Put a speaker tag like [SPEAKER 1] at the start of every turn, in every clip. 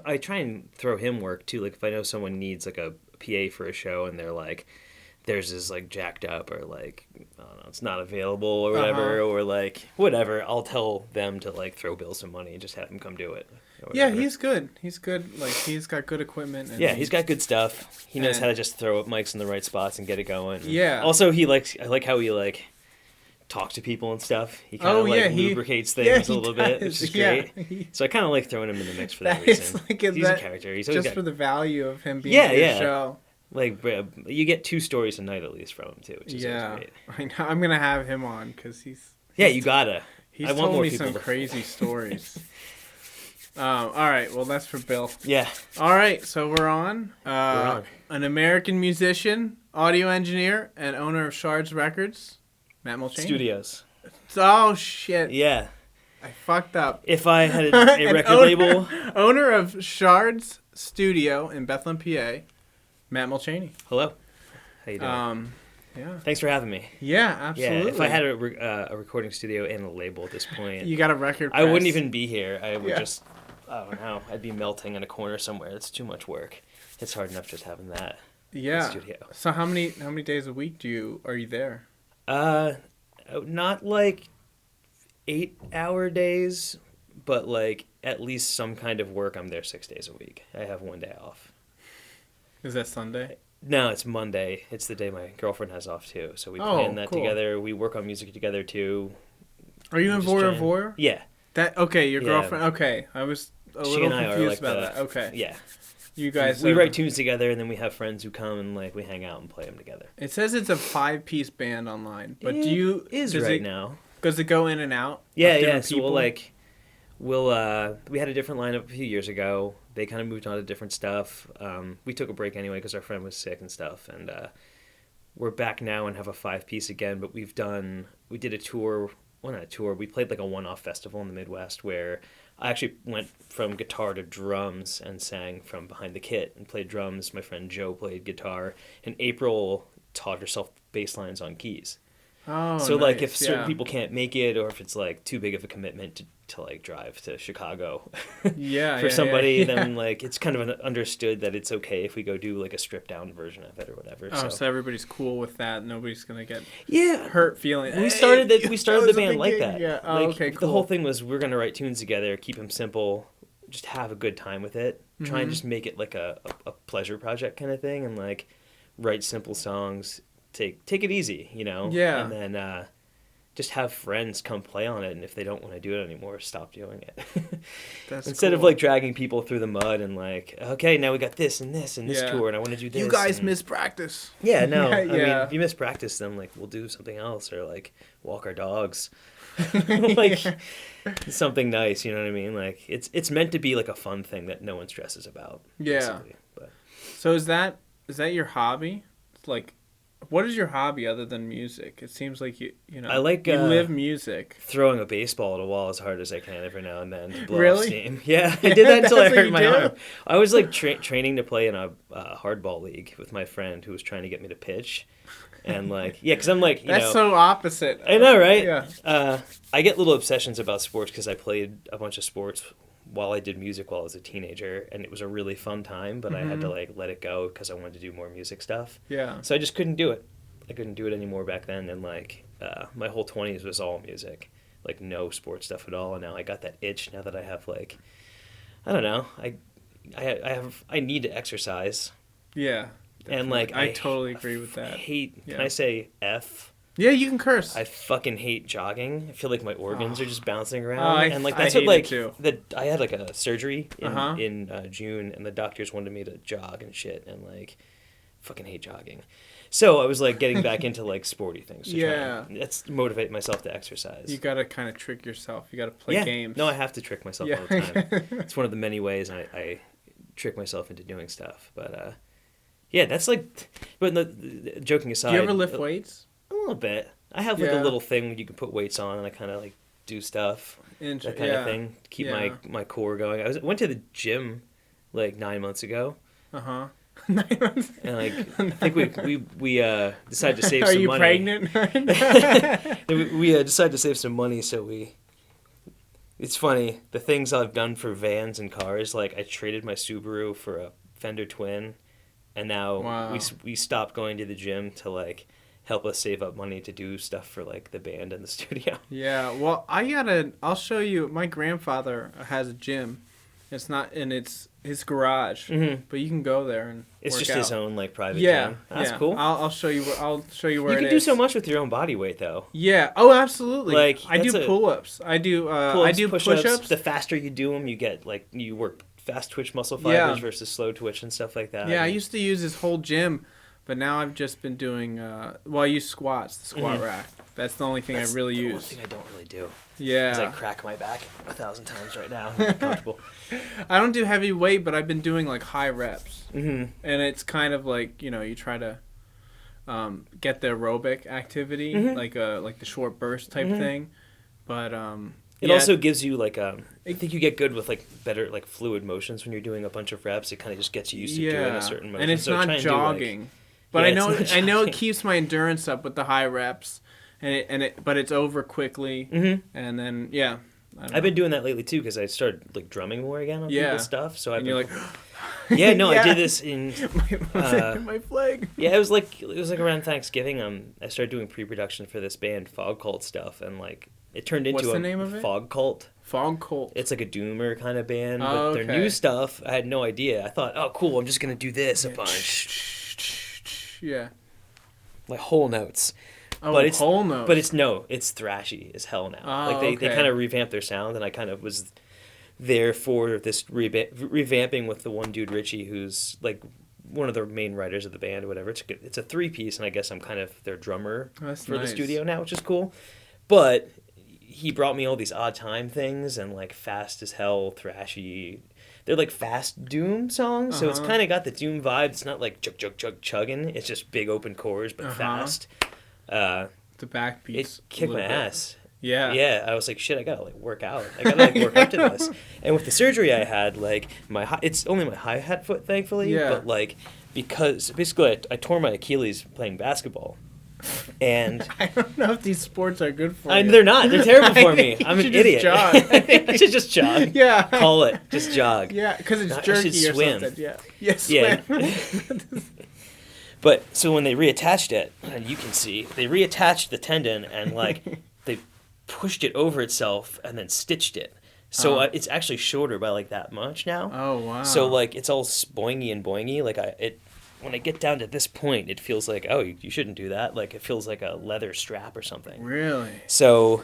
[SPEAKER 1] I try and throw him work too. Like if I know someone needs like a PA for a show and they're like, theirs is like jacked up or like I don't know, it's not available or whatever or like whatever, I'll tell them to like throw Bill some money and just have him come do it.
[SPEAKER 2] Yeah, he's good. He's good. Like he's got good equipment. And
[SPEAKER 1] he's got good stuff. He knows how to just throw up mics in the right spots and get it going.
[SPEAKER 2] Yeah.
[SPEAKER 1] Also, I like how he like talks to people and stuff. He kind of lubricates things a little bit, which is great. So I kind of like throwing him in the mix for that reason. Like he's a character. He's
[SPEAKER 2] just for the value of him being in the show.
[SPEAKER 1] Like you get 2 stories a night at least from him too, which is great.
[SPEAKER 2] I know. I'm gonna have him on because he's
[SPEAKER 1] you gotta.
[SPEAKER 2] He's told me some crazy stories. All right, well that's for Bill.
[SPEAKER 1] Yeah.
[SPEAKER 2] All right, so we're on. An American musician, audio engineer, and owner of Shards Records, Matt Molchaney.
[SPEAKER 1] Studios.
[SPEAKER 2] Oh shit.
[SPEAKER 1] Yeah.
[SPEAKER 2] I fucked up.
[SPEAKER 1] If I had a record label.
[SPEAKER 2] Owner of Shards Studio in Bethlehem, PA, Matt Molchaney.
[SPEAKER 1] Hello. How you doing?
[SPEAKER 2] Yeah.
[SPEAKER 1] Thanks for having me.
[SPEAKER 2] Yeah, absolutely.
[SPEAKER 1] Yeah, if I had a recording studio and a label at this point,
[SPEAKER 2] you got a record press.
[SPEAKER 1] I wouldn't even be here. I would just, I don't know, I'd be melting in a corner somewhere. It's too much work. It's hard enough just having that.
[SPEAKER 2] Yeah.
[SPEAKER 1] Studio.
[SPEAKER 2] So how many days a week are you there?
[SPEAKER 1] Not like 8-hour days, but like at least some kind of work. I'm there 6 days a week. I have 1 day off.
[SPEAKER 2] Is that Sunday?
[SPEAKER 1] No, it's Monday. It's the day my girlfriend has off too. So we plan that together. We work on music together too.
[SPEAKER 2] Are you in Voyeur?
[SPEAKER 1] Yeah.
[SPEAKER 2] Your girlfriend. Okay, I was a little confused about that. Okay.
[SPEAKER 1] Yeah.
[SPEAKER 2] You guys.
[SPEAKER 1] We write tunes together, and then we have friends who come and like we hang out and play them together.
[SPEAKER 2] It says it's a 5-piece band online, but
[SPEAKER 1] now.
[SPEAKER 2] Does it go in and out?
[SPEAKER 1] Yeah. So we had a different lineup a few years ago. They kind of moved on to different stuff. We took a break anyway because our friend was sick and stuff, and we're back now and have a 5-piece again. But we did a tour. Well, not a tour. We played like a one-off festival in the Midwest where I actually went from guitar to drums and sang from behind the kit and played drums. My friend Joe played guitar, and April taught herself bass lines on keys.
[SPEAKER 2] Oh,
[SPEAKER 1] so
[SPEAKER 2] nice.
[SPEAKER 1] like if certain people can't make it, or if it's like too big of a commitment to like drive to Chicago for somebody, then like it's kind of understood that it's okay if we go do like a stripped down version of it or whatever.
[SPEAKER 2] So everybody's cool with that. Nobody's gonna get hurt feeling.
[SPEAKER 1] We started the band like that.
[SPEAKER 2] Yeah. Oh,
[SPEAKER 1] like,
[SPEAKER 2] okay. Cool.
[SPEAKER 1] The whole thing was we're gonna write tunes together, keep them simple, just have a good time with it. Try and just make it like a pleasure project kind of thing, and like write simple songs. Take it easy, you know?
[SPEAKER 2] Yeah.
[SPEAKER 1] And then just have friends come play on it, and if they don't want to do it anymore, stop doing it. Instead of like dragging people through the mud and like, okay, now we got this and this and this tour, and I want to do this.
[SPEAKER 2] You guys miss practice.
[SPEAKER 1] Yeah, no. I mean, if you miss practice, then like we'll do something else or like walk our dogs. Like something nice, you know what I mean? Like it's meant to be like a fun thing that no one stresses about.
[SPEAKER 2] Yeah. But. So is that your hobby? Like, what is your hobby other than music? It seems like you know.
[SPEAKER 1] I like
[SPEAKER 2] you live music.
[SPEAKER 1] Throwing a baseball at a wall as hard as I can every now and then to blow
[SPEAKER 2] really?
[SPEAKER 1] off steam. Yeah, I did that until I hurt my arm. I was like training to play in a hardball league with my friend who was trying to get me to pitch, and like because I'm like
[SPEAKER 2] that's so opposite.
[SPEAKER 1] I know, right?
[SPEAKER 2] Yeah.
[SPEAKER 1] I get little obsessions about sports because I played a bunch of sports while I did music while I was a teenager, and it was a really fun time, but I had to like let it go because I wanted to do more music stuff.
[SPEAKER 2] Yeah.
[SPEAKER 1] So I just couldn't do it. I couldn't do it anymore back then, and like my whole 20s was all music, like no sports stuff at all. And now I got that itch now that I have like, I don't know, I need to exercise.
[SPEAKER 2] Yeah. Definitely.
[SPEAKER 1] And like
[SPEAKER 2] I totally agree with that.
[SPEAKER 1] Can I say F?
[SPEAKER 2] Yeah, you can curse.
[SPEAKER 1] I fucking hate jogging. I feel like my organs are just bouncing around. And like
[SPEAKER 2] that's what like
[SPEAKER 1] I had like a surgery in June, and the doctors wanted me to jog and shit, and like fucking hate jogging. So I was like getting back into like sporty things. That's motivate myself to exercise.
[SPEAKER 2] You gotta kind of trick yourself. You gotta play games.
[SPEAKER 1] No, I have to trick myself all the time. It's one of the many ways I trick myself into doing stuff. But that's like. But joking aside,
[SPEAKER 2] do you ever lift weights?
[SPEAKER 1] A little bit. I have like a little thing where you can put weights on, and I kind of like do stuff, that kind of thing, to keep my core going. I went to the gym like 9 months ago.
[SPEAKER 2] 9 months.
[SPEAKER 1] And like I think we decided to save some money. Are
[SPEAKER 2] you pregnant?
[SPEAKER 1] We decided to save some money, so we It's funny, the things I've done for vans and cars, like I traded my Subaru for a Fender Twin, and now we stopped going to the gym to like help us save up money to do stuff for like the band and the studio.
[SPEAKER 2] Yeah, well, I'll show you. My grandfather has a gym. It's his garage, but you can go there and
[SPEAKER 1] it's
[SPEAKER 2] work
[SPEAKER 1] just
[SPEAKER 2] out.
[SPEAKER 1] His own like private gym. That's cool.
[SPEAKER 2] I'll show you. I'll show you where
[SPEAKER 1] you can do so much with your own body weight, though.
[SPEAKER 2] Yeah. Oh, absolutely.
[SPEAKER 1] Like
[SPEAKER 2] I do pull-ups. I do push-ups.
[SPEAKER 1] The faster you do them, you get like you work fast twitch muscle fibers versus slow twitch and stuff like that.
[SPEAKER 2] Yeah, I used to use this whole gym, but now I've just been doing. I use squats, the squat rack. That's the only thing I really use.
[SPEAKER 1] One thing I don't really do.
[SPEAKER 2] Yeah.
[SPEAKER 1] Because I crack my back 1,000 times right now. I'm uncomfortable.
[SPEAKER 2] I don't do heavy weight, but I've been doing like high reps. And it's kind of like, you try to get the aerobic activity, like the short burst type thing. But
[SPEAKER 1] it also gives you like I think you get good with like better like fluid motions when you're doing a bunch of reps. It kind of just gets you used to doing a certain motion.
[SPEAKER 2] And it's not jogging. But I know it keeps my endurance up with the high reps. But it's over quickly, and then
[SPEAKER 1] I've been doing that lately too because I started like drumming more again on people's stuff. So
[SPEAKER 2] you're like,
[SPEAKER 1] I did this in
[SPEAKER 2] my flag.
[SPEAKER 1] Yeah, it was like around Thanksgiving. I started doing pre-production for this band Fog Cult stuff, and like it turned into
[SPEAKER 2] What's the name of it?
[SPEAKER 1] Fog Cult.
[SPEAKER 2] Fog Cult.
[SPEAKER 1] It's like a doomer kind of band, but their new stuff I had no idea. I thought, oh cool, I'm just gonna do this a bunch.
[SPEAKER 2] Yeah.
[SPEAKER 1] Like whole notes.
[SPEAKER 2] Oh,
[SPEAKER 1] but it's
[SPEAKER 2] whole notes.
[SPEAKER 1] But it's thrashy as hell now. Like they kind of revamped their sound, and I kind of was there for this revamping with the one dude Richie, who's like one of the main writers of the band or whatever. It's a 3-piece, and I guess I'm kind of their drummer for the studio now, which is cool. But he brought me all these odd time things and like fast as hell thrashy. They're like fast doom songs, so it's kind of got the doom vibe. It's not like chug chug chug chugging. It's just big open chords, but fast.
[SPEAKER 2] The backbeats.
[SPEAKER 1] It kicked my ass.
[SPEAKER 2] Yeah.
[SPEAKER 1] Yeah, I was like, shit, I gotta like work out. I gotta like work up to this. And with the surgery I had, like it's only my hi-hat foot, thankfully. Yeah. But like because basically I tore my Achilles playing basketball. And
[SPEAKER 2] I don't know if these sports are good for you.
[SPEAKER 1] They're not. They're terrible for me. I'm an idiot.
[SPEAKER 2] Jog.
[SPEAKER 1] I should just jog.
[SPEAKER 2] Yeah.
[SPEAKER 1] Call it. Just jog.
[SPEAKER 2] Yeah, because it's jerky or something. Yeah. Yeah, swim.
[SPEAKER 1] Yeah. But so when they reattached it, and you can see, they reattached the tendon and like they pushed it over itself and then stitched it. So it's actually shorter by like that much now.
[SPEAKER 2] Oh wow!
[SPEAKER 1] So like it's all boingy and boingy. Like when I get down to this point, it feels like you shouldn't do that. Like it feels like a leather strap or something.
[SPEAKER 2] Really?
[SPEAKER 1] So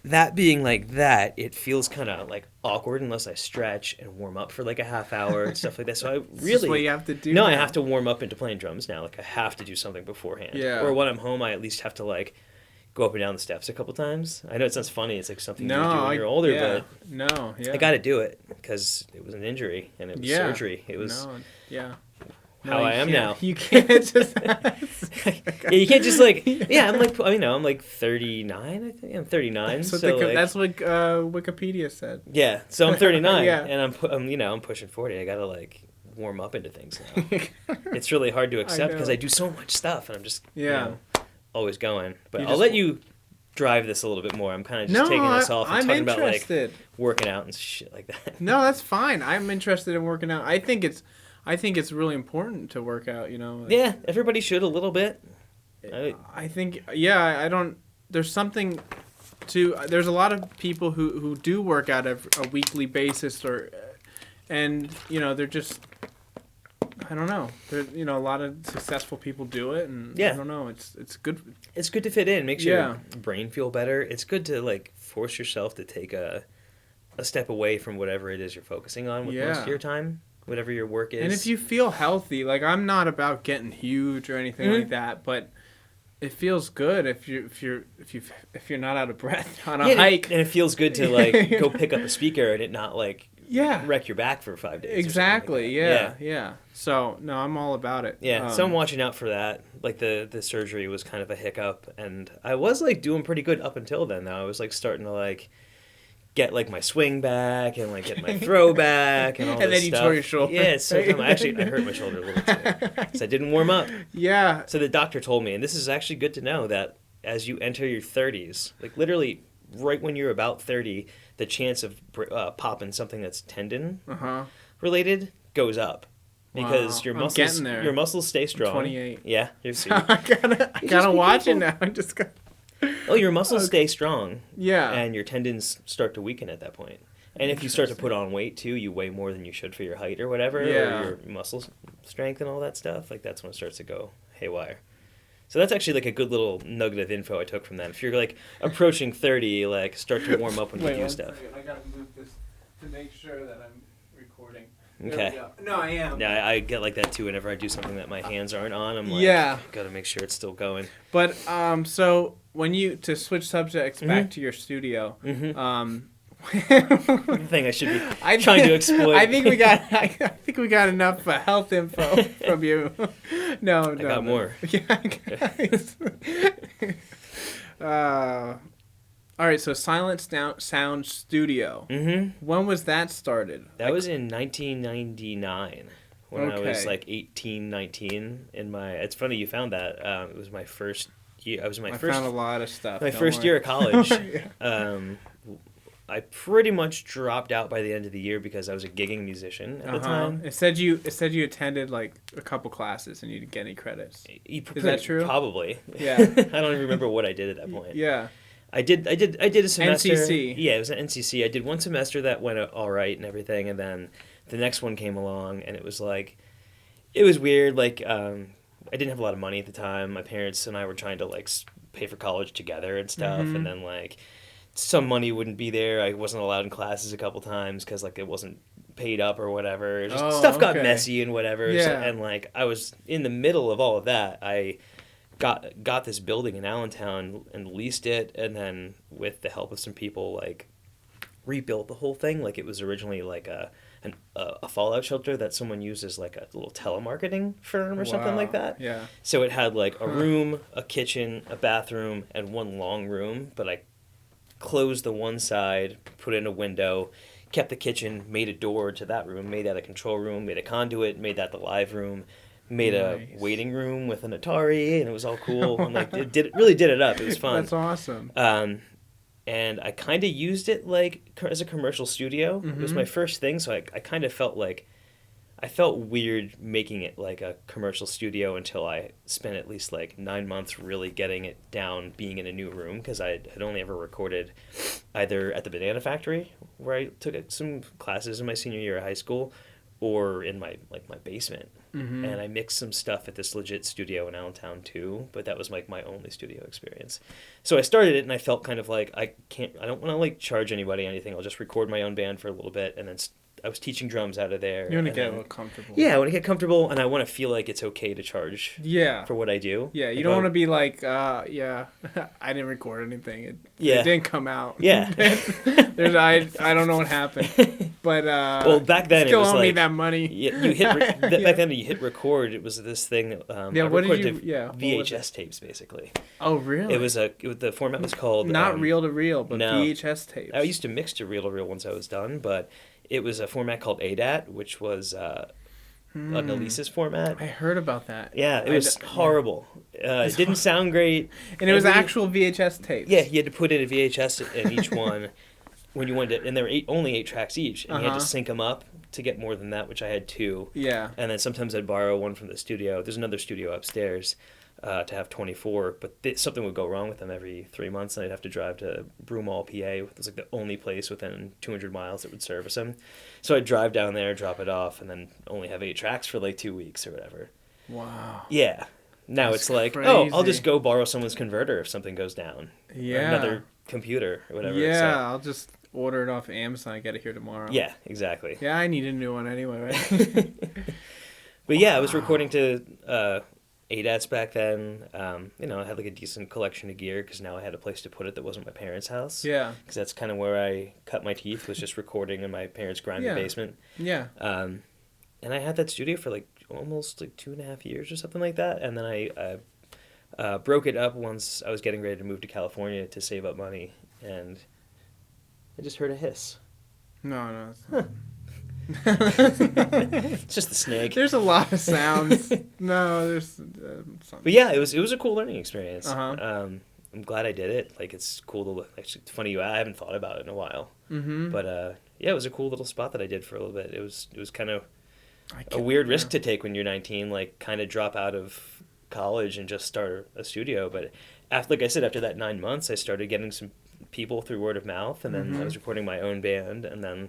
[SPEAKER 1] that being like that, it feels kind of like awkward unless I stretch and warm up for like a half hour and stuff like that. So I really
[SPEAKER 2] That's what you have to do.
[SPEAKER 1] No, now. I have to warm up into playing drums now. Like I have to do something beforehand.
[SPEAKER 2] Yeah.
[SPEAKER 1] Or when I'm home, I at least have to like go up and down the steps a couple times. I know it sounds funny. It's like something you do when you're older, but I got to do it because it was an injury and it was surgery. It was how I am now.
[SPEAKER 2] You can't just.
[SPEAKER 1] You can't just like. Yeah, I'm like I'm like 39. I think I'm 39.
[SPEAKER 2] That's what Wikipedia said.
[SPEAKER 1] Yeah, so I'm 39, and I'm pushing 40. I gotta like warm up into things now. It's really hard to accept because I do so much stuff, and I'm just always going. But I'll let you drive this a little bit more. I'm kind of just taking this off and talking about like working out and shit like that.
[SPEAKER 2] No, that's fine. I'm interested in working out. I think it's really important to work out,
[SPEAKER 1] Yeah, everybody should a little bit.
[SPEAKER 2] I think, I don't, there's something to, there's a lot of people who do work out a weekly basis and they're just, I don't know. A lot of successful people do it, and I don't know. It's good.
[SPEAKER 1] It's good to fit in. Makes your brain feel better. It's good to like force yourself to take a step away from whatever it is you're focusing on with most of your time. Whatever your work is.
[SPEAKER 2] And if you feel healthy, like I'm not about getting huge or anything like that, but it feels good if you're not out of breath on a hike.
[SPEAKER 1] And it feels good to like go pick up a speaker and it not like wreck your back for 5 days.
[SPEAKER 2] Exactly. Yeah. So no, I'm all about it.
[SPEAKER 1] Yeah. So I'm watching out for that. Like the surgery was kind of a hiccup, and I was like doing pretty good up until then. Though I was like starting to like get like my swing back and like get my throw back and all this stuff. And then you tore your shoulder. Yeah, so I hurt my shoulder a little too because I didn't warm up.
[SPEAKER 2] Yeah.
[SPEAKER 1] So the doctor told me, and this is actually good to know, that as you enter your 30s, like literally right when you're about 30, the chance of popping something that's tendon
[SPEAKER 2] Uh-huh.
[SPEAKER 1] related goes up. Because
[SPEAKER 2] Wow.
[SPEAKER 1] your
[SPEAKER 2] I'm
[SPEAKER 1] muscles,
[SPEAKER 2] getting there.
[SPEAKER 1] your muscles stay strong.
[SPEAKER 2] I'm 28.
[SPEAKER 1] Yeah,
[SPEAKER 2] I gotta watch it now. I just got.
[SPEAKER 1] Oh, your muscles stay strong.
[SPEAKER 2] Yeah.
[SPEAKER 1] And your tendons start to weaken at that point. And if you start to put on weight too, you weigh more than you should for your height or whatever,
[SPEAKER 2] Yeah.
[SPEAKER 1] or your muscle strength and all that stuff. Like that's when it starts to go haywire. So that's actually like a good little nugget of info I took from that. If you're like approaching 30, like start to warm up when you do stuff.
[SPEAKER 2] I gotta move this to make sure that I'm recording.
[SPEAKER 1] Okay.
[SPEAKER 2] No, I am.
[SPEAKER 1] Yeah, I get like that too. Whenever I do something that my hands aren't on, I'm like,
[SPEAKER 2] Yeah.
[SPEAKER 1] gotta make sure it's still going.
[SPEAKER 2] But so when you to switch subjects back to your studio,
[SPEAKER 1] The thing I should be trying to exploit.
[SPEAKER 2] I think we got enough health info from you. No,
[SPEAKER 1] I got more.
[SPEAKER 2] Yeah, guys. All right, so Silent Sound Studio.
[SPEAKER 1] Mm-hmm.
[SPEAKER 2] When was that started?
[SPEAKER 1] That was in 1999 when I was
[SPEAKER 2] Okay.
[SPEAKER 1] like 18, 19. It's funny you found that. It was my first year. I found
[SPEAKER 2] a lot of stuff.
[SPEAKER 1] my
[SPEAKER 2] don't
[SPEAKER 1] first
[SPEAKER 2] worry.
[SPEAKER 1] year of college.
[SPEAKER 2] Yeah.
[SPEAKER 1] I pretty much dropped out by the end of the year because I was a gigging musician at the time.
[SPEAKER 2] It said you attended like a couple classes and you didn't get any credits.
[SPEAKER 1] Is
[SPEAKER 2] that true?
[SPEAKER 1] Probably.
[SPEAKER 2] Yeah.
[SPEAKER 1] I don't even remember what I did at that point.
[SPEAKER 2] Yeah.
[SPEAKER 1] I did a semester.
[SPEAKER 2] NCC.
[SPEAKER 1] Yeah, it was an NCC. I did one semester that went all right and everything, and then the next one came along, and it was weird. Like, I didn't have a lot of money at the time. My parents and I were trying to like pay for college together and stuff, and then like some money wouldn't be there. I wasn't allowed in classes a couple times because like it wasn't paid up or whatever. Just stuff got messy and whatever.
[SPEAKER 2] Yeah.
[SPEAKER 1] So, and like I was in the middle of all of that. I got this building in Allentown and leased it, and then with the help of some people like rebuilt the whole thing. Like it was originally like a fallout shelter that someone used as like a little telemarketing firm or something like that.
[SPEAKER 2] Yeah.
[SPEAKER 1] So it had like a room, a kitchen, a bathroom, and one long room, but I closed the one side, put in a window, kept the kitchen, made a door to that room, made that a control room, made a conduit, made that the live room, made a waiting room with an Atari, and it was all cool. And like it really did it up. It was fun.
[SPEAKER 2] That's awesome.
[SPEAKER 1] And I kind of used it like as a commercial studio. It was my first thing, so I kind of felt like I felt weird making it like a commercial studio until I spent at least like 9 months really getting it down, being in a new room, because I had only ever recorded either at the Banana Factory, where I took some classes in my senior year of high school, or in my basement. And I mixed some stuff at this legit studio in Allentown too, but that was like my only studio experience. So I started it, and I felt kind of like I don't want to like charge anybody anything. I'll just record my own band for a little bit, and then I was teaching drums out of there.
[SPEAKER 2] You want to get a little comfortable.
[SPEAKER 1] Yeah, I want to get comfortable, and I want to feel like it's okay to charge.
[SPEAKER 2] Yeah.
[SPEAKER 1] For what I do.
[SPEAKER 2] Yeah, you don't want to be like, I didn't record anything. It didn't come out.
[SPEAKER 1] Yeah.
[SPEAKER 2] I don't know what happened. But
[SPEAKER 1] well, back then
[SPEAKER 2] still
[SPEAKER 1] it was
[SPEAKER 2] owe
[SPEAKER 1] like
[SPEAKER 2] me that money.
[SPEAKER 1] You hit back then you hit record. It was this thing.
[SPEAKER 2] What did you?
[SPEAKER 1] VHS tapes basically.
[SPEAKER 2] Oh really?
[SPEAKER 1] The format was called
[SPEAKER 2] not reel to reel, but
[SPEAKER 1] no.
[SPEAKER 2] VHS tapes.
[SPEAKER 1] I used to mix to reel once I was done, but it was a format called ADAT, which was an Elise's format.
[SPEAKER 2] I heard about that.
[SPEAKER 1] Yeah, it was horrible. It didn't sound great.
[SPEAKER 2] And it was actual VHS tapes.
[SPEAKER 1] Yeah, you had to put in a VHS in each one when you wanted it, and there were only 8 tracks each, and you had to sync them up to get more than that, which I had 2.
[SPEAKER 2] Yeah.
[SPEAKER 1] And then sometimes I'd borrow one from the studio. There's another studio upstairs to have 24, but something would go wrong with them every 3 months, and I'd have to drive to Broomall, PA. It was like the only place within 200 miles that would service them. So I'd drive down there, drop it off, and then only have 8 tracks for like 2 weeks or whatever.
[SPEAKER 2] Wow.
[SPEAKER 1] Yeah. Now
[SPEAKER 2] That's
[SPEAKER 1] it's like,
[SPEAKER 2] crazy.
[SPEAKER 1] oh, I'll just go borrow someone's converter if something goes down.
[SPEAKER 2] Yeah.
[SPEAKER 1] Or another computer or whatever.
[SPEAKER 2] Yeah,
[SPEAKER 1] So,
[SPEAKER 2] I'll just order it off Amazon and get it here tomorrow.
[SPEAKER 1] yeah, exactly.
[SPEAKER 2] Yeah, I need a new one anyway, right?
[SPEAKER 1] But yeah, I was recording to ADATs back then. I had like a decent collection of gear because now I had a place to put it that wasn't my parents' house.
[SPEAKER 2] Yeah.
[SPEAKER 1] Because that's kind of where I cut my teeth, was just recording in my parents' grimy basement.
[SPEAKER 2] Yeah.
[SPEAKER 1] And I had that studio for like almost like 2.5 years or something like that. And then I broke it up once I was getting ready to move to California to save up money. And I just heard a hiss.
[SPEAKER 2] No.
[SPEAKER 1] It's just the snake.
[SPEAKER 2] There's a lot of sounds. No, there's something.
[SPEAKER 1] But yeah, it was a cool learning experience.
[SPEAKER 2] Uh-huh.
[SPEAKER 1] I'm glad I did it. Like, it's cool to look. Actually, it's funny I haven't thought about it in a while.
[SPEAKER 2] Mm-hmm.
[SPEAKER 1] But yeah, it was a cool little spot that I did for a little bit. It was kind of a weird risk to take when you're 19, like kind of drop out of college and just start a studio. But after, like I said, after that 9 months, I started getting some people through word of mouth, and then I was recording my own band, and then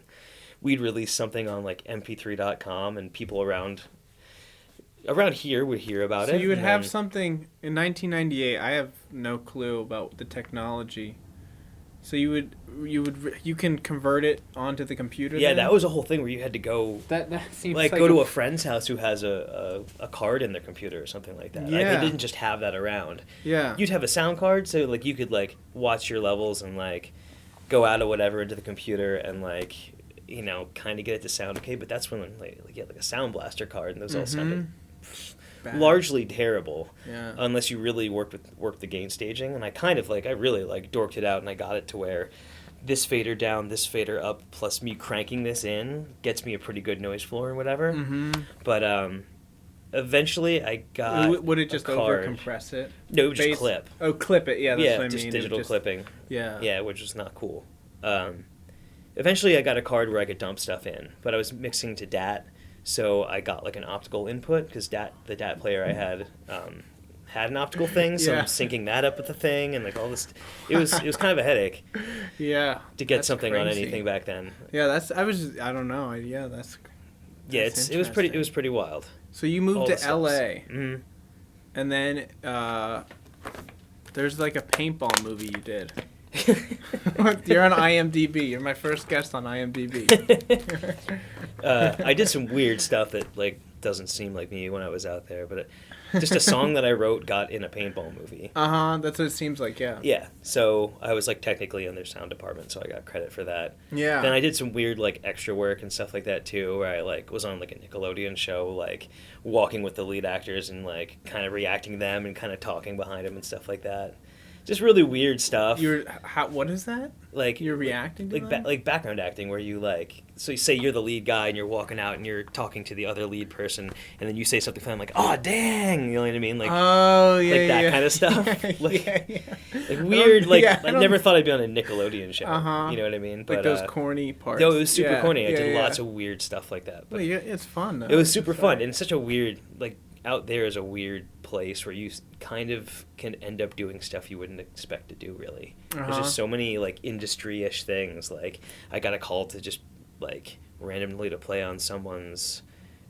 [SPEAKER 1] we'd release something on like mp3.com, and people around here would hear about it.
[SPEAKER 2] So you would have something in 1998. I have no clue about the technology. So you can convert it onto the computer.
[SPEAKER 1] Yeah,
[SPEAKER 2] then?
[SPEAKER 1] that was a whole thing where you had to go
[SPEAKER 2] That seems
[SPEAKER 1] like go to a friend's house who has a card in their computer or something like that.
[SPEAKER 2] Yeah.
[SPEAKER 1] Like, they didn't just have that around.
[SPEAKER 2] Yeah.
[SPEAKER 1] You'd have a sound card, so like you could like watch your levels and like go out of whatever into the computer and like, you know, kind of get it to sound okay. But that's when like you had like a sound blaster card, and those all sounded largely terrible.
[SPEAKER 2] Yeah.
[SPEAKER 1] Unless you really worked the gain staging. And I really dorked it out, and I got it to where this fader down, this fader up, plus me cranking this in gets me a pretty good noise floor and whatever. But eventually I got
[SPEAKER 2] Would it just
[SPEAKER 1] over
[SPEAKER 2] compress it?
[SPEAKER 1] No, it would just clip.
[SPEAKER 2] Oh, clip it. Yeah, that's what I mean.
[SPEAKER 1] Just digital clipping.
[SPEAKER 2] Yeah.
[SPEAKER 1] Yeah, which was not cool. Eventually I got a card where I could dump stuff in, but I was mixing to DAT, so I got like an optical input, because the DAT player I had had an optical thing, so I'm syncing that up with the thing, and like all this. It was kind of a headache.
[SPEAKER 2] Yeah.
[SPEAKER 1] To get something crazy on anything back then.
[SPEAKER 2] Yeah, I don't know. Yeah,
[SPEAKER 1] it was pretty wild.
[SPEAKER 2] So you moved to LA.
[SPEAKER 1] Mm-hmm.
[SPEAKER 2] And then there's like a paintball movie you did. You're on IMDb. You're my first guest on IMDb.
[SPEAKER 1] I did some weird stuff that like doesn't seem like me when I was out there, but just a song that I wrote got in a paintball movie.
[SPEAKER 2] That's what it seems like. Yeah.
[SPEAKER 1] Yeah. So I was like technically in their sound department, so I got credit for that.
[SPEAKER 2] Yeah.
[SPEAKER 1] Then I did some weird like extra work and stuff like that too, where I like was on like a Nickelodeon show, like walking with the lead actors and like kind of reacting to them and kind of talking behind them and stuff like that. Just really weird stuff.
[SPEAKER 2] What is that?
[SPEAKER 1] Like
[SPEAKER 2] you're reacting to them?
[SPEAKER 1] Like background acting, where you like, so you say you're the lead guy and you're walking out and you're talking to the other lead person, and then you say something funny like, "Oh dang," you know what I mean? Like, like that kind of stuff. Like weird. Like I never thought I'd be on a Nickelodeon show. You know what I mean?
[SPEAKER 2] But, like those corny parts.
[SPEAKER 1] No, it was super corny. I did lots of weird stuff like that. But
[SPEAKER 2] it's fun. Though.
[SPEAKER 1] It was super fun, and it's such a weird like. Out there is a weird place where you kind of can end up doing stuff you wouldn't expect to do, really. There's just so many, like, industry-ish things. Like, I got a call to just, like, randomly to play on someone's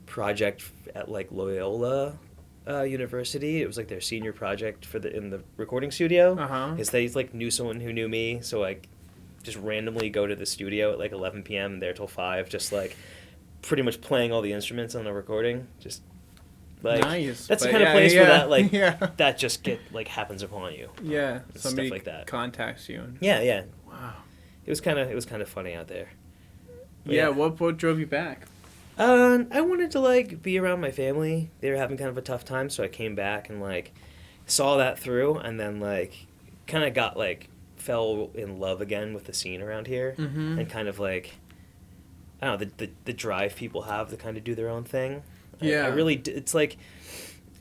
[SPEAKER 1] project at, like, Loyola University. It was, like, their senior project in the recording studio. Because they, like, knew someone who knew me, so, like, just randomly go to the studio at, like, 11 p.m. and there till 5, just, like, pretty much playing all the instruments on the recording. Just... Like,
[SPEAKER 2] nice.
[SPEAKER 1] That's the kind of place where that like that just happens upon you.
[SPEAKER 2] Yeah, somebody
[SPEAKER 1] stuff like that
[SPEAKER 2] contacts you.
[SPEAKER 1] Yeah.
[SPEAKER 2] Wow.
[SPEAKER 1] It was kind of funny out there. But
[SPEAKER 2] yeah. What drove you back?
[SPEAKER 1] I wanted to like be around my family. They were having kind of a tough time, so I came back and like saw that through, and then like kind of got like fell in love again with the scene around here, and kind of like I don't know the drive people have to kind of do their own thing.
[SPEAKER 2] Yeah.
[SPEAKER 1] I really, it's like,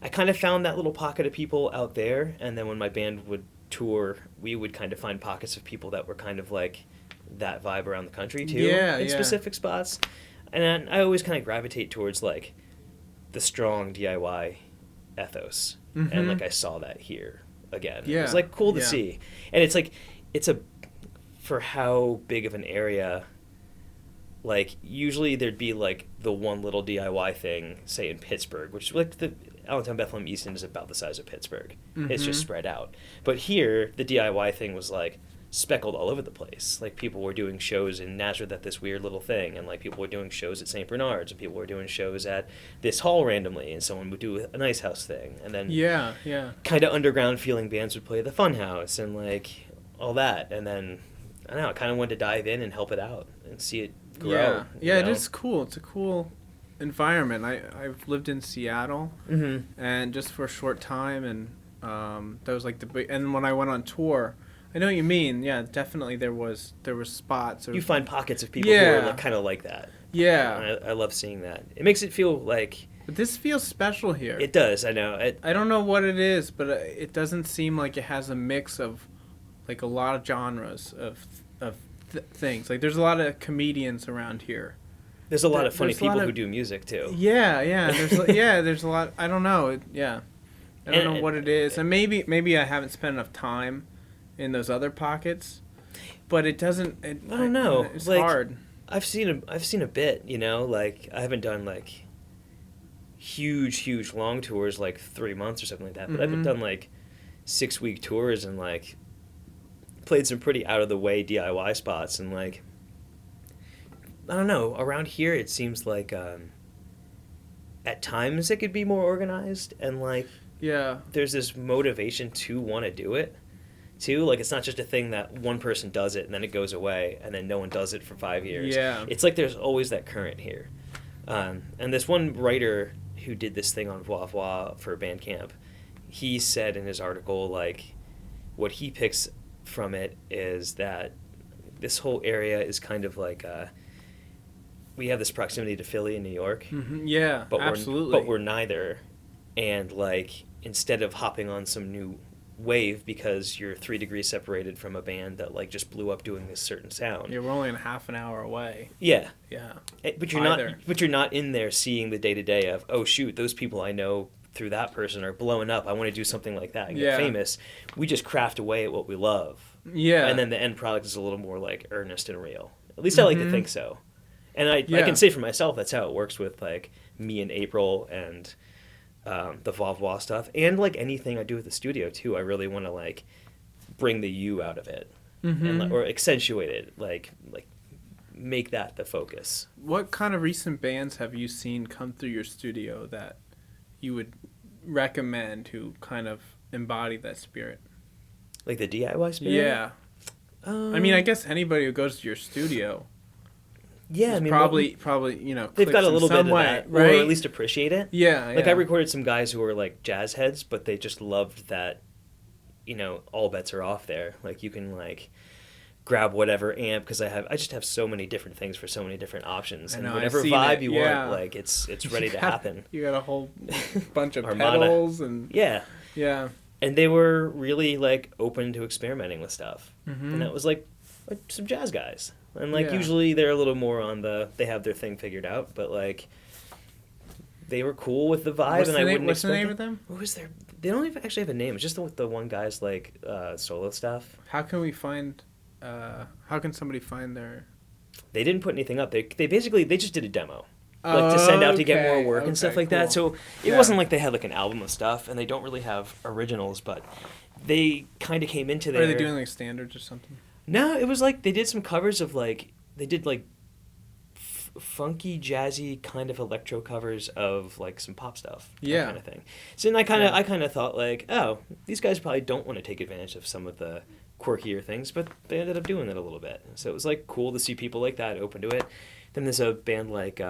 [SPEAKER 1] I kind of found that little pocket of people out there, and then when my band would tour, we would kind of find pockets of people that were kind of like that vibe around the country too, in specific spots. And I always kind of gravitate towards like the strong DIY ethos, and like I saw that here again.
[SPEAKER 2] Yeah.
[SPEAKER 1] It was like cool to see, and it's like, for how big of an area. Like, usually there'd be, like, the one little DIY thing, say, in Pittsburgh, which, like, the Allentown, Bethlehem, East End is about the size of Pittsburgh. It's just spread out. But here, the DIY thing was, like, speckled all over the place. Like, people were doing shows in Nazareth at this weird little thing, and, like, people were doing shows at St. Bernard's, and people were doing shows at this hall randomly, and someone would do a Nice House thing. And then kind of underground feeling bands would play the Fun House, and, like, all that. And then, I don't know, I kind of wanted to dive in and help it out and see it grow.
[SPEAKER 2] Yeah, it is cool. It's a cool environment. I've lived in Seattle, and just for a short time, and that was like the big. And when I went on tour, I know what you mean. Yeah, definitely there was spots.
[SPEAKER 1] You find pockets of people who are like, kind of like that.
[SPEAKER 2] Yeah,
[SPEAKER 1] and I love seeing that. It makes it feel like.
[SPEAKER 2] But this feels special here.
[SPEAKER 1] It does. I know.
[SPEAKER 2] I don't know what it is, but it doesn't seem like it has a mix of like a lot of genres of things. Like there's a lot of comedians around here.
[SPEAKER 1] There's a lot of funny
[SPEAKER 2] There's a lot
[SPEAKER 1] people
[SPEAKER 2] of-
[SPEAKER 1] who do music too.
[SPEAKER 2] Yeah. There's a lot. I don't know. Yeah, I don't know what it is, and maybe I haven't spent enough time in those other pockets, but it doesn't.
[SPEAKER 1] I don't know.
[SPEAKER 2] It's
[SPEAKER 1] Like,
[SPEAKER 2] hard.
[SPEAKER 1] I've seen a bit, you know, like I haven't done like huge long tours like 3 months or something like that, but I've done like 6-week tours and like played some pretty out of the way DIY spots, and like I don't know, around here it seems like at times it could be more organized, and like
[SPEAKER 2] Yeah.
[SPEAKER 1] there's this motivation to want to do it too. Like it's not just a thing that one person does it and then it goes away and then no one does it for 5 years.
[SPEAKER 2] Yeah.
[SPEAKER 1] It's like there's always that current here. And this one writer who did this thing on Voix Voix for Bandcamp, he said in his article, like, what he picks from it is that this whole area is kind of like we have this proximity to Philly and New York.
[SPEAKER 2] Yeah,
[SPEAKER 1] But
[SPEAKER 2] absolutely.
[SPEAKER 1] we're neither. And like instead of hopping on some new wave because you're 3 degrees separated from a band that like just blew up doing this certain sound.
[SPEAKER 2] Yeah, we're only in half an hour away.
[SPEAKER 1] Yeah.
[SPEAKER 2] Yeah.
[SPEAKER 1] But you're not in there seeing the day-to-day of, oh shoot, those people I know through that person are blowing up. I want to do something like that and get famous. We just craft away at what we love.
[SPEAKER 2] Yeah.
[SPEAKER 1] And then the end product is a little more like earnest and real. At least I like to think so. And I
[SPEAKER 2] Yeah.
[SPEAKER 1] can say for myself that's how it works with like me and April and the Voix Voix stuff, and like anything I do with the studio too. I really want to like bring the you out of it and or accentuate it, like make that the focus.
[SPEAKER 2] What kind of recent bands have you seen come through your studio that you would recommend who kind of embody that spirit?
[SPEAKER 1] Like the DIY spirit?
[SPEAKER 2] Yeah. I mean, I guess anybody who goes to your studio
[SPEAKER 1] yeah, I
[SPEAKER 2] is
[SPEAKER 1] mean,
[SPEAKER 2] probably
[SPEAKER 1] they've got a little bit of
[SPEAKER 2] way,
[SPEAKER 1] that,
[SPEAKER 2] right?
[SPEAKER 1] or at least appreciate it.
[SPEAKER 2] Yeah,
[SPEAKER 1] Like I recorded some guys who were like jazz heads, but they just loved that, you know, all bets are off there. Like you can like grab whatever amp, because I just have so many different things for so many different options, and whatever vibe you want, like it's ready to happen.
[SPEAKER 2] You got a whole bunch of
[SPEAKER 1] Armada.
[SPEAKER 2] pedals and
[SPEAKER 1] Yeah. And they were really like open to experimenting with stuff, and that was like some jazz guys. And like usually they're a little more on they have their thing figured out, but like they were cool with the vibe.
[SPEAKER 2] What's the name of them?
[SPEAKER 1] What was their? They don't even actually have a name. It's just the one guy's like solo stuff.
[SPEAKER 2] How can we find? How can somebody find their?
[SPEAKER 1] They didn't put anything up. They just did a demo, like to send out to get more work and stuff like that. So it wasn't like they had like an album of stuff, and they don't really have originals, but they kind of came into there.
[SPEAKER 2] Are they doing like standards or something?
[SPEAKER 1] No, it was like they did some covers of like they did like funky jazzy kind of electro covers of like some pop stuff, that kind of thing. So then I kind of thought like, oh, these guys probably don't want to take advantage of some of the quirkier things, but they ended up doing it a little bit. So it was like cool to see people like that open to it. Then there's a band like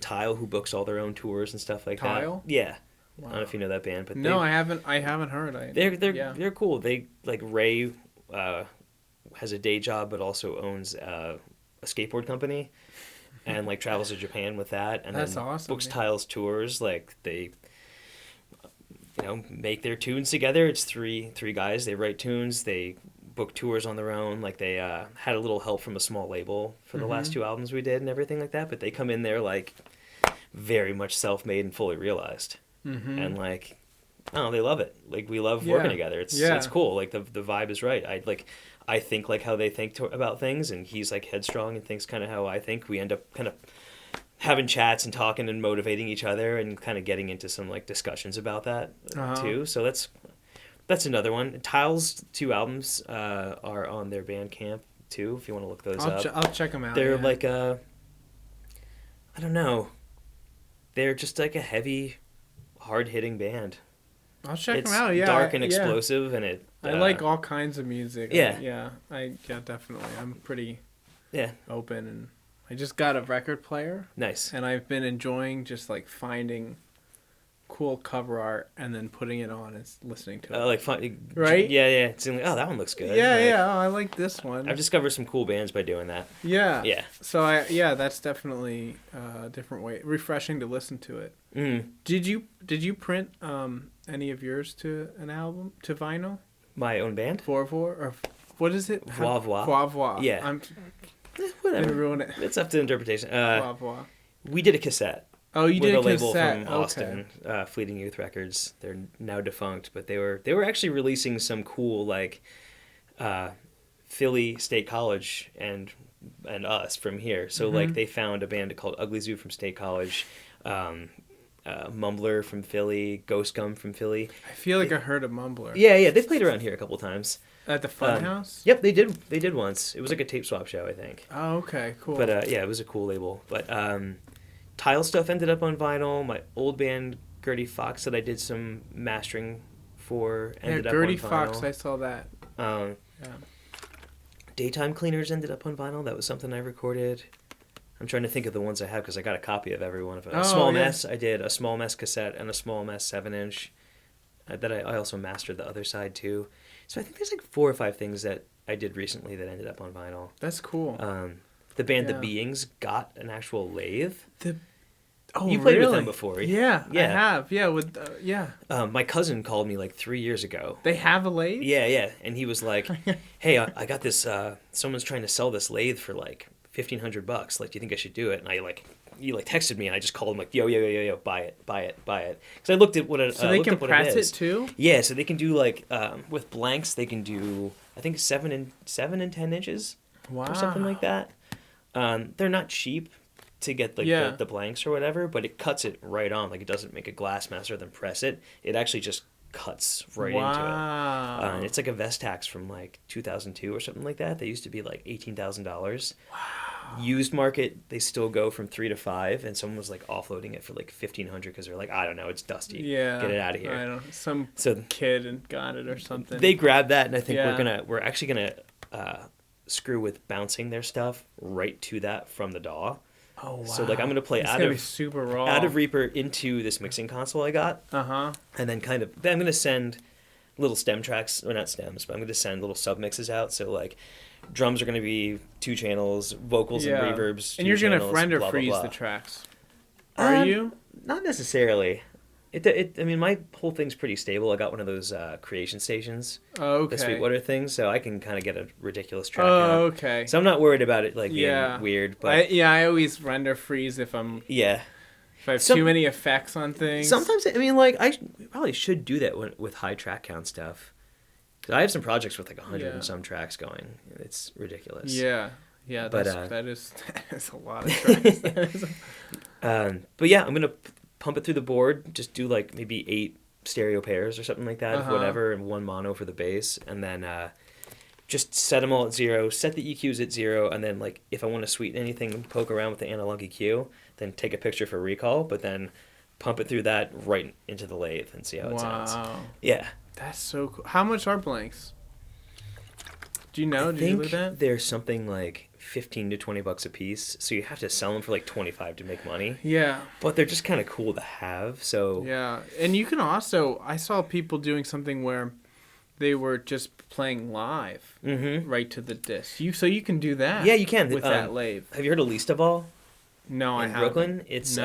[SPEAKER 1] Tile who books all their own tours and stuff like
[SPEAKER 2] Tile?
[SPEAKER 1] that. Yeah.
[SPEAKER 2] Wow.
[SPEAKER 1] I don't know if you know that band, but
[SPEAKER 2] No, I haven't heard.
[SPEAKER 1] They're cool. They like Ray has a day job but also owns a skateboard company and like travels to Japan with that, and
[SPEAKER 2] that's
[SPEAKER 1] then
[SPEAKER 2] awesome,
[SPEAKER 1] books
[SPEAKER 2] man.
[SPEAKER 1] Tiles tours. Like they make their tunes together. It's three guys. They write tunes, they book tours on their own. Like they had a little help from a small label for the last 2 albums we did and everything like that, but they come in there like very much self-made and fully realized. And like, oh, they love it. Like we love working together. It's cool. Like the vibe is right. I think like how they think about things, and he's like headstrong and thinks kind of how I think. We end up kind of having chats and talking and motivating each other and kind of getting into some like discussions about that too. So that's another one. Tiles 2 albums are on their Bandcamp too, if you want to look those up.
[SPEAKER 2] I'll check them out.
[SPEAKER 1] They're like I don't know. They're just like a heavy, hard-hitting band.
[SPEAKER 2] I'll check
[SPEAKER 1] It's
[SPEAKER 2] them out. Yeah,
[SPEAKER 1] dark and explosive, and it.
[SPEAKER 2] I like all kinds of music.
[SPEAKER 1] Yeah.
[SPEAKER 2] Definitely. I'm pretty
[SPEAKER 1] Yeah.
[SPEAKER 2] open, and I just got a record player,
[SPEAKER 1] Nice.
[SPEAKER 2] and I've been enjoying just like finding cool cover art and then putting it on and listening to it.
[SPEAKER 1] Like fun,
[SPEAKER 2] Right?
[SPEAKER 1] Yeah. It's like, oh, that one looks good.
[SPEAKER 2] Yeah,
[SPEAKER 1] Like,
[SPEAKER 2] yeah. Oh, I like this one.
[SPEAKER 1] I've discovered some cool bands by doing that.
[SPEAKER 2] Yeah.
[SPEAKER 1] Yeah.
[SPEAKER 2] So that's definitely a different way, refreshing to listen to it.
[SPEAKER 1] Mm.
[SPEAKER 2] Did you print any of yours to an album, to vinyl?
[SPEAKER 1] My own band?
[SPEAKER 2] 4-4 or what is it?
[SPEAKER 1] Voix Voix.
[SPEAKER 2] Voix Voix.
[SPEAKER 1] Yeah.
[SPEAKER 2] I'm
[SPEAKER 1] Whatever.
[SPEAKER 2] gonna ruin it.
[SPEAKER 1] It's up to interpretation.
[SPEAKER 2] Voix Voix.
[SPEAKER 1] We did a cassette.
[SPEAKER 2] Oh, you
[SPEAKER 1] with
[SPEAKER 2] did
[SPEAKER 1] a
[SPEAKER 2] a
[SPEAKER 1] label
[SPEAKER 2] cassette.
[SPEAKER 1] from Austin, Fleeting Youth Records. They're now defunct, but they were actually releasing some cool like Philly State College and us from here. So like they found a band called Ugly Zoo from State College, Mumbler from Philly, Ghost Gum from Philly.
[SPEAKER 2] I feel like I heard a Mumbler.
[SPEAKER 1] Yeah, they've played around here a couple times.
[SPEAKER 2] At the Funhouse?
[SPEAKER 1] Yep, they did. They did once. It was like a tape swap show, I think.
[SPEAKER 2] Oh, okay, cool.
[SPEAKER 1] But yeah, it was a cool label. But Tile Stuff ended up on vinyl. My old band Gertie Fox that I did some mastering for ended up on vinyl.
[SPEAKER 2] Gertie Fox, I saw that.
[SPEAKER 1] Yeah. Daytime Cleaners ended up on vinyl. That was something I recorded. I'm trying to think of the ones I have because I got a copy of every one of them.
[SPEAKER 2] Oh,
[SPEAKER 1] Small Mess, I did a Small Mess cassette and a Small Mess 7-inch. That I also mastered the other side too. So I think there's like 4 or 5 things that I did recently that ended up on vinyl.
[SPEAKER 2] That's cool.
[SPEAKER 1] The band The Beings got an actual lathe. You played
[SPEAKER 2] really?
[SPEAKER 1] with them before.
[SPEAKER 2] Yeah,
[SPEAKER 1] Yeah.
[SPEAKER 2] I have. Yeah,
[SPEAKER 1] My cousin called me like 3 years ago.
[SPEAKER 2] They have a lathe?
[SPEAKER 1] Yeah. And he was like, hey, I got this, someone's trying to sell this lathe for like $1,500. Like, do you think I should do it? And you texted me and I just called him like, yo, buy it. Because I looked at what it
[SPEAKER 2] So they can
[SPEAKER 1] what
[SPEAKER 2] press
[SPEAKER 1] it is.
[SPEAKER 2] it too?
[SPEAKER 1] Yeah, so they can do like, with blanks, they can do, I think 7 and 10 inches.
[SPEAKER 2] Wow.
[SPEAKER 1] Or something like that. They're not cheap to get like the blanks or whatever, but it cuts it right on. Like it doesn't make a glass master then press it. It actually just cuts right into it. And it's like a Vestax from like 2002 or something like that. They used to be like $18,000. Wow. Used market, they still go from 3 to 5, and someone was like offloading it for like $1,500 because they're like, I don't know, it's dusty.
[SPEAKER 2] Yeah,
[SPEAKER 1] get it out of here.
[SPEAKER 2] I don't. Some kid and got it or something.
[SPEAKER 1] They grabbed that, and I think we're actually gonna screw with bouncing their stuff right to that from the DAW.
[SPEAKER 2] Oh wow!
[SPEAKER 1] So like I'm gonna play
[SPEAKER 2] out of super raw
[SPEAKER 1] out of Reaper into this mixing console I got. And then I'm gonna send little stem tracks, or not stems, but I'm gonna send little sub mixes out. So like drums are gonna be 2 channels, vocals and reverbs.
[SPEAKER 2] And you're
[SPEAKER 1] channels,
[SPEAKER 2] gonna render
[SPEAKER 1] blah,
[SPEAKER 2] freeze
[SPEAKER 1] blah, blah.
[SPEAKER 2] the tracks. Are you?
[SPEAKER 1] Not necessarily. I mean, my whole thing's pretty stable. I got one of those creation stations.
[SPEAKER 2] Oh, okay.
[SPEAKER 1] The Sweetwater thing, so I can kind of get a ridiculous track
[SPEAKER 2] out.
[SPEAKER 1] out.
[SPEAKER 2] Okay.
[SPEAKER 1] So I'm not worried about it like being weird. But
[SPEAKER 2] I always render freeze if I'm if I have too many effects on things.
[SPEAKER 1] Sometimes I mean, like I probably should do that with high track count stuff. Because I have some projects with like 100 and some tracks going. It's ridiculous.
[SPEAKER 2] Yeah. Yeah, that is a lot of tracks.
[SPEAKER 1] But yeah, I'm gonna pump it through the board. Just do like maybe 8 stereo pairs or something like that, whatever, and 1 mono for the bass, and then just set them all at 0. Set the EQs at 0, and then like if I want to sweeten anything, poke around with the analog EQ, then take a picture for recall, but then pump it through that right into the lathe and see how it sounds. Yeah,
[SPEAKER 2] that's so cool. How much are blanks? Do you know?
[SPEAKER 1] I think there's something like $15 to $20 a piece, so you have to sell them for like $25 to make money.
[SPEAKER 2] Yeah,
[SPEAKER 1] but they're just kind of cool to have. So
[SPEAKER 2] yeah, and you can also, I saw people doing something where they were just playing live right to the disc. So you can do that.
[SPEAKER 1] Yeah, you can
[SPEAKER 2] with that lathe.
[SPEAKER 1] Have you heard of Leastaval?
[SPEAKER 2] No, I haven't.
[SPEAKER 1] Brooklyn. It's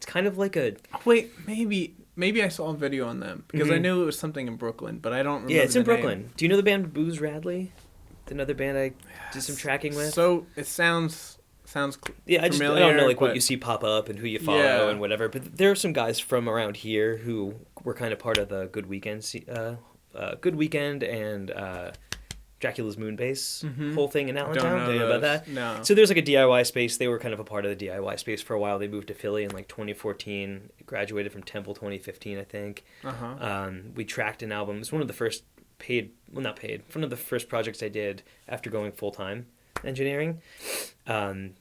[SPEAKER 1] kind of like a.
[SPEAKER 2] Oh, wait, maybe I saw a video on them because I knew it was something in Brooklyn, but I don't remember.
[SPEAKER 1] Yeah, it's in Brooklyn.
[SPEAKER 2] Name.
[SPEAKER 1] Do you know the band Booze Radley? Another band I did some tracking with.
[SPEAKER 2] So it sounds
[SPEAKER 1] yeah. I
[SPEAKER 2] familiar,
[SPEAKER 1] don't know like what you see pop up and who you follow and whatever. But there are some guys from around here who were kind of part of the Good Weekend, Good Weekend and Dracula's Moonbase whole thing in Allentown. Do you know about that?
[SPEAKER 2] No.
[SPEAKER 1] So there's like a DIY space. They were kind of a part of the DIY space for a while. They moved to Philly in like 2014. Graduated from Temple 2015, I think. We tracked an album. It's one of the first one of the first projects I did after going full-time engineering. It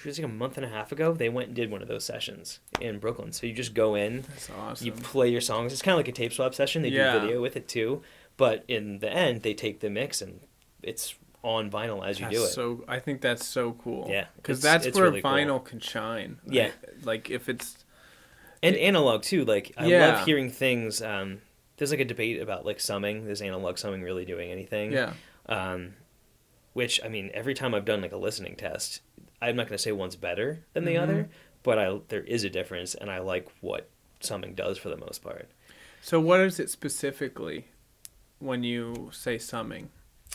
[SPEAKER 1] was like a month and a half ago. They went and did one of those sessions in Brooklyn. So you just go in.
[SPEAKER 2] That's awesome.
[SPEAKER 1] You play your songs. It's kind of like a tape swap session. They do video with it too. But in the end, they take the mix and it's on vinyl as you do it.
[SPEAKER 2] So I think that's so cool.
[SPEAKER 1] Yeah.
[SPEAKER 2] Because that's where
[SPEAKER 1] really
[SPEAKER 2] vinyl
[SPEAKER 1] cool.
[SPEAKER 2] can shine.
[SPEAKER 1] Yeah.
[SPEAKER 2] Like if it's...
[SPEAKER 1] And analog too. Like I love hearing things... there's like a debate about like summing. Is analog summing really doing anything?
[SPEAKER 2] Yeah.
[SPEAKER 1] Which, I mean, every time I've done like a listening test, I'm not going to say one's better than the other, but there is a difference, and I like what summing does for the most part.
[SPEAKER 2] So what is it specifically? when you say summing?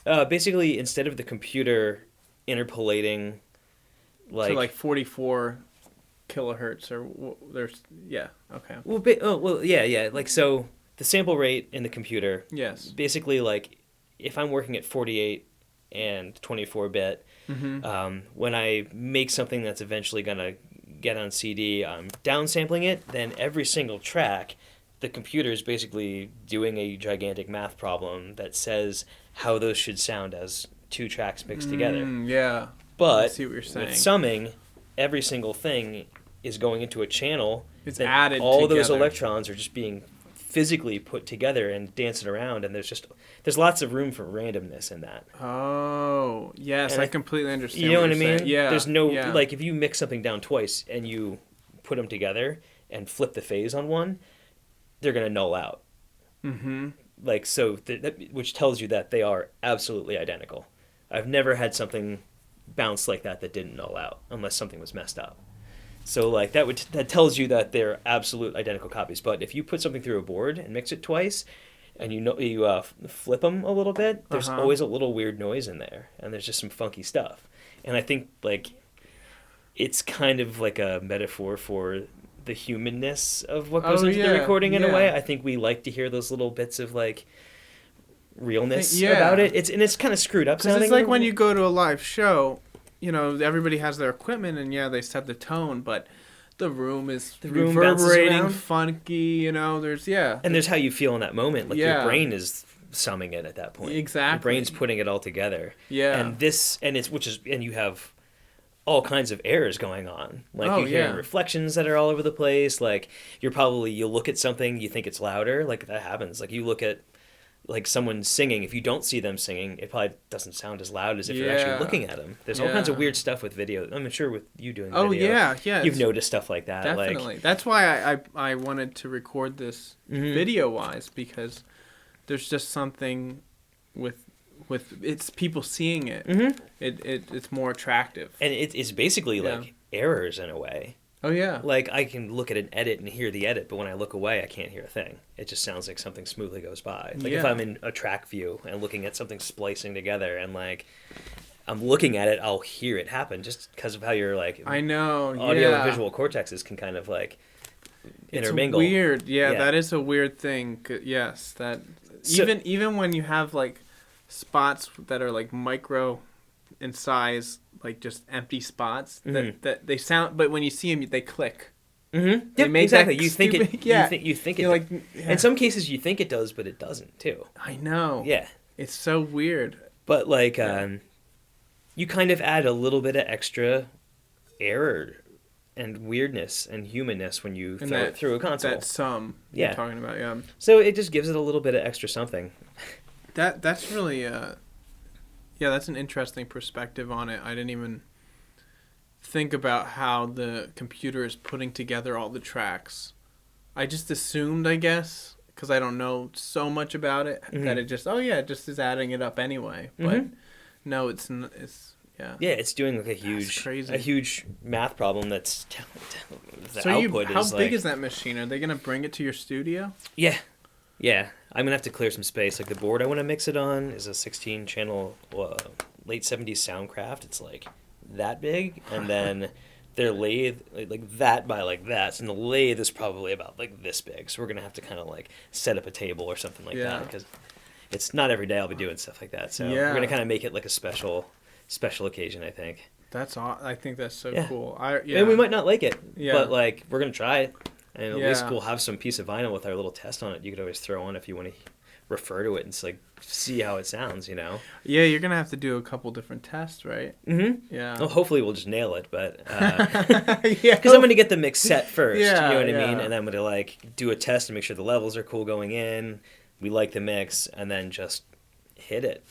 [SPEAKER 1] Basically, instead of the computer interpolating,
[SPEAKER 2] To like 44 kilohertz there's okay.
[SPEAKER 1] Yeah. Like, so the sample rate in the computer.
[SPEAKER 2] Yes.
[SPEAKER 1] Basically, like, if I'm working at 48 and 24 bit, when I make something that's eventually gonna get on CD, I'm downsampling it. Then every single track, the computer is basically doing a gigantic math problem that says how those should sound as two tracks mixed together.
[SPEAKER 2] Yeah.
[SPEAKER 1] But
[SPEAKER 2] I see what you're saying.
[SPEAKER 1] with summing, every single thing is going into a channel.
[SPEAKER 2] It's added
[SPEAKER 1] all
[SPEAKER 2] together.
[SPEAKER 1] Those electrons are just being physically put together and dancing around, and there's lots of room for randomness in that.
[SPEAKER 2] Oh, yes,
[SPEAKER 1] And
[SPEAKER 2] I completely understand.
[SPEAKER 1] You know what I mean?
[SPEAKER 2] Saying. Yeah.
[SPEAKER 1] There's no like, if you mix something down twice and you put them together and flip the phase on one, they're gonna null out.
[SPEAKER 2] Mm-hmm.
[SPEAKER 1] Like, so which tells you that they are absolutely identical. I've never had something bounce like that didn't null out unless something was messed up. So like that tells you that they're absolute identical copies. But if you put something through a board and mix it twice, and you flip them a little bit, there's always a little weird noise in there, and there's just some funky stuff. And I think like it's kind of like a metaphor for the humanness of what goes into the recording in a way. I think we like to hear those little bits of like realness about it. It's kind of screwed up sounding.
[SPEAKER 2] It's like when you go to a live show, you know, everybody has their equipment and they set the tone, but the room is reverberating, funky, you know, and
[SPEAKER 1] there's how you feel in that moment. Like your brain is summing it at that point.
[SPEAKER 2] Exactly.
[SPEAKER 1] Your brain's putting it all together.
[SPEAKER 2] Yeah.
[SPEAKER 1] And you have all kinds of errors going on. Like you're hearing reflections that are all over the place. Like you'll look at something, you think it's louder. Like that happens. Like you look at like someone singing, if you don't see them singing, it probably doesn't sound as loud as if you're actually looking at them. There's all kinds of weird stuff with video. I'm sure with you doing video, you've noticed stuff like that.
[SPEAKER 2] Definitely. Like, that's why I wanted to record this video-wise, because there's just something with it's people seeing it. It's more attractive.
[SPEAKER 1] And it's basically like errors in a way.
[SPEAKER 2] Oh, yeah.
[SPEAKER 1] Like, I can look at an edit and hear the edit, but when I look away, I can't hear a thing. It just sounds like something smoothly goes by. Like, if I'm in a track view and looking at something splicing together and, like, I'm looking at it, I'll hear it happen just because of how your, like, audio and visual cortexes can kind of, like, intermingle.
[SPEAKER 2] It's weird. Yeah, that is a weird thing. Yes, even when you have, like, spots that are, like, micro in size, like just empty spots that they sound, but when you see them, they click.
[SPEAKER 1] Exactly. You think it. You think it.
[SPEAKER 2] Like,
[SPEAKER 1] in some cases, you think it does, but it doesn't too.
[SPEAKER 2] I know.
[SPEAKER 1] Yeah.
[SPEAKER 2] It's so weird.
[SPEAKER 1] But like, you kind of add a little bit of extra error and weirdness and humanness when you throw it through a console.
[SPEAKER 2] That's you're talking about. Yeah.
[SPEAKER 1] So it just gives it a little bit of extra something.
[SPEAKER 2] That's really that's an interesting perspective on it. I didn't even think about how the computer is putting together all the tracks. I just assumed, I guess, because I don't know so much about it, that it just is adding it up anyway. But no, it's
[SPEAKER 1] it's doing like a huge math problem that's the output
[SPEAKER 2] how
[SPEAKER 1] is
[SPEAKER 2] big is that machine? Are they going to bring it to your studio?
[SPEAKER 1] Yeah, I'm going to have to clear some space. Like, the board I want to mix it on is a 16-channel late 70s Soundcraft. It's, like, that big. And then their lathe, like, that by, like, that. And the lathe is probably about, like, this big. So we're going to have to kind of, like, set up a table or something like that. Because it's not every day I'll be doing stuff like that. So we're going to kind of make it, like, a special occasion, I think.
[SPEAKER 2] I think that's so cool.
[SPEAKER 1] And we might not like it. But, like, we're going to try it. And at least we'll have some piece of vinyl with our little test on it. You could always throw on if you want to refer to it and like see how it sounds, you know?
[SPEAKER 2] Yeah, you're going to have to do a couple different tests, right?
[SPEAKER 1] Mm-hmm.
[SPEAKER 2] Yeah.
[SPEAKER 1] Well, hopefully we'll just nail it, but... Because I'm going to get the mix set first, you know what I mean? And then I'm going to like do a test and make sure the levels are cool going in. We like the mix, and then just hit it.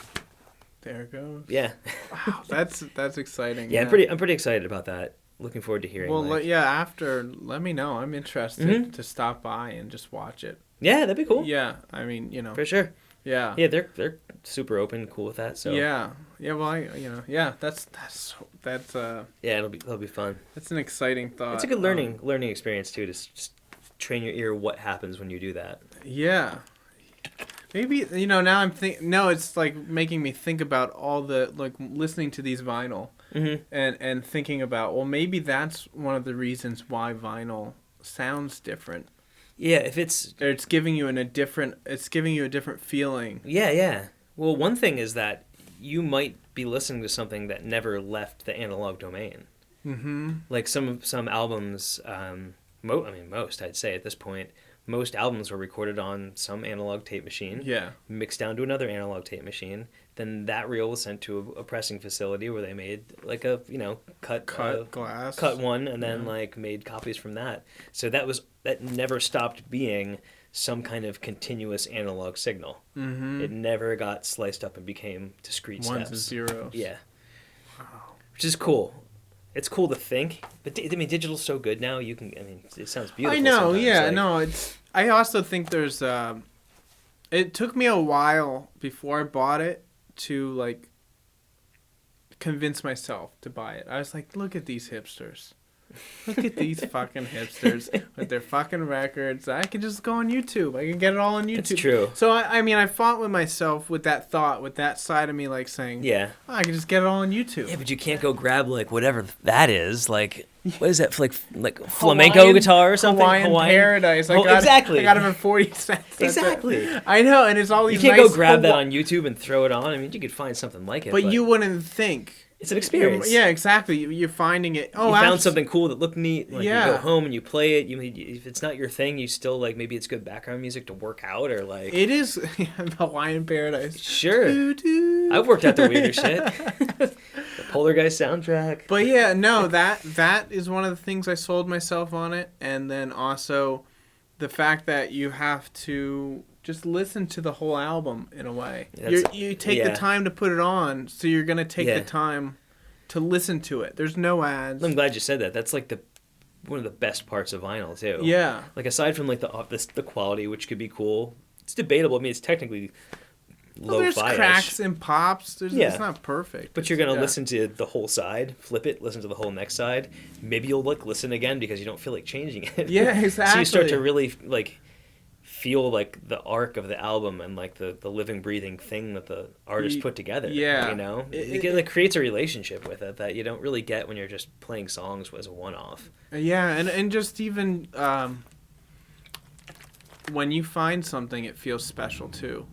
[SPEAKER 2] There it goes.
[SPEAKER 1] Yeah.
[SPEAKER 2] Wow, that's exciting.
[SPEAKER 1] Yeah, I'm pretty excited about that. Looking forward to hearing.
[SPEAKER 2] Well, after, let me know. I'm interested to stop by and just watch it.
[SPEAKER 1] Yeah, that'd be cool.
[SPEAKER 2] Yeah, I mean, you know.
[SPEAKER 1] For sure.
[SPEAKER 2] Yeah.
[SPEAKER 1] Yeah, they're super open, cool with that. So.
[SPEAKER 2] Yeah. Yeah. Well, that's.
[SPEAKER 1] Yeah, it'll be fun.
[SPEAKER 2] That's an exciting thought.
[SPEAKER 1] It's a good learning experience too. To just train your ear what happens when you do that.
[SPEAKER 2] Yeah. Maybe, you know, now no, it's like making me think about all the, like, listening to these vinyl and thinking about, well, maybe that's one of the reasons why vinyl sounds different.
[SPEAKER 1] Yeah, if it's
[SPEAKER 2] giving you a different feeling.
[SPEAKER 1] Yeah. Well, one thing is that you might be listening to something that never left the analog domain. Mm-hmm. Like some albums, most I'd say at this point, most albums were recorded on some analog tape machine.
[SPEAKER 2] Yeah.
[SPEAKER 1] Mixed down to another analog tape machine. Then that reel was sent to a pressing facility where they made like a, you know, cut
[SPEAKER 2] glass,
[SPEAKER 1] cut one, and then like made copies from that. So that never stopped being some kind of continuous analog signal. Mm-hmm. It never got sliced up and became discrete
[SPEAKER 2] ones
[SPEAKER 1] steps.
[SPEAKER 2] and zeros.
[SPEAKER 1] Yeah. Wow. Which is cool. It's cool to think, but I mean, digital's so good now. It sounds beautiful.
[SPEAKER 2] I know, yeah,
[SPEAKER 1] like,
[SPEAKER 2] no, it's. I also think there's. It took me a while before I bought it to like convince myself to buy it. I was like, look at these hipsters. Look at these fucking hipsters with their fucking records. I can just go on YouTube. I can get it all on YouTube.
[SPEAKER 1] It's true.
[SPEAKER 2] So, I fought with myself with that thought, with that side of me, like saying,
[SPEAKER 1] yeah,
[SPEAKER 2] I can just get it all on YouTube.
[SPEAKER 1] Yeah, but you can't go grab, like, whatever that is. Like, what is that, like flamenco guitar or something?
[SPEAKER 2] Hawaiian Paradise.
[SPEAKER 1] Exactly.
[SPEAKER 2] I got it for 40 cents.
[SPEAKER 1] Exactly.
[SPEAKER 2] I know, and it's all these
[SPEAKER 1] You can't
[SPEAKER 2] nice
[SPEAKER 1] go grab that on YouTube and throw it on. I mean, you could find something like it.
[SPEAKER 2] But you wouldn't think.
[SPEAKER 1] It's an experience.
[SPEAKER 2] Yeah, exactly. You're finding it. Oh,
[SPEAKER 1] you found something cool that looked neat. Like,
[SPEAKER 2] yeah.
[SPEAKER 1] You go home and you play it. If it's not your thing, you still, like, maybe it's good background music to work out or, like...
[SPEAKER 2] It is Hawaiian Paradise.
[SPEAKER 1] Sure. I've worked out the weirder shit. The Poltergeist soundtrack.
[SPEAKER 2] But yeah, no, that is one of the things I sold myself on it. And then also the fact that you have to just listen to the whole album in a way. You take the time to put it on, so you're going to take the time to listen to it. There's no ads.
[SPEAKER 1] I'm glad you said that. That's like one of the best parts of vinyl too.
[SPEAKER 2] Yeah.
[SPEAKER 1] Like aside from like the quality, which could be cool, it's debatable. I mean, it's technically
[SPEAKER 2] there's cracks and pops. It's not perfect.
[SPEAKER 1] But you're going to listen to the whole side, flip it, listen to the whole next side. Maybe you'll like listen again because you don't feel like changing it.
[SPEAKER 2] Yeah, exactly.
[SPEAKER 1] So you start to really like feel like the arc of the album and like the living, breathing thing that the artist put together. Yeah. You know? It creates a relationship with it that you don't really get when you're just playing songs as a one-off.
[SPEAKER 2] Yeah, and just even when you find something, it feels special too.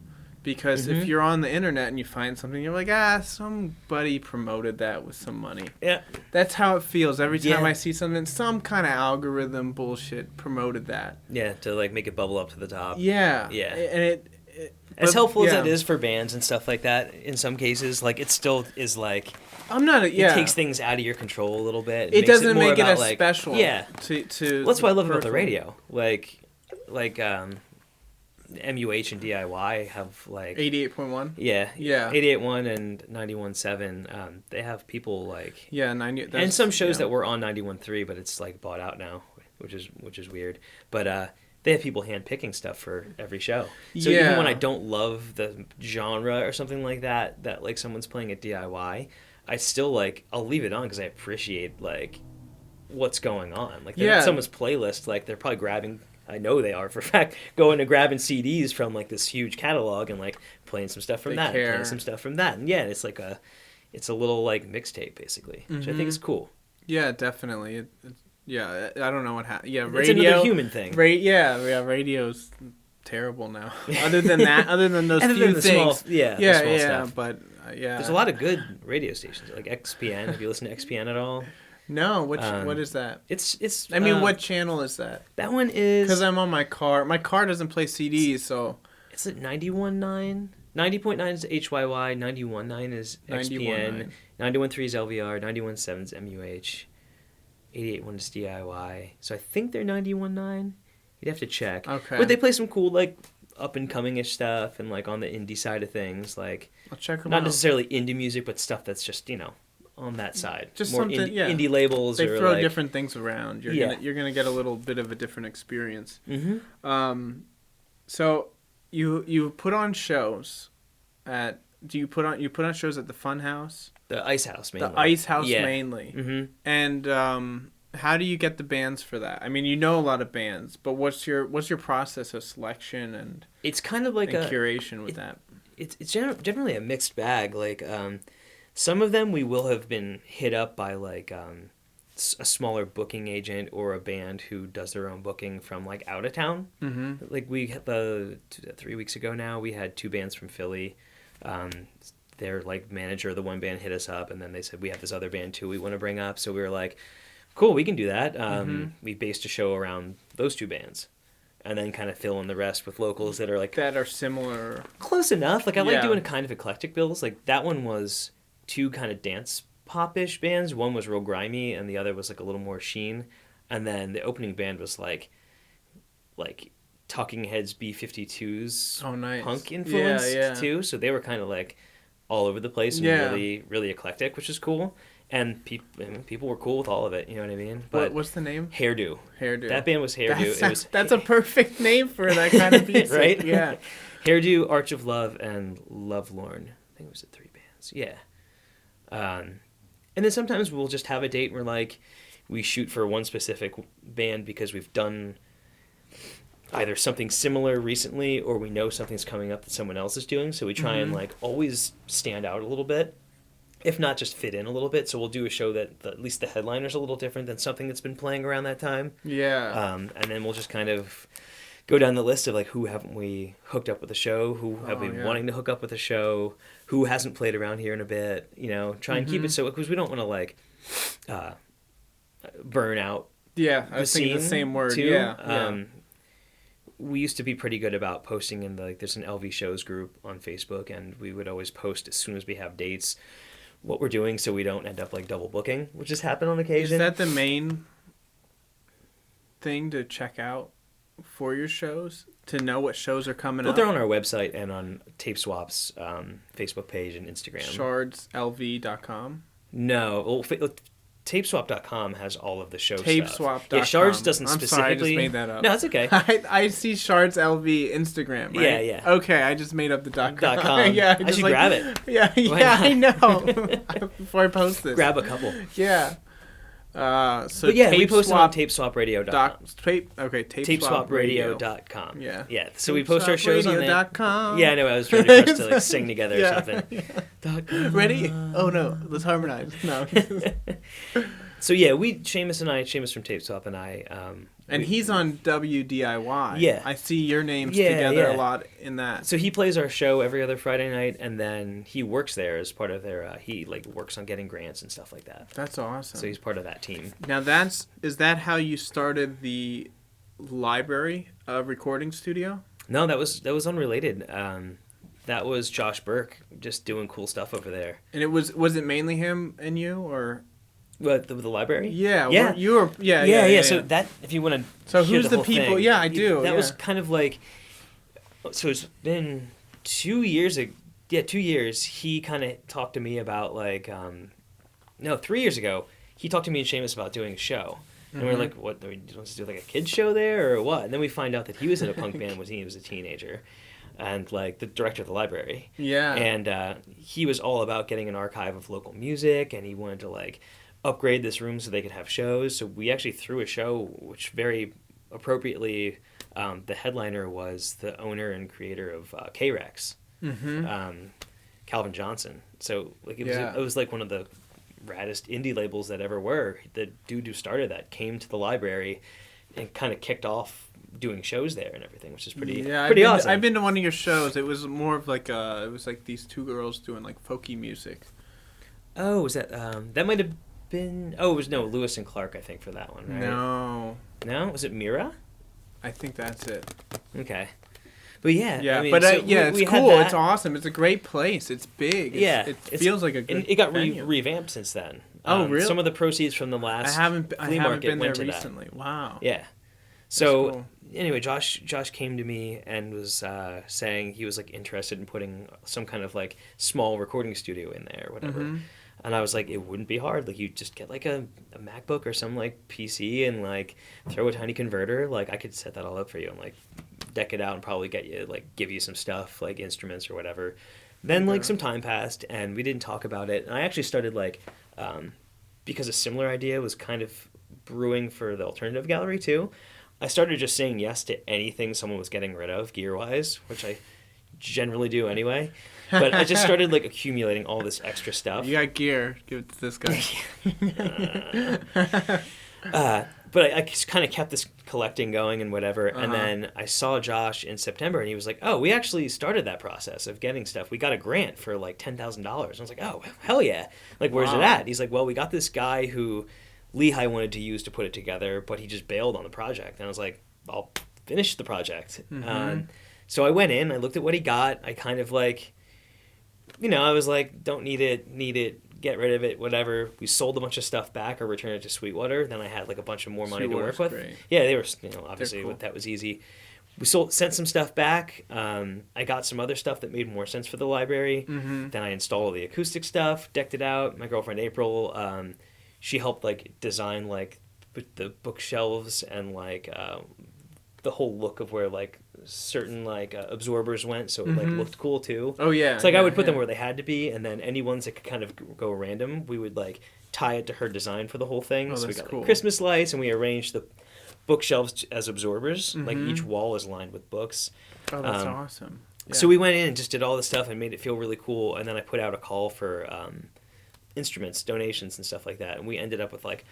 [SPEAKER 2] Because if you're on the internet and you find something, you're like, somebody promoted that with some money.
[SPEAKER 1] Yeah.
[SPEAKER 2] That's how it feels. Every time I see something, some kind of algorithm bullshit promoted that.
[SPEAKER 1] Yeah, to like make it bubble up to the top.
[SPEAKER 2] Yeah.
[SPEAKER 1] Yeah.
[SPEAKER 2] And
[SPEAKER 1] as helpful as it is for bands and stuff like that, in some cases, like it still is like... It takes things out of your control a little bit.
[SPEAKER 2] It doesn't make it as special.
[SPEAKER 1] Yeah.
[SPEAKER 2] To
[SPEAKER 1] that's what I love about the radio. Like MUH and DIY have like
[SPEAKER 2] 88.1.
[SPEAKER 1] Yeah. 88.1 and 91.7. They have people like
[SPEAKER 2] 90.
[SPEAKER 1] And some shows that were on 91.3, but it's like bought out now, which is weird. But they have people hand picking stuff for every show. So even when I don't love the genre or something like that like someone's playing at DIY, I still like I'll leave it on because I appreciate like what's going on. Like someone's playlist, like they're probably grabbing. I know they are for a fact going and grabbing CDs from like this huge catalog and like playing some stuff from playing some stuff from that, and it's like it's a little like mixtape basically, which I think is cool.
[SPEAKER 2] Yeah, definitely. I don't know what happened. Yeah, radio.
[SPEAKER 1] It's another human thing.
[SPEAKER 2] Radio's terrible now. Other than those few things.
[SPEAKER 1] Small stuff.
[SPEAKER 2] But
[SPEAKER 1] there's a lot of good radio stations like XPN. Have you listened to XPN at all?
[SPEAKER 2] No, what is that?
[SPEAKER 1] It's.
[SPEAKER 2] I mean, what channel is that?
[SPEAKER 1] That one is.
[SPEAKER 2] Because I'm on my car. My car doesn't play CDs, so.
[SPEAKER 1] Is it 91.9? 90.9 is HYY. 91.9 is XPN. 91.3 is LVR. 91.7 is MUH. 88.1 is DIY. So I think they're 91.9. You'd have to check.
[SPEAKER 2] Okay.
[SPEAKER 1] But they play some cool like up and coming-ish stuff and like on the indie side of things, like.
[SPEAKER 2] I'll check them
[SPEAKER 1] not
[SPEAKER 2] out.
[SPEAKER 1] necessarily indie music, but stuff that's just on that side,
[SPEAKER 2] just
[SPEAKER 1] more
[SPEAKER 2] something,
[SPEAKER 1] indie labels.
[SPEAKER 2] They
[SPEAKER 1] or
[SPEAKER 2] throw
[SPEAKER 1] like,
[SPEAKER 2] different things around. You're gonna get a little bit of a different experience.
[SPEAKER 1] Mm-hmm.
[SPEAKER 2] So you put on shows at. Do you put shows at the Fun House?
[SPEAKER 1] The Ice House mainly.
[SPEAKER 2] The Ice House mainly.
[SPEAKER 1] Mm-hmm.
[SPEAKER 2] And how do you get the bands for that? I mean, you know a lot of bands, but what's your process of selection and
[SPEAKER 1] It's kind of like
[SPEAKER 2] and curation with that?
[SPEAKER 1] It's generally a mixed bag. Like some of them we will have been hit up by like a smaller booking agent or a band who does their own booking from like out of town.
[SPEAKER 2] Mm-hmm.
[SPEAKER 1] Like we had 3 weeks ago now, we had 2 bands from Philly. Their like manager of the one band hit us up, and then they said we have this other band too we want to bring up. So we were like, cool, we can do that. We based a show around those 2 bands, and then kind of fill in the rest with locals that are like
[SPEAKER 2] That are similar.
[SPEAKER 1] close enough. Like I like
[SPEAKER 2] Yeah.
[SPEAKER 1] doing kind of eclectic bills. Like that one was 2 kind of dance pop-ish bands. One was real grimy, and the other was like a little more sheen. And then the opening band was like Talking Heads B-52's
[SPEAKER 2] Oh, nice.
[SPEAKER 1] punk influence
[SPEAKER 2] Yeah.
[SPEAKER 1] too. So they were kind of like all over the place and
[SPEAKER 2] Yeah.
[SPEAKER 1] really, really eclectic, which is cool. And people were cool with all of it. You know what I mean? But
[SPEAKER 2] What's the name?
[SPEAKER 1] Hairdo.
[SPEAKER 2] Hairdo.
[SPEAKER 1] That band was Hairdo.
[SPEAKER 2] That's a perfect name for that kind of music.
[SPEAKER 1] Right?
[SPEAKER 2] Yeah.
[SPEAKER 1] Hairdo, Arch of Love, and Lovelorn. I think it was the 3 bands. Yeah. And then sometimes we'll just have a date where like we shoot for one specific band because we've done either something similar recently or we know something's coming up that someone else is doing. So we try and like always stand out a little bit, if not just fit in a little bit. So we'll do a show that at least the headliner's a little different than something that's been playing around that time.
[SPEAKER 2] Yeah.
[SPEAKER 1] And then we'll just kind of go down the list of like who haven't we hooked up with a show, who have we been wanting to hook up with a show, who hasn't played around here in a bit, you know, try and keep it so, because we don't want to like burn out
[SPEAKER 2] Yeah, I was thinking the same word.
[SPEAKER 1] too.
[SPEAKER 2] Yeah.
[SPEAKER 1] We used to be pretty good about posting in there's an LV shows group on Facebook, and we would always post as soon as we have dates what we're doing so we don't end up like double booking, which has happened on occasion.
[SPEAKER 2] Is that the main thing to check out for your shows? To know what shows are coming up?
[SPEAKER 1] They're on our website and on Tape Swap's Facebook page and Instagram.
[SPEAKER 2] ShardsLV.com?
[SPEAKER 1] No. Well, TapeSwap.com has all of the show stuff.
[SPEAKER 2] TapeSwap.com.
[SPEAKER 1] Yeah, Shards doesn't
[SPEAKER 2] I'm
[SPEAKER 1] specifically...
[SPEAKER 2] sorry, I just made that up.
[SPEAKER 1] No, it's okay.
[SPEAKER 2] I see Shards LV Instagram, right?
[SPEAKER 1] Yeah.
[SPEAKER 2] Okay, I just made up the .com.
[SPEAKER 1] .com.
[SPEAKER 2] Yeah,
[SPEAKER 1] I should grab it.
[SPEAKER 2] Yeah, I know. Before I post this.
[SPEAKER 1] Grab a couple.
[SPEAKER 2] Yeah.
[SPEAKER 1] But yeah, we post it on TapeSwapRadio.com.
[SPEAKER 2] TapeSwapRadio.com.
[SPEAKER 1] Yeah.
[SPEAKER 2] Yeah.
[SPEAKER 1] So we post our shows on there.
[SPEAKER 2] TapeSwapRadio.com.
[SPEAKER 1] Yeah, I know. I was trying to to like sing together or something.
[SPEAKER 2] Yeah. Ready? Oh no, let's harmonize. No.
[SPEAKER 1] So yeah, Seamus from Tape Swap and I.
[SPEAKER 2] And he's on WDIY.
[SPEAKER 1] Yeah.
[SPEAKER 2] I see your names together a lot in that.
[SPEAKER 1] So he plays our show every other Friday night, and then he works there as part of their. He like works on getting grants and stuff like that.
[SPEAKER 2] That's awesome.
[SPEAKER 1] So he's part of that team.
[SPEAKER 2] Now is that how you started the library recording studio?
[SPEAKER 1] No, that was unrelated. That was Josh Burke just doing cool stuff over there.
[SPEAKER 2] And was it mainly him and you, or?
[SPEAKER 1] What, the library?
[SPEAKER 2] Yeah.
[SPEAKER 1] Yeah.
[SPEAKER 2] You were. Yeah.
[SPEAKER 1] So that, if you want to.
[SPEAKER 2] So
[SPEAKER 1] hear
[SPEAKER 2] who's the people?
[SPEAKER 1] thing,
[SPEAKER 2] Yeah, I do.
[SPEAKER 1] That was kind of like. So it's been 2 years. 2 years. He kind of talked to me about like. 3 years ago, he talked to me and Seamus about doing a show. And we were like, what, do we want to do like a kid's show there or what? And then we find out that he was in a punk band when he was a teenager. And like the director of the library.
[SPEAKER 2] Yeah.
[SPEAKER 1] And he was all about getting an archive of local music, and he wanted to like upgrade this room so they could have shows. So we actually threw a show, which very appropriately, the headliner was the owner and creator of K-Rex, Calvin Johnson. So like it was like one of the raddest indie labels that ever were. The dude who started that came to the library and kind of kicked off doing shows there and everything, which is pretty awesome.
[SPEAKER 2] I've been to one of your shows. It was more of like it was like these 2 girls doing like folky music.
[SPEAKER 1] Oh, was that that might have been? Oh, it was Lewis and Clark, I think, for that one, right?
[SPEAKER 2] No,
[SPEAKER 1] was it Mira?
[SPEAKER 2] I think that's it.
[SPEAKER 1] Okay, but yeah, I mean,
[SPEAKER 2] but
[SPEAKER 1] so
[SPEAKER 2] it's cool. It's awesome. It's a great place. It's big.
[SPEAKER 1] It
[SPEAKER 2] feels like a good.
[SPEAKER 1] And it got
[SPEAKER 2] venue.
[SPEAKER 1] revamped since then.
[SPEAKER 2] Oh, really?
[SPEAKER 1] Some of the proceeds from the last
[SPEAKER 2] I haven't been there
[SPEAKER 1] to
[SPEAKER 2] recently.
[SPEAKER 1] That.
[SPEAKER 2] Wow.
[SPEAKER 1] Yeah. So
[SPEAKER 2] cool.
[SPEAKER 1] Anyway, Josh came to me and was saying he was like interested in putting some kind of like small recording studio in there or whatever. And I was like, it wouldn't be hard. Like, you just get like a MacBook or some like PC and like throw a tiny converter. Like, I could set that all up for you and like deck it out and probably give you some stuff like instruments or whatever. Then like some time passed and we didn't talk about it. And I actually started like because a similar idea was kind of brewing for the alternative gallery too. I started just saying yes to anything someone was getting rid of gear-wise, which I generally do anyway. But I just started like accumulating all this extra stuff.
[SPEAKER 2] You got gear. Give it to this guy.
[SPEAKER 1] But I just kind of kept this collecting going and whatever. And then I saw Josh in September, and he was like, "Oh, we actually started that process of getting stuff. We got a grant for like $10,000." I was like, "Oh, hell yeah! Like, where's it at?" He's like, "Well, we got this guy who Lehigh wanted to use to put it together, but he just bailed on the project." And I was like, "I'll finish the project." So I went in, I looked at what he got. I kind of like, I was like, "Don't need it. Get rid of it, whatever." We sold a bunch of stuff back or returned it to Sweetwater. Then I had like a bunch of more money to work with.
[SPEAKER 2] Great.
[SPEAKER 1] Yeah, they were, obviously
[SPEAKER 2] cool.
[SPEAKER 1] That was easy. We sent some stuff back. I got some other stuff that made more sense for the library. Then I installed the acoustic stuff, decked it out. My girlfriend April, she helped like design like the bookshelves and like the whole look of where like certain like absorbers went, so it like looked cool too.
[SPEAKER 2] Oh yeah.
[SPEAKER 1] It's like I would put them where they had to be, and then any ones that could kind of go random, we would like tie it to her design for the whole thing. So we got like Christmas lights, and we arranged the bookshelves as absorbers. Like each wall is lined with books.
[SPEAKER 2] Oh, that's awesome. Yeah.
[SPEAKER 1] So we went in and just did all this stuff and made it feel really cool. And then I put out a call for instruments, donations, and stuff like that. And we ended up with like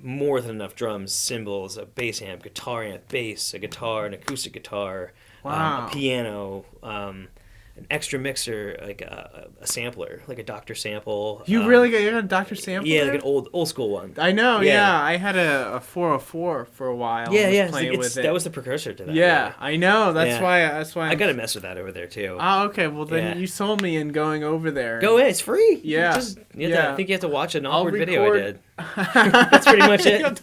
[SPEAKER 1] more than enough drums, cymbals, a bass amp, guitar amp, bass, a guitar, an acoustic guitar, a piano, an extra mixer, like a sampler, like a Dr. Sample.
[SPEAKER 2] You got a Dr. Sample?
[SPEAKER 1] Yeah, like an old school one.
[SPEAKER 2] I know, yeah. I had a 404 for a while.
[SPEAKER 1] Yeah,
[SPEAKER 2] playing with it.
[SPEAKER 1] That was the precursor to that.
[SPEAKER 2] Yeah, I know. That's why.
[SPEAKER 1] I got to mess with that over there too.
[SPEAKER 2] Oh, okay. Well, then you sold me in going over there.
[SPEAKER 1] Go ahead. It's free.
[SPEAKER 2] Yeah.
[SPEAKER 1] I think you have to watch an awkward video I did. That's pretty much it.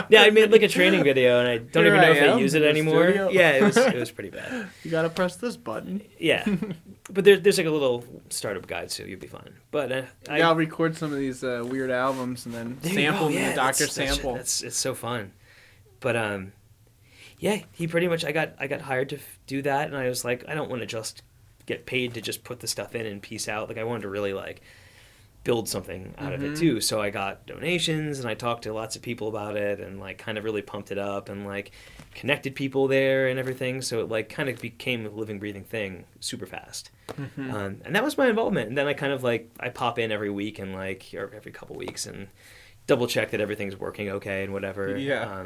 [SPEAKER 1] Yeah, I made like a training video, and I don't even know if they use it anymore.
[SPEAKER 2] Studio.
[SPEAKER 1] Yeah, it was pretty bad.
[SPEAKER 2] You gotta press this button.
[SPEAKER 1] Yeah, but there's like a little startup guide, so you'll be fine. But
[SPEAKER 2] I'll record some of these weird albums and then sample the Dr. Sample.
[SPEAKER 1] It's so fun. But yeah, he pretty much I got hired to do that, and I was like, I don't want to just get paid to just put the stuff in and piece out. Like I wanted to really like build something out of it too. So I got donations, and I talked to lots of people about it, and like kind of really pumped it up, and like connected people there and everything. So it like kind of became a living, breathing thing super fast. And that was my involvement. And then I kind of like I pop in every week and like or every couple weeks and double check that everything's working okay and whatever.
[SPEAKER 2] Yeah.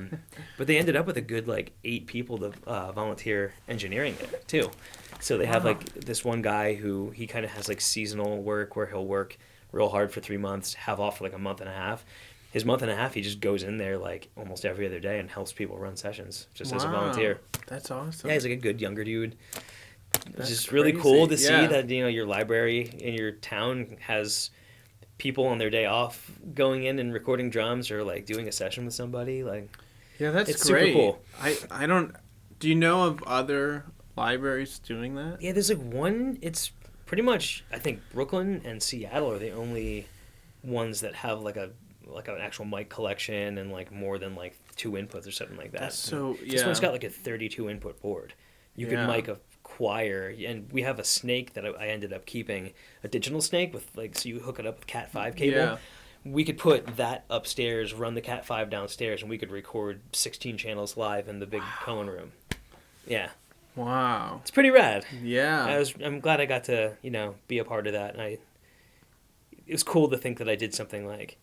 [SPEAKER 1] But they ended up with a good like 8 people to volunteer engineering it too. So they have like this one guy who he kind of has like seasonal work where he'll work real hard for 3 months, have off for like a month and a half. His month and a half, he just goes in there like almost every other day and helps people run sessions just as a volunteer.
[SPEAKER 2] That's awesome.
[SPEAKER 1] Yeah, he's like a good younger dude.
[SPEAKER 2] That's
[SPEAKER 1] it's just really
[SPEAKER 2] crazy.
[SPEAKER 1] cool to see that your library in your town has people on their day off going in and recording drums or like doing a session with somebody. Like,
[SPEAKER 2] yeah, that's
[SPEAKER 1] it's
[SPEAKER 2] great.
[SPEAKER 1] super cool.
[SPEAKER 2] I don't. Do you know of other libraries doing that?
[SPEAKER 1] Yeah, there's like one. It's pretty much I think Brooklyn and Seattle are the only ones that have like an actual mic collection and like more than like 2 inputs or something like that.
[SPEAKER 2] That's so
[SPEAKER 1] This one's got like a 32 input board. You could mic a choir, and we have a snake that I ended up keeping, a digital snake with like, so you hook it up with Cat 5 cable.
[SPEAKER 2] Yeah.
[SPEAKER 1] We could put that upstairs, run the Cat 5 downstairs, and we could record 16 channels live in the big Cohen room. Yeah.
[SPEAKER 2] Wow.
[SPEAKER 1] It's pretty rad.
[SPEAKER 2] Yeah.
[SPEAKER 1] I'm glad I got to, be a part of that, and it was cool to think that I did something like,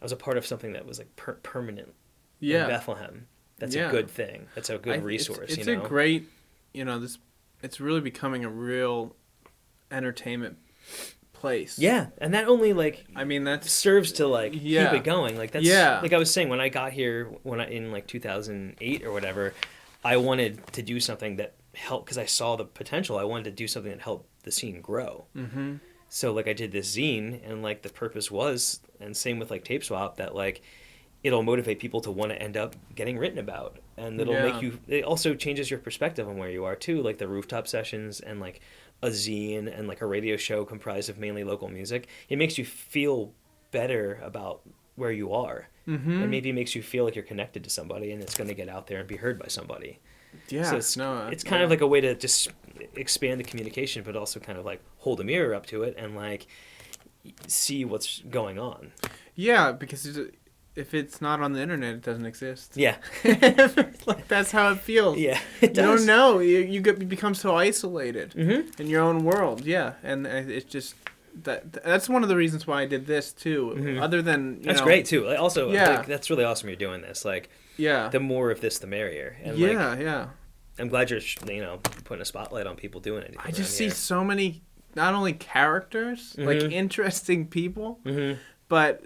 [SPEAKER 1] I was a part of something that was like permanent in Bethlehem. That's a good thing. That's a good resource.
[SPEAKER 2] It's a great, it's really becoming a real entertainment place.
[SPEAKER 1] Yeah, and that only
[SPEAKER 2] that
[SPEAKER 1] serves to keep it going. Like that's like I was saying when I got here in like 2008 or whatever, I wanted to do something that helped because I saw the potential. I wanted to do something that helped the scene grow. Mm-hmm. So like I did this zine, and like the purpose was, and same with like Tape Swap, that like it'll motivate people to want to end up getting written about, and it'll make you. It also changes your perspective on where you are too, like the rooftop sessions and like a zine and like a radio show comprised of mainly local music. It makes you feel better about where you are, and maybe makes you feel like you're connected to somebody, and it's going to get out there and be heard by somebody.
[SPEAKER 2] Yeah,
[SPEAKER 1] so it's kind of like a way to just expand the communication, but also kind of like hold a mirror up to it and like see what's going on.
[SPEAKER 2] Yeah, because if it's not on the internet, it doesn't exist.
[SPEAKER 1] Yeah.
[SPEAKER 2] Like that's how it feels.
[SPEAKER 1] Yeah.
[SPEAKER 2] You don't know. You become so isolated
[SPEAKER 1] Mm-hmm.
[SPEAKER 2] in your own world. Yeah, and it's just that's one of the reasons why I did this too.
[SPEAKER 1] Mm-hmm.
[SPEAKER 2] Other than
[SPEAKER 1] that's great too. Like, also,
[SPEAKER 2] Yeah.
[SPEAKER 1] like, that's really awesome. You're doing this. Like,
[SPEAKER 2] yeah,
[SPEAKER 1] the more of this, the merrier. And
[SPEAKER 2] yeah,
[SPEAKER 1] like,
[SPEAKER 2] yeah.
[SPEAKER 1] I'm glad you're putting a spotlight on people doing it.
[SPEAKER 2] I just see so many not only characters like interesting people, but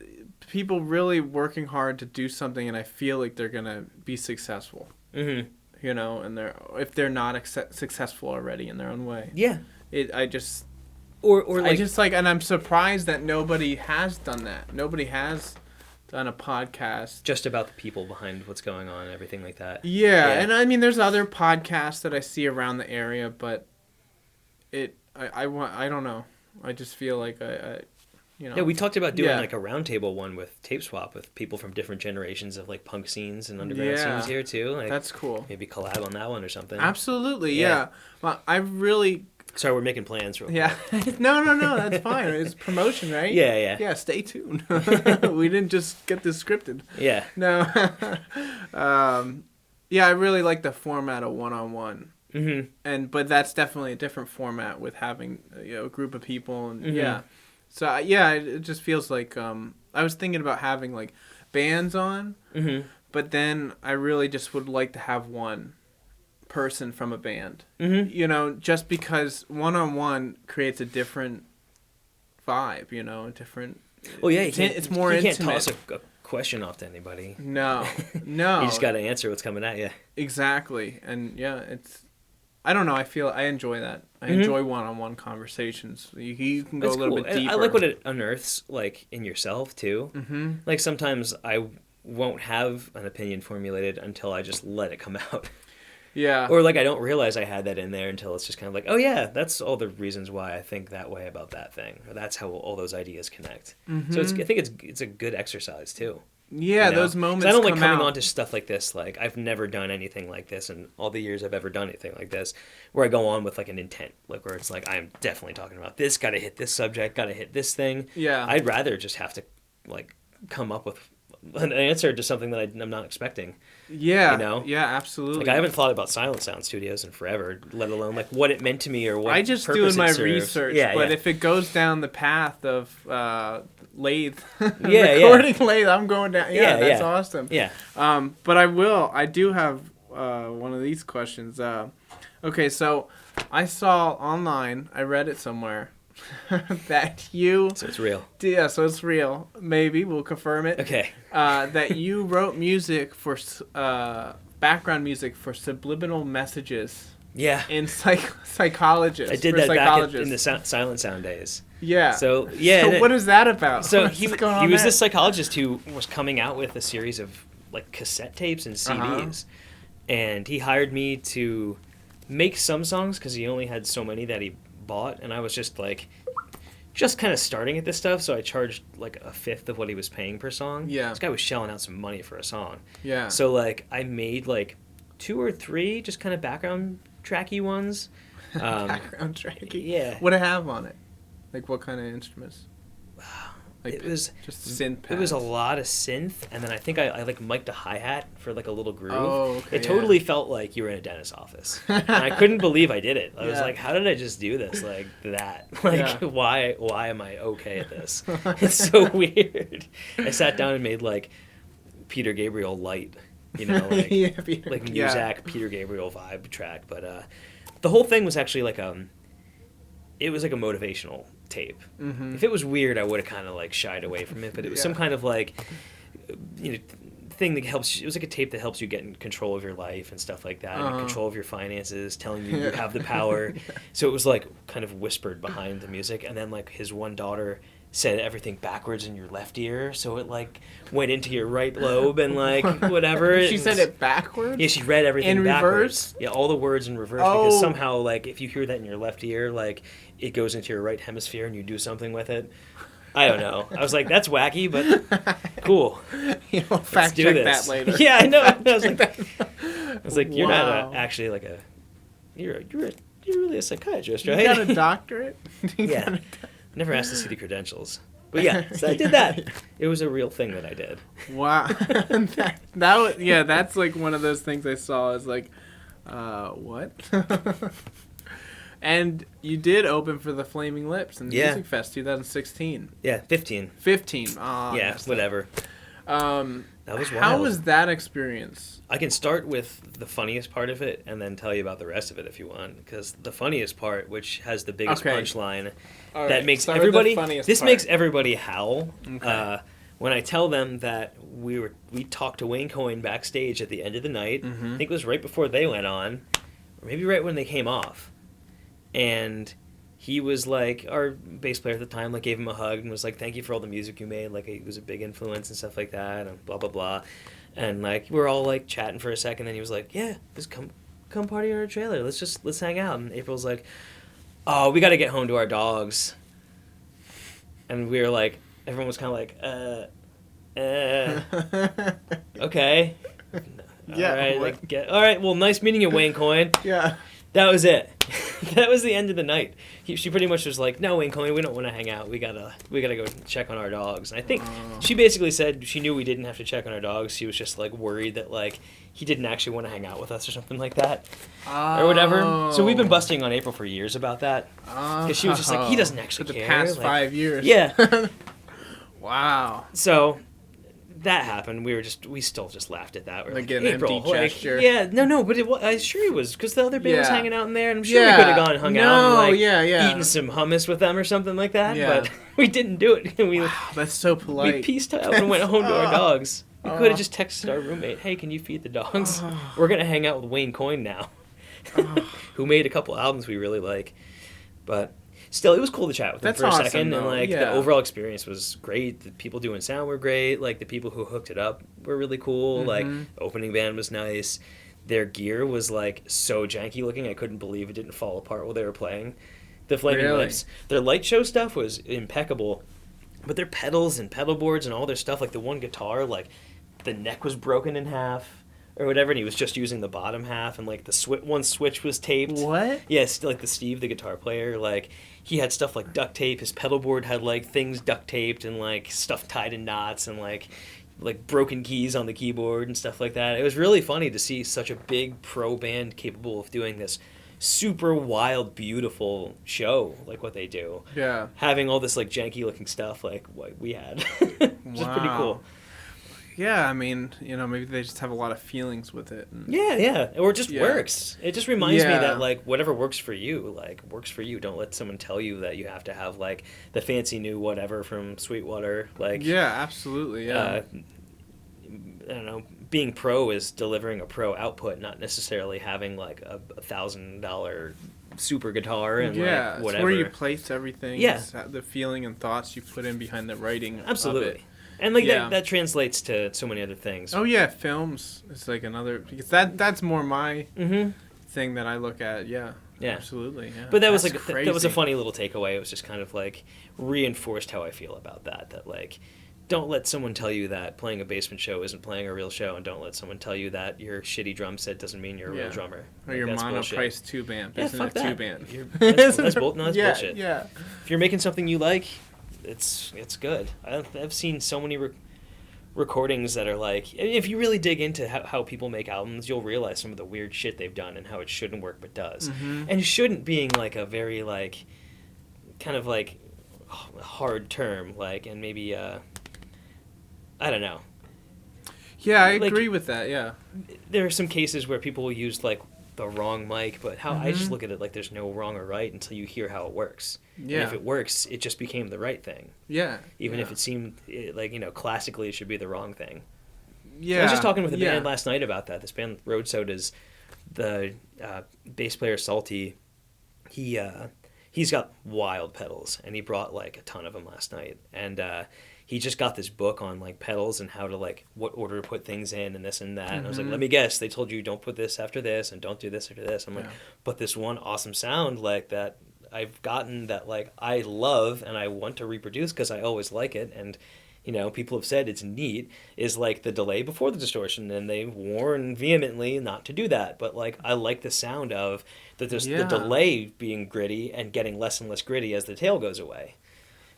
[SPEAKER 2] people really working hard to do something, and I feel like they're gonna be successful.
[SPEAKER 1] Mm-hmm.
[SPEAKER 2] You know, and if they're not successful already in their own way.
[SPEAKER 1] Yeah.
[SPEAKER 2] I just
[SPEAKER 1] And
[SPEAKER 2] I'm surprised that nobody has done that. Nobody has done a podcast
[SPEAKER 1] just about the people behind what's going on and everything like that.
[SPEAKER 2] Yeah, and I mean, there's other podcasts that I see around the area, but I don't know. I just feel like
[SPEAKER 1] Yeah, we talked about doing like a roundtable one with Tape Swap with people from different generations of like punk scenes and underground scenes here too. Like,
[SPEAKER 2] that's cool.
[SPEAKER 1] Maybe collab on that one or something.
[SPEAKER 2] Absolutely, yeah. Well, I really.
[SPEAKER 1] Sorry, we're making plans.
[SPEAKER 2] Yeah. No, that's fine. It's promotion, right?
[SPEAKER 1] Yeah.
[SPEAKER 2] Yeah, stay tuned. We didn't just get this scripted.
[SPEAKER 1] Yeah.
[SPEAKER 2] No. Yeah, I really like the format of one-on-one.
[SPEAKER 1] Mm-hmm.
[SPEAKER 2] But that's definitely a different format with having a group of people and So it just feels like I was thinking about having like bands on, but then I really just would like to have one person from a band. You know, just because one-on-one creates a different vibe. You know, a different.
[SPEAKER 1] Well, yeah,
[SPEAKER 2] it's more intimate.
[SPEAKER 1] You can't toss a question off to anybody.
[SPEAKER 2] No.
[SPEAKER 1] You just got to answer what's coming at you.
[SPEAKER 2] Exactly, and it's. I don't know. I enjoy that. I enjoy one-on-one conversations. You can go
[SPEAKER 1] That's
[SPEAKER 2] a little
[SPEAKER 1] cool.
[SPEAKER 2] bit deeper.
[SPEAKER 1] I like what it unearths, like, in yourself, too.
[SPEAKER 2] Mm-hmm.
[SPEAKER 1] Like, sometimes I won't have an opinion formulated until I just let it come out.
[SPEAKER 2] Yeah.
[SPEAKER 1] Or, like, I don't realize I had that in there until it's just kind of like, oh, yeah, that's all the reasons why I think that way about that thing. Or that's how all those ideas connect. So I think it's a good exercise, too.
[SPEAKER 2] Yeah,
[SPEAKER 1] you know?
[SPEAKER 2] those moments.
[SPEAKER 1] 'Cause I don't like
[SPEAKER 2] come
[SPEAKER 1] coming
[SPEAKER 2] out.
[SPEAKER 1] onto stuff like this. Like, I've never done anything like this in all the years I've ever done anything like this, where I go on with like an intent, like where it's like I am definitely talking about this. Got to hit this subject. Got to hit this thing.
[SPEAKER 2] Yeah.
[SPEAKER 1] I'd rather just have to like come up with an answer to something that I'm not expecting.
[SPEAKER 2] Yeah.
[SPEAKER 1] You know?
[SPEAKER 2] Yeah, absolutely.
[SPEAKER 1] Like I haven't thought about Silent Sound Studios in forever, let alone like what it meant to me or what.
[SPEAKER 2] I just
[SPEAKER 1] purpose
[SPEAKER 2] doing my
[SPEAKER 1] it serves.
[SPEAKER 2] research, but if it goes down the path of lathe, recording lathe, I'm going down. Yeah, that's awesome.
[SPEAKER 1] Yeah.
[SPEAKER 2] But I do have one of these questions. Okay, so I saw online, I read it somewhere, that you.
[SPEAKER 1] So it's real.
[SPEAKER 2] Yeah, so it's real. Maybe we'll confirm it.
[SPEAKER 1] Okay.
[SPEAKER 2] That you wrote music for background music for subliminal messages.
[SPEAKER 1] Yeah.
[SPEAKER 2] In psychologists.
[SPEAKER 1] I did that back in the Silent Sound days.
[SPEAKER 2] Yeah.
[SPEAKER 1] So yeah.
[SPEAKER 2] So what is that about?
[SPEAKER 1] So he was this psychologist who was coming out with a series of like cassette tapes and CDs, and he hired me to make some songs because he only had so many that he bought, and I was just kind of starting at this stuff, so I charged like a fifth of what he was paying per song.
[SPEAKER 2] Yeah.
[SPEAKER 1] This guy was shelling out some money for a song.
[SPEAKER 2] Yeah.
[SPEAKER 1] So like I made like 2 or 3 just kind of background tracky ones.
[SPEAKER 2] Background tracky?
[SPEAKER 1] Yeah.
[SPEAKER 2] What did it have on it? Like what kind of instruments? Like
[SPEAKER 1] it was
[SPEAKER 2] just synth pads.
[SPEAKER 1] It was a lot of synth, and then I think I like mic'd a hi-hat for like a little groove.
[SPEAKER 2] Oh, okay,
[SPEAKER 1] it totally felt like you were in a dentist's office. And I couldn't believe I did it. I was like, how did I just do this like that? Like why am I okay at this? It's so weird. I sat down and made like Peter Gabriel light, you know, like like Muzak, Peter Gabriel vibe track, but the whole thing was actually like it was like a motivational tape. Mm-hmm. If it was weird, I would have kind of like shied away from it, but it was some kind of like, you know, thing that helps. It was like a tape that helps you get in control of your life and stuff like that, and control of your finances, telling you you have the power. So it was like kind of whispered behind the music, and then like his one daughter said everything backwards in your left ear, so it like went into your right lobe and like whatever.
[SPEAKER 2] She said it backwards?
[SPEAKER 1] Yeah, she read everything
[SPEAKER 2] in
[SPEAKER 1] backwards.
[SPEAKER 2] Reverse?
[SPEAKER 1] Yeah, all the words in reverse because somehow like if you hear that in your left ear, like it goes into your right hemisphere and you do something with it. I don't know. I was like, that's wacky, but cool.
[SPEAKER 2] You know, fact check that later.
[SPEAKER 1] Yeah, I know. I was like, you're not actually like you're really a psychiatrist, right?
[SPEAKER 2] You got a doctorate?
[SPEAKER 1] Yeah. Never asked to see the credentials. But yeah, so I did that. It was a real thing that I did.
[SPEAKER 2] Wow. that was, yeah, that's like one of those things I saw is like, what? And you did open for the Flaming Lips in Music Fest 2016.
[SPEAKER 1] Yeah, 15.
[SPEAKER 2] 15. Oh,
[SPEAKER 1] yeah, whatever. That was wild.
[SPEAKER 2] How was that experience?
[SPEAKER 1] I can start with the funniest part of it and then tell you about the rest of it if you want. Because the funniest part, which has the biggest punchline, that makes everybody... This makes everybody howl. Okay. When I tell them that we talked to Wayne Coyne backstage at the end of the night. I think it was right before they went on. Or maybe right when they came off. And he was like, our bass player at the time, like gave him a hug and was like, thank you for all the music you made. Like, he was a big influence and stuff like that and blah, blah, blah. And like, we were all like chatting for a second. Then he was like, yeah, just come party in our trailer. Let's hang out. And April's like, oh, we got to get home to our dogs. And we were like, everyone was kind of like, okay.
[SPEAKER 2] Yeah.
[SPEAKER 1] All right. Well, nice meeting you, Wayne Coyne.
[SPEAKER 2] Yeah.
[SPEAKER 1] That was it. That was the end of the night. She pretty much was like, no, Wayne Coyne, we don't want to hang out. We gotta go check on our dogs. And I think she basically said she knew we didn't have to check on our dogs. She was just like worried that like he didn't actually want to hang out with us or something like that. Or whatever. So we've been busting on April for years about that. Because she was just like, he doesn't actually care.
[SPEAKER 2] For the past 5 years.
[SPEAKER 1] Yeah.
[SPEAKER 2] Wow.
[SPEAKER 1] So that happened. We still just laughed at that. We're
[SPEAKER 2] like
[SPEAKER 1] an
[SPEAKER 2] empty gesture.
[SPEAKER 1] Yeah, no, but I'm sure he was, because the other band was hanging out in there, and I'm sure we could have gone and hung out and eaten some hummus with them or something like that, but we didn't do it. Wow,
[SPEAKER 2] that's so polite.
[SPEAKER 1] We pieced out and went home to our dogs. We could have just texted our roommate, hey, can you feed the dogs? We're going to hang out with Wayne Coyne now, who made a couple albums we really like. But still, it was cool to chat with him for a second, though. And the overall experience was great. The people doing sound were great. Like, the people who hooked it up were really cool. Like, the opening band was nice. Their gear was like so janky looking. I couldn't believe it didn't fall apart while they were playing. The Flaming Lips. Their light show stuff was impeccable, but their pedals and pedal boards and all their stuff, like the one guitar, like the neck was broken in half or whatever, and he was just using the bottom half, and like the one switch was taped.
[SPEAKER 2] What?
[SPEAKER 1] Yes, like the Steve, the guitar player, like he had stuff like duct tape. His pedal board had like things duct taped and like stuff tied in knots and like broken keys on the keyboard and stuff like that. It was really funny to see such a big pro band capable of doing this super wild, beautiful show like what they do.
[SPEAKER 2] Yeah.
[SPEAKER 1] Having all this like janky looking stuff like what we had. Which is pretty cool.
[SPEAKER 2] Yeah, I mean, maybe they just have a lot of feelings with it.
[SPEAKER 1] Yeah. Or it just works. It just reminds me that, like, whatever works for you, like, works for you. Don't let someone tell you that you have to have, like, the fancy new whatever from Sweetwater. Like,
[SPEAKER 2] yeah, absolutely, yeah.
[SPEAKER 1] I don't know, being pro is delivering a pro output, not necessarily having, like, a $1,000 super guitar and, like, whatever.
[SPEAKER 2] It's where you place everything.
[SPEAKER 1] Yeah.
[SPEAKER 2] It's the feeling and thoughts you put in behind the writing
[SPEAKER 1] Absolutely.
[SPEAKER 2] of it.
[SPEAKER 1] And like that translates to so many other things.
[SPEAKER 2] Oh yeah, films is like another, because that's more my thing that I look at. Yeah. Absolutely. Yeah.
[SPEAKER 1] But that was like that was a funny little takeaway. It was just kind of like reinforced how I feel about that. That like, don't let someone tell you that playing a basement show isn't playing a real show, and don't let someone tell you that your shitty drum set doesn't mean you're a real drummer.
[SPEAKER 2] Or your mono-price tube amp isn't a tube amp.
[SPEAKER 1] That's bullshit.
[SPEAKER 2] Yeah.
[SPEAKER 1] If you're making something you like, it's good. I've seen so many recordings that are like, if you really dig into how people make albums, you'll realize some of the weird shit they've done and how it shouldn't work but does. And shouldn't being like a very like kind of like hard term, like, and maybe I don't know.
[SPEAKER 2] Yeah, I agree with that. Yeah,
[SPEAKER 1] there are some cases where people will use like the wrong mic, but I just look at it like there's no wrong or right until you hear how it works. Yeah. And if it works, it just became the right thing.
[SPEAKER 2] Yeah.
[SPEAKER 1] Even if it seemed like, classically it should be the wrong thing.
[SPEAKER 2] Yeah.
[SPEAKER 1] I was just talking with a band last night about that. This band, Road Soda's, the bass player Salty, he's got wild pedals, and he brought like a ton of them last night. And he just got this book on like pedals and how to like what order to put things in and this and that. And I was like, let me guess, they told you don't put this after this and don't do this after this. I'm like, but this one awesome sound like that I've gotten that like I love and I want to reproduce because I always like it, and people have said it's neat, is like the delay before the distortion, and they warn vehemently not to do that, but like I like the sound of that there's the delay being gritty and getting less and less gritty as the tail goes away,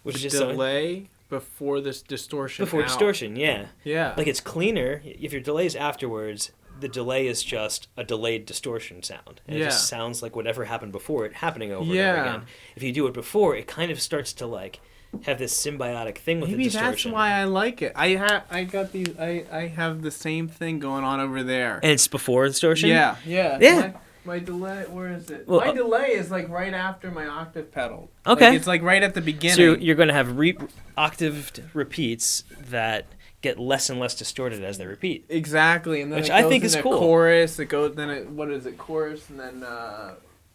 [SPEAKER 1] which is
[SPEAKER 2] delay before this distortion.
[SPEAKER 1] Before distortion, yeah.
[SPEAKER 2] Yeah.
[SPEAKER 1] Like it's cleaner. If your delay's afterwards, the delay is just a delayed distortion sound. And it just sounds like whatever happened before it happening over and over again. If you do it before, it kind of starts to like have this symbiotic thing with the distortion.
[SPEAKER 2] Maybe that's why I like it. I have the same thing going on over there.
[SPEAKER 1] And it's before distortion?
[SPEAKER 2] Yeah. My delay, where is it? Well, my delay is like right after my octave pedal.
[SPEAKER 1] Okay.
[SPEAKER 2] Like, it's like right at the beginning.
[SPEAKER 1] So you're going to have octaved repeats that get less and less distorted as they repeat.
[SPEAKER 2] Exactly, and then
[SPEAKER 1] which
[SPEAKER 2] it goes
[SPEAKER 1] I think is cool.
[SPEAKER 2] Chorus. It goes what is it? Chorus, and then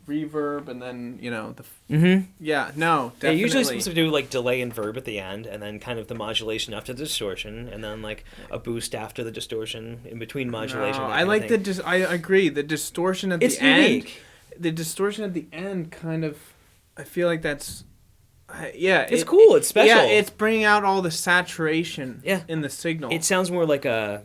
[SPEAKER 2] reverb, and then Yeah, no, definitely.
[SPEAKER 1] Yeah, usually supposed to do like delay and verb at the end, and then kind of the modulation after the distortion, and then like a boost after the distortion in between modulation.
[SPEAKER 2] No, I like I agree. The distortion at the end. It's unique. The distortion at the end kind of. I feel like that's.
[SPEAKER 1] It's cool. It's special.
[SPEAKER 2] Yeah, it's bringing out all the saturation. In the signal.
[SPEAKER 1] It sounds more like a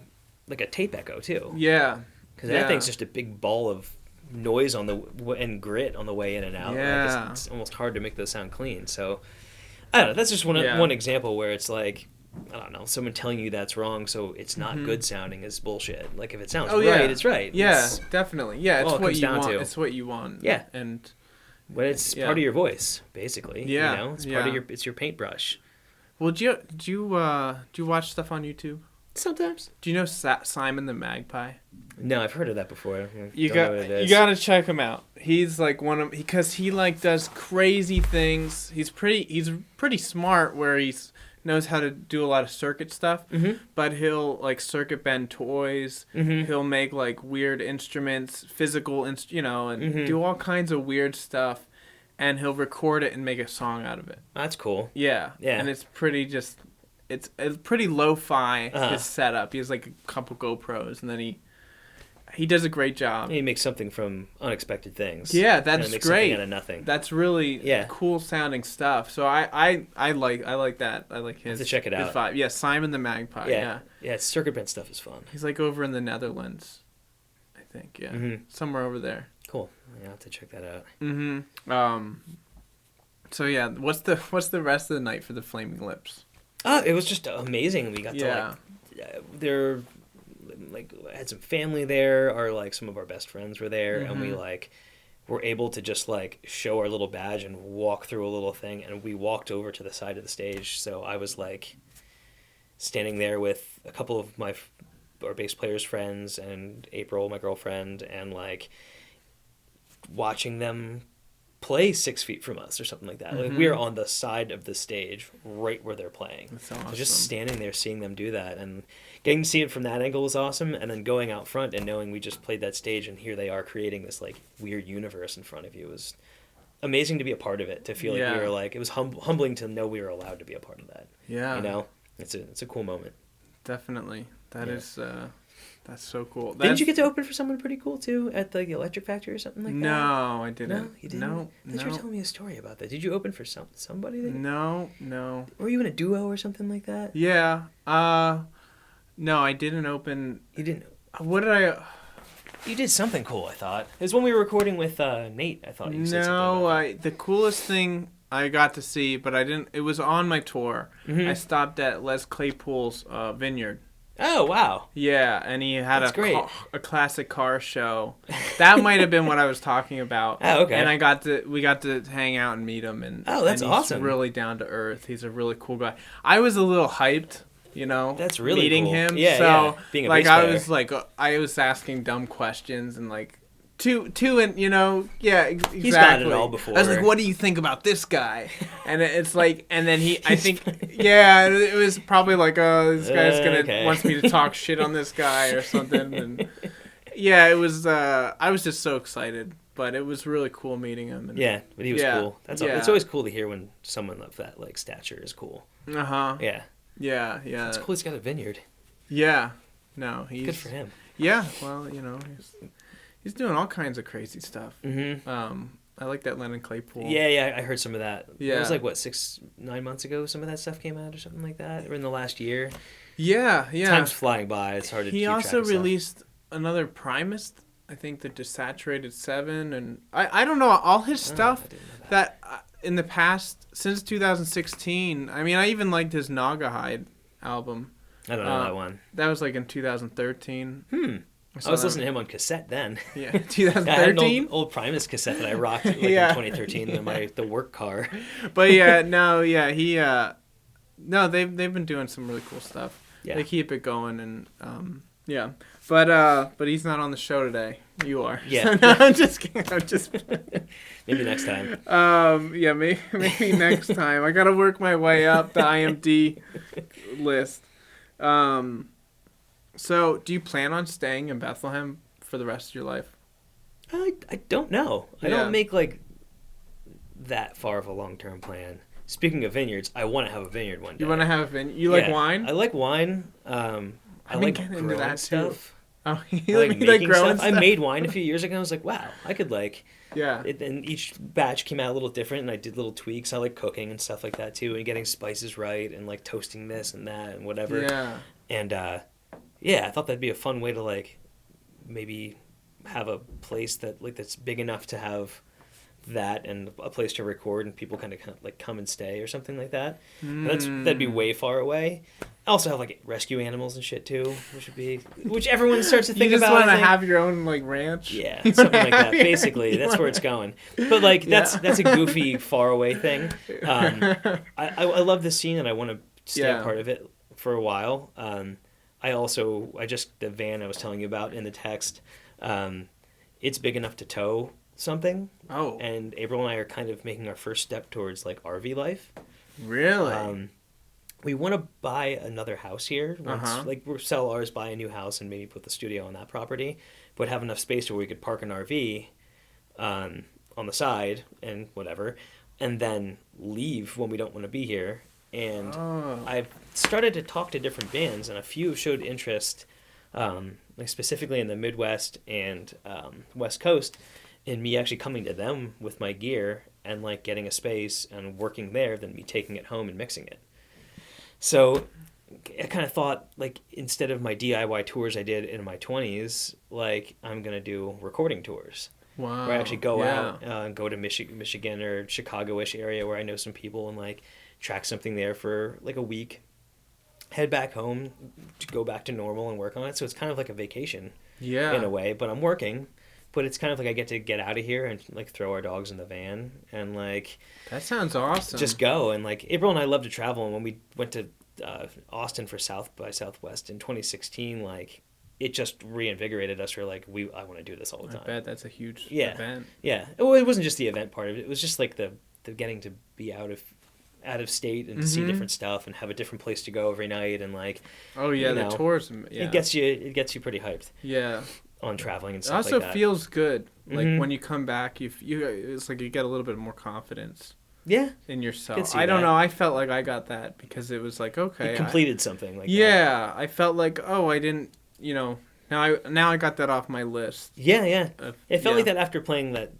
[SPEAKER 1] tape echo too.
[SPEAKER 2] Yeah.
[SPEAKER 1] Because that thing's just a big ball of noise and grit on the way in and out.
[SPEAKER 2] Yeah.
[SPEAKER 1] Like it's almost hard to make those sound clean. So I don't know. That's just one example where it's like, I don't know, someone telling you that's wrong, so it's not good sounding is bullshit. Like if it sounds right, it's right.
[SPEAKER 2] Yeah, definitely. Yeah, it's what you want. It's what you want.
[SPEAKER 1] Yeah.
[SPEAKER 2] And
[SPEAKER 1] but it's part of your voice, basically.
[SPEAKER 2] Yeah.
[SPEAKER 1] You know? It's part of it's your paintbrush.
[SPEAKER 2] Well, do you watch stuff on YouTube?
[SPEAKER 1] Sometimes.
[SPEAKER 2] Do you know Simon the Magpie?
[SPEAKER 1] No, I've heard of that before.
[SPEAKER 2] You gotta check him out. He's like because he like does crazy things. He's pretty smart where he's knows how to do a lot of circuit stuff. But he'll like circuit bend toys. He'll make like weird instruments, physical and do all kinds of weird stuff, and he'll record it and make a song out of it.
[SPEAKER 1] That's cool.
[SPEAKER 2] Yeah. And it's pretty just. It's pretty lo-fi, his setup. He has like a couple GoPros, and then he does a great job.
[SPEAKER 1] He makes something from unexpected things.
[SPEAKER 2] Yeah, that's
[SPEAKER 1] makes
[SPEAKER 2] great.
[SPEAKER 1] Something out of nothing.
[SPEAKER 2] That's really cool sounding stuff. So I like that. I like his.
[SPEAKER 1] To check it out.
[SPEAKER 2] Vibe. Yeah, Simon the Magpie. Yeah.
[SPEAKER 1] Circuit bend stuff is fun.
[SPEAKER 2] He's like over in the Netherlands, I think. Yeah, somewhere over there.
[SPEAKER 1] Cool. Yeah, I'll have to check that out.
[SPEAKER 2] So yeah, what's the rest of the night for the Flaming Lips?
[SPEAKER 1] It was just amazing. We got to they're like had some family there, or like some of our best friends were there, and we like were able to just like show our little badge and walk through a little thing, and we walked over to the side of the stage. So I was like standing there with a couple of our bass players' friends and April, my girlfriend, and like watching them play 6 feet from us or something like that. Like we are on the side of the stage right where they're playing.
[SPEAKER 2] That's awesome.
[SPEAKER 1] So just standing there seeing them do that, and getting to see it from that angle was awesome, and then going out front and knowing we just played that stage and here they are creating this like weird universe in front of you was amazing to be a part of it, to feel like we were like, it was humbling to know we were allowed to be a part of that.
[SPEAKER 2] Yeah.
[SPEAKER 1] You know? It's a cool moment.
[SPEAKER 2] Definitely. That is that's so cool.
[SPEAKER 1] Didn't you get to open for someone pretty cool too at the Electric Factory or something like that?
[SPEAKER 2] No, I didn't.
[SPEAKER 1] No, you didn't.
[SPEAKER 2] No.
[SPEAKER 1] You were telling me a story about that. Did you open for somebody?
[SPEAKER 2] No.
[SPEAKER 1] Were you in a duo or something like that?
[SPEAKER 2] Yeah. No, I didn't open.
[SPEAKER 1] You didn't.
[SPEAKER 2] What did I?
[SPEAKER 1] You did something cool. I thought it was when we were recording with Nate. I thought you said something about that.
[SPEAKER 2] The coolest thing I got to see, but I didn't. It was on my tour. I stopped at Les Claypool's vineyard.
[SPEAKER 1] Oh, wow.
[SPEAKER 2] Yeah, and he had a classic car show. That might have been what I was talking about.
[SPEAKER 1] Oh, okay.
[SPEAKER 2] And we got to hang out and meet him. And
[SPEAKER 1] that's awesome.
[SPEAKER 2] He's really down to earth. He's a really cool guy. I was a little hyped,
[SPEAKER 1] That's really
[SPEAKER 2] meeting
[SPEAKER 1] cool.
[SPEAKER 2] him.
[SPEAKER 1] Yeah,
[SPEAKER 2] so,
[SPEAKER 1] being a bass player.
[SPEAKER 2] I was asking dumb questions and like, and exactly.
[SPEAKER 1] He's gotten it all before.
[SPEAKER 2] I was like, "What do you think about this guy?" And it's like, and then I think, it was probably like, "Oh, this guy's wants me to talk shit on this guy or something." And it was. I was just so excited, but it was really cool meeting him. And,
[SPEAKER 1] but he was cool. It's always cool to hear when someone of that like stature is cool. Yeah.
[SPEAKER 2] Yeah.
[SPEAKER 1] It's cool. He's got a vineyard.
[SPEAKER 2] Yeah. No, he's
[SPEAKER 1] good for him.
[SPEAKER 2] Yeah. Well, he's doing all kinds of crazy stuff. I like that Lennon Claypool.
[SPEAKER 1] Yeah, I heard some of that.
[SPEAKER 2] Yeah.
[SPEAKER 1] It was like, 6-9 months ago some of that stuff came out or something like that? Or in the last year?
[SPEAKER 2] Yeah.
[SPEAKER 1] Time's flying by. It's hard to keep track of stuff.
[SPEAKER 2] He also released another Primist, I think the Desaturated 7, and I don't know, all his stuff that in the past, since 2016, I mean, I even liked his Naugahyde album.
[SPEAKER 1] I don't know that one.
[SPEAKER 2] That was like in 2013.
[SPEAKER 1] I was listening to him on cassette then.
[SPEAKER 2] Yeah, 2013.
[SPEAKER 1] I had an old Primus cassette that I rocked like in 2013 in the work car.
[SPEAKER 2] But yeah, they've been doing some really cool stuff.
[SPEAKER 1] Yeah.
[SPEAKER 2] They keep it going, and yeah. But he's not on the show today. You are.
[SPEAKER 1] Yeah.
[SPEAKER 2] So, no, I'm just kidding.
[SPEAKER 1] Maybe next time.
[SPEAKER 2] Yeah, maybe next time. I gotta work my way up the IMD list. So, do you plan on staying in Bethlehem for the rest of your life?
[SPEAKER 1] I don't know. I
[SPEAKER 2] Yeah.
[SPEAKER 1] don't make like that far of a long-term plan. Speaking of vineyards, I want to have a vineyard one day.
[SPEAKER 2] You want to have a vineyard? You like wine?
[SPEAKER 1] I like wine. I like
[SPEAKER 2] getting
[SPEAKER 1] growing
[SPEAKER 2] into that
[SPEAKER 1] stuff.
[SPEAKER 2] too. Oh,
[SPEAKER 1] I
[SPEAKER 2] you
[SPEAKER 1] like making
[SPEAKER 2] growing
[SPEAKER 1] stuff. I made wine a few years ago. And I was like, wow, I could like.
[SPEAKER 2] Yeah.
[SPEAKER 1] And each batch came out a little different, and I did little tweaks. I like cooking and stuff like that too, and getting spices right, and like toasting this and that and whatever.
[SPEAKER 2] Yeah.
[SPEAKER 1] And I thought that'd be a fun way to like maybe have a place that's big enough to have that and a place to record and people kind of like come and stay or something like that. And that'd be way far away. I also have like rescue animals and shit too, which everyone starts to think
[SPEAKER 2] you just
[SPEAKER 1] about.
[SPEAKER 2] want to have your own like ranch.
[SPEAKER 1] Yeah, something like that. Basically, that's where it's going. But like that's a goofy far away thing. I love this scene and I want to stay a part of it for a while. The van I was telling you about in the text, it's big enough to tow something.
[SPEAKER 2] Oh.
[SPEAKER 1] And April and I are kind of making our first step towards like RV life.
[SPEAKER 2] Really?
[SPEAKER 1] We want to buy another house here. Like we'll sell ours, buy a new house, and maybe put the studio on that property, but have enough space where we could park an RV on the side and whatever, and then leave when we don't want to be here. And I've started to talk to different bands, and a few have showed interest, like specifically in the Midwest and West Coast, in me actually coming to them with my gear and like getting a space and working there, than me taking it home and mixing it. So I kind of thought, like, instead of my DIY tours I did in my 20s, like, I'm going to do recording tours.
[SPEAKER 2] Wow.
[SPEAKER 1] Where I actually go out and go to Michigan or Chicago-ish area where I know some people and, like, track something there for, like, a week. Head back home to go back to normal and work on it. So it's kind of like a vacation in a way. But I'm working. But it's kind of like I get to get out of here and, like, throw our dogs in the van and, like...
[SPEAKER 2] That sounds awesome.
[SPEAKER 1] Just go. And, like, April and I love to travel. And when we went to Austin for South by Southwest in 2016, like, it just reinvigorated us. We're like, I want to do this all the time.
[SPEAKER 2] I bet that's a huge event.
[SPEAKER 1] Yeah. Well, it wasn't just the event part of it. It was just, like, the getting to be out of state and to see different stuff and have a different place to go every night and, like...
[SPEAKER 2] Oh, yeah, the tourism. Yeah.
[SPEAKER 1] It gets you pretty hyped.
[SPEAKER 2] Yeah.
[SPEAKER 1] On traveling and stuff
[SPEAKER 2] like that. It also feels good. Like when you come back, it's like you get a little bit more confidence.
[SPEAKER 1] Yeah.
[SPEAKER 2] In yourself. I don't know. I felt like I got that because it was like, okay,
[SPEAKER 1] you completed something like that.
[SPEAKER 2] Yeah, I felt like, I didn't, now I got that off my list.
[SPEAKER 1] Yeah. It felt like that after playing that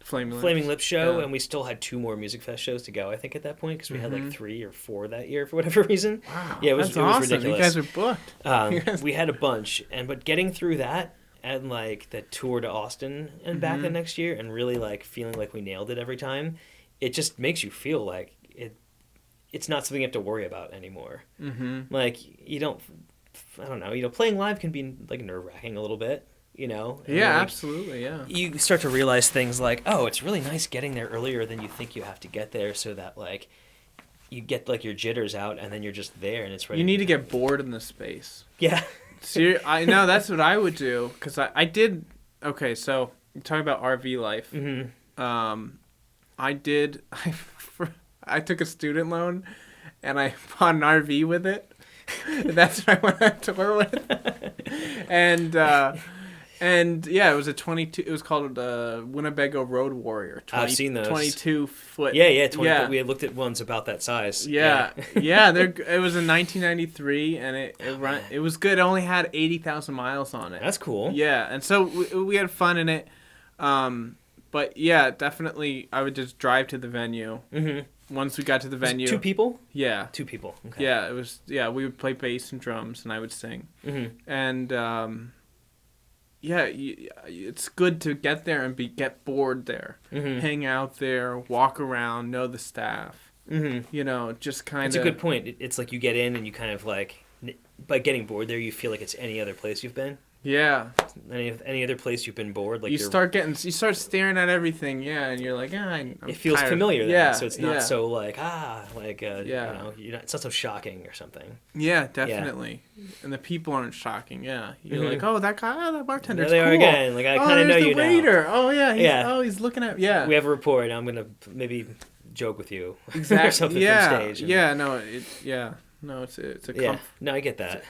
[SPEAKER 2] Flaming
[SPEAKER 1] Lips show, and we still had 2 more Music Fest shows to go, I think, at that point, because we had like 3 or 4 that year for whatever reason.
[SPEAKER 2] Wow.
[SPEAKER 1] Yeah, it was
[SPEAKER 2] awesome.
[SPEAKER 1] ridiculous.
[SPEAKER 2] You guys are booked.
[SPEAKER 1] We had a bunch, but getting through that and like the tour to Austin and back the next year and really like feeling like we nailed it every time, it just makes you feel like it's not something you have to worry about anymore. Like I don't know, playing live can be like nerve-wracking a little bit,
[SPEAKER 2] Yeah,
[SPEAKER 1] like,
[SPEAKER 2] absolutely, yeah.
[SPEAKER 1] You start to realize things like, oh, it's really nice getting there earlier than you think you have to get there, so that like you get like your jitters out and then you're just there and it's ready.
[SPEAKER 2] You need to get bored in the space.
[SPEAKER 1] Yeah.
[SPEAKER 2] I know, that's what I would do, because I did. Okay, so you're talking about RV life. I took a student loan and I bought an RV with it. That's what I went on tour with. And yeah, it was a 22. It was called Winnebago Road Warrior.
[SPEAKER 1] I've seen those.
[SPEAKER 2] 22 foot.
[SPEAKER 1] Yeah. 20 foot. We had looked at ones about that size.
[SPEAKER 2] Yeah. It was in 1993, and it was good. It only had 80,000 miles on it.
[SPEAKER 1] That's cool.
[SPEAKER 2] Yeah, and so we had fun in it. But yeah, definitely, I would just drive to the venue. Once we got to the venue.
[SPEAKER 1] 2 people?
[SPEAKER 2] Yeah.
[SPEAKER 1] 2 people. Okay.
[SPEAKER 2] Yeah, it was. Yeah, we would play bass and drums, and I would sing. And it's good to get there and get bored there, hang out there, walk around, know the staff. Just kind of.
[SPEAKER 1] It's a good point. It's like you get in and you kind of like, by getting bored there, you feel like it's any other place you've been.
[SPEAKER 2] Yeah.
[SPEAKER 1] Any other place you've been bored, like
[SPEAKER 2] you start staring at everything, and you're like, I'm
[SPEAKER 1] it feels
[SPEAKER 2] tired.
[SPEAKER 1] familiar then,
[SPEAKER 2] yeah,
[SPEAKER 1] so it's not so like it's not so shocking or something.
[SPEAKER 2] Yeah, definitely. Yeah. And the people aren't shocking. Yeah, you're like, oh, that bartender's
[SPEAKER 1] there they
[SPEAKER 2] cool.
[SPEAKER 1] are again. Like I kind of know you
[SPEAKER 2] waiter.
[SPEAKER 1] now.
[SPEAKER 2] Oh yeah, he's looking at
[SPEAKER 1] we have a rapport, and I'm gonna maybe joke with you
[SPEAKER 2] exactly.
[SPEAKER 1] or something from stage.
[SPEAKER 2] No, it's a
[SPEAKER 1] no, I get that.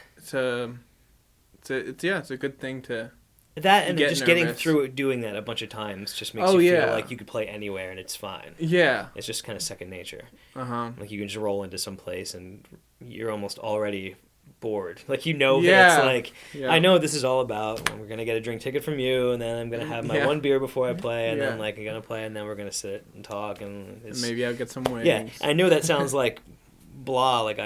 [SPEAKER 2] It's a good thing to
[SPEAKER 1] that, and just
[SPEAKER 2] nervous.
[SPEAKER 1] Getting through it, doing that a bunch of times just makes you feel like you could play anywhere and it's fine.
[SPEAKER 2] Yeah,
[SPEAKER 1] it's just kind of second nature. Like you can just roll into some place and you're almost already bored. Like that it's like I know what this is all about. We're gonna get a drink ticket from you, and then I'm gonna have my one beer before I play, and then like I'm gonna play, and then we're gonna sit and talk, and
[SPEAKER 2] maybe I'll get some wings.
[SPEAKER 1] Yeah, I know that sounds like blah. Like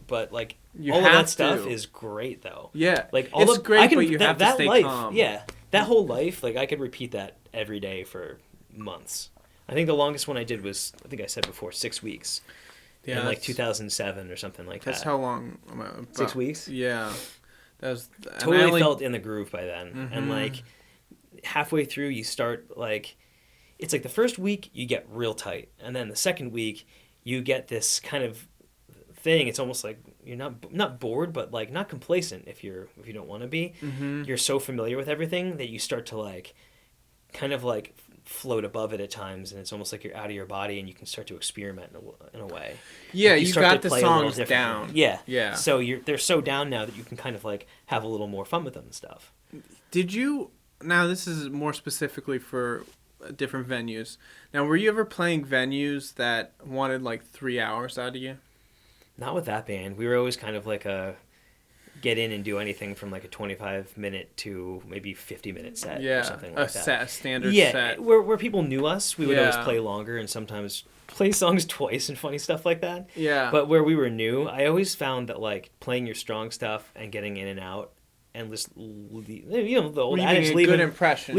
[SPEAKER 1] but like. All of that stuff is great, though.
[SPEAKER 2] Yeah,
[SPEAKER 1] like
[SPEAKER 2] it's great, but you have to stay
[SPEAKER 1] life,
[SPEAKER 2] calm.
[SPEAKER 1] Yeah, that whole life, like I could repeat that every day for months. I think the longest one I did was, I think I said before, 6 weeks. Yeah, in like 2007 or something like that.
[SPEAKER 2] That's how long?
[SPEAKER 1] 6 weeks.
[SPEAKER 2] Yeah, that was
[SPEAKER 1] totally felt in the groove by then, and like halfway through, you start like, it's like the first week you get real tight, and then the second week you get this kind of thing. It's almost like you're not bored, but like not complacent if you don't want to be. You're so familiar with everything that you start to like kind of like float above it at times, and it's almost like you're out of your body and you can start to experiment in a way.
[SPEAKER 2] Yeah,
[SPEAKER 1] like
[SPEAKER 2] you got the songs down.
[SPEAKER 1] Yeah. So they're so down now that you can kind of like have a little more fun with them and stuff.
[SPEAKER 2] Did you, now this is more specifically for different venues. Now, were you ever playing venues that wanted like 3 hours out of you?
[SPEAKER 1] Not with that band. We were always kind of like a get in and do anything from like a 25-minute to maybe 50-minute set or something like that.
[SPEAKER 2] A standard set.
[SPEAKER 1] Yeah, where people knew us, we would always play longer and sometimes play songs twice and funny stuff like that.
[SPEAKER 2] Yeah.
[SPEAKER 1] But where we were new, I always found that like playing your strong stuff and getting in and out and just, the old adage, leave a good impression,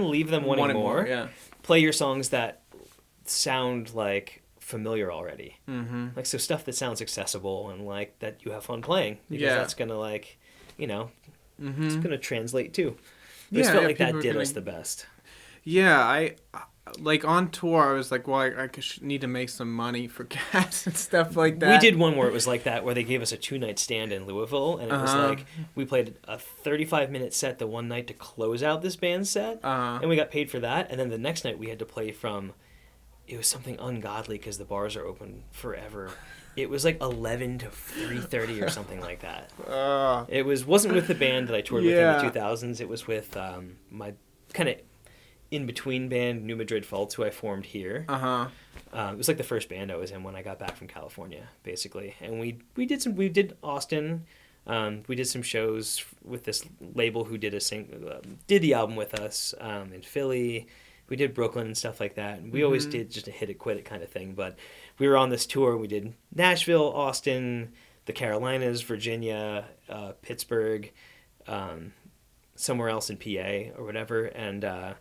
[SPEAKER 1] leave them wanting more.
[SPEAKER 2] Yeah.
[SPEAKER 1] Play your songs that sound like familiar already, like so stuff that sounds accessible and like that you have fun playing, because that's gonna like, it's gonna translate too. I just felt like that did us the best.
[SPEAKER 2] Yeah, I like on tour. I was like, well, I need to make some money for gas and stuff like that.
[SPEAKER 1] We did one where it was like that, where they gave us a 2-night stand in Louisville, and it was like we played a 35-minute set the one night to close out this band's set, and we got paid for that. And then the next night we had to play from. It was something ungodly because the bars are open forever. It was like 11 to 3:30 or something like that. It wasn't with the band that I toured with in the 2000s. It was with my kind of in-between band, New Madrid Faults, who I formed here. It was like the first band I was in when I got back from California, basically. And we did Austin. We did some shows with this label who did the album with us in Philly. We did Brooklyn and stuff like that. And we always did just a hit it, quit it kind of thing. But we were on this tour. We did Nashville, Austin, the Carolinas, Virginia, Pittsburgh, somewhere else in PA or whatever. And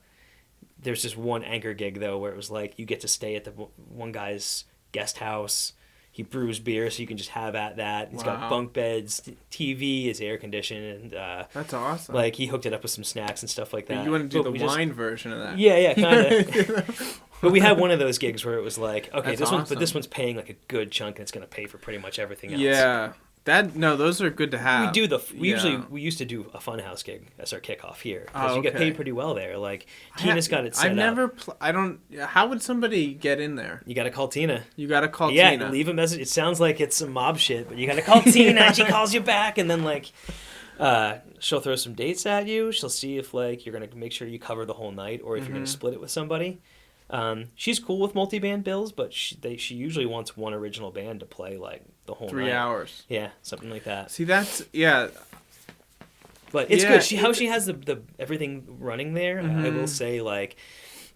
[SPEAKER 1] there's just one anchor gig, though, where it was like you get to stay at the one guy's guest house. He brews beer, so you can just have at that. He's got bunk beds, TV, is air conditioned, and
[SPEAKER 2] that's awesome.
[SPEAKER 1] Like he hooked it up with some snacks and stuff like that.
[SPEAKER 2] You want to do the wine version of that?
[SPEAKER 1] Yeah, kind of. But we had one of those gigs where it was like, okay,
[SPEAKER 2] that's
[SPEAKER 1] this one's paying like a good chunk, and it's going to pay for pretty much everything else.
[SPEAKER 2] Yeah. Those are good to have.
[SPEAKER 1] We used to do a Funhouse gig as our kickoff here, because you get paid pretty well there. Like Tina's got it set up.
[SPEAKER 2] How would somebody get in there?
[SPEAKER 1] You got to call Tina.
[SPEAKER 2] Tina.
[SPEAKER 1] Yeah, leave a message. It sounds like it's some mob shit, but you got to call Tina, and she calls you back, and then like she'll throw some dates at you. She'll see if like you're gonna make sure you cover the whole night, or if you're gonna split it with somebody. She's cool with multi-band bills, but she usually wants one original band to play like the whole
[SPEAKER 2] 3
[SPEAKER 1] night.
[SPEAKER 2] hours.
[SPEAKER 1] Yeah, something like that.
[SPEAKER 2] See, But
[SPEAKER 1] it's good. She has the everything running there. I will say, like,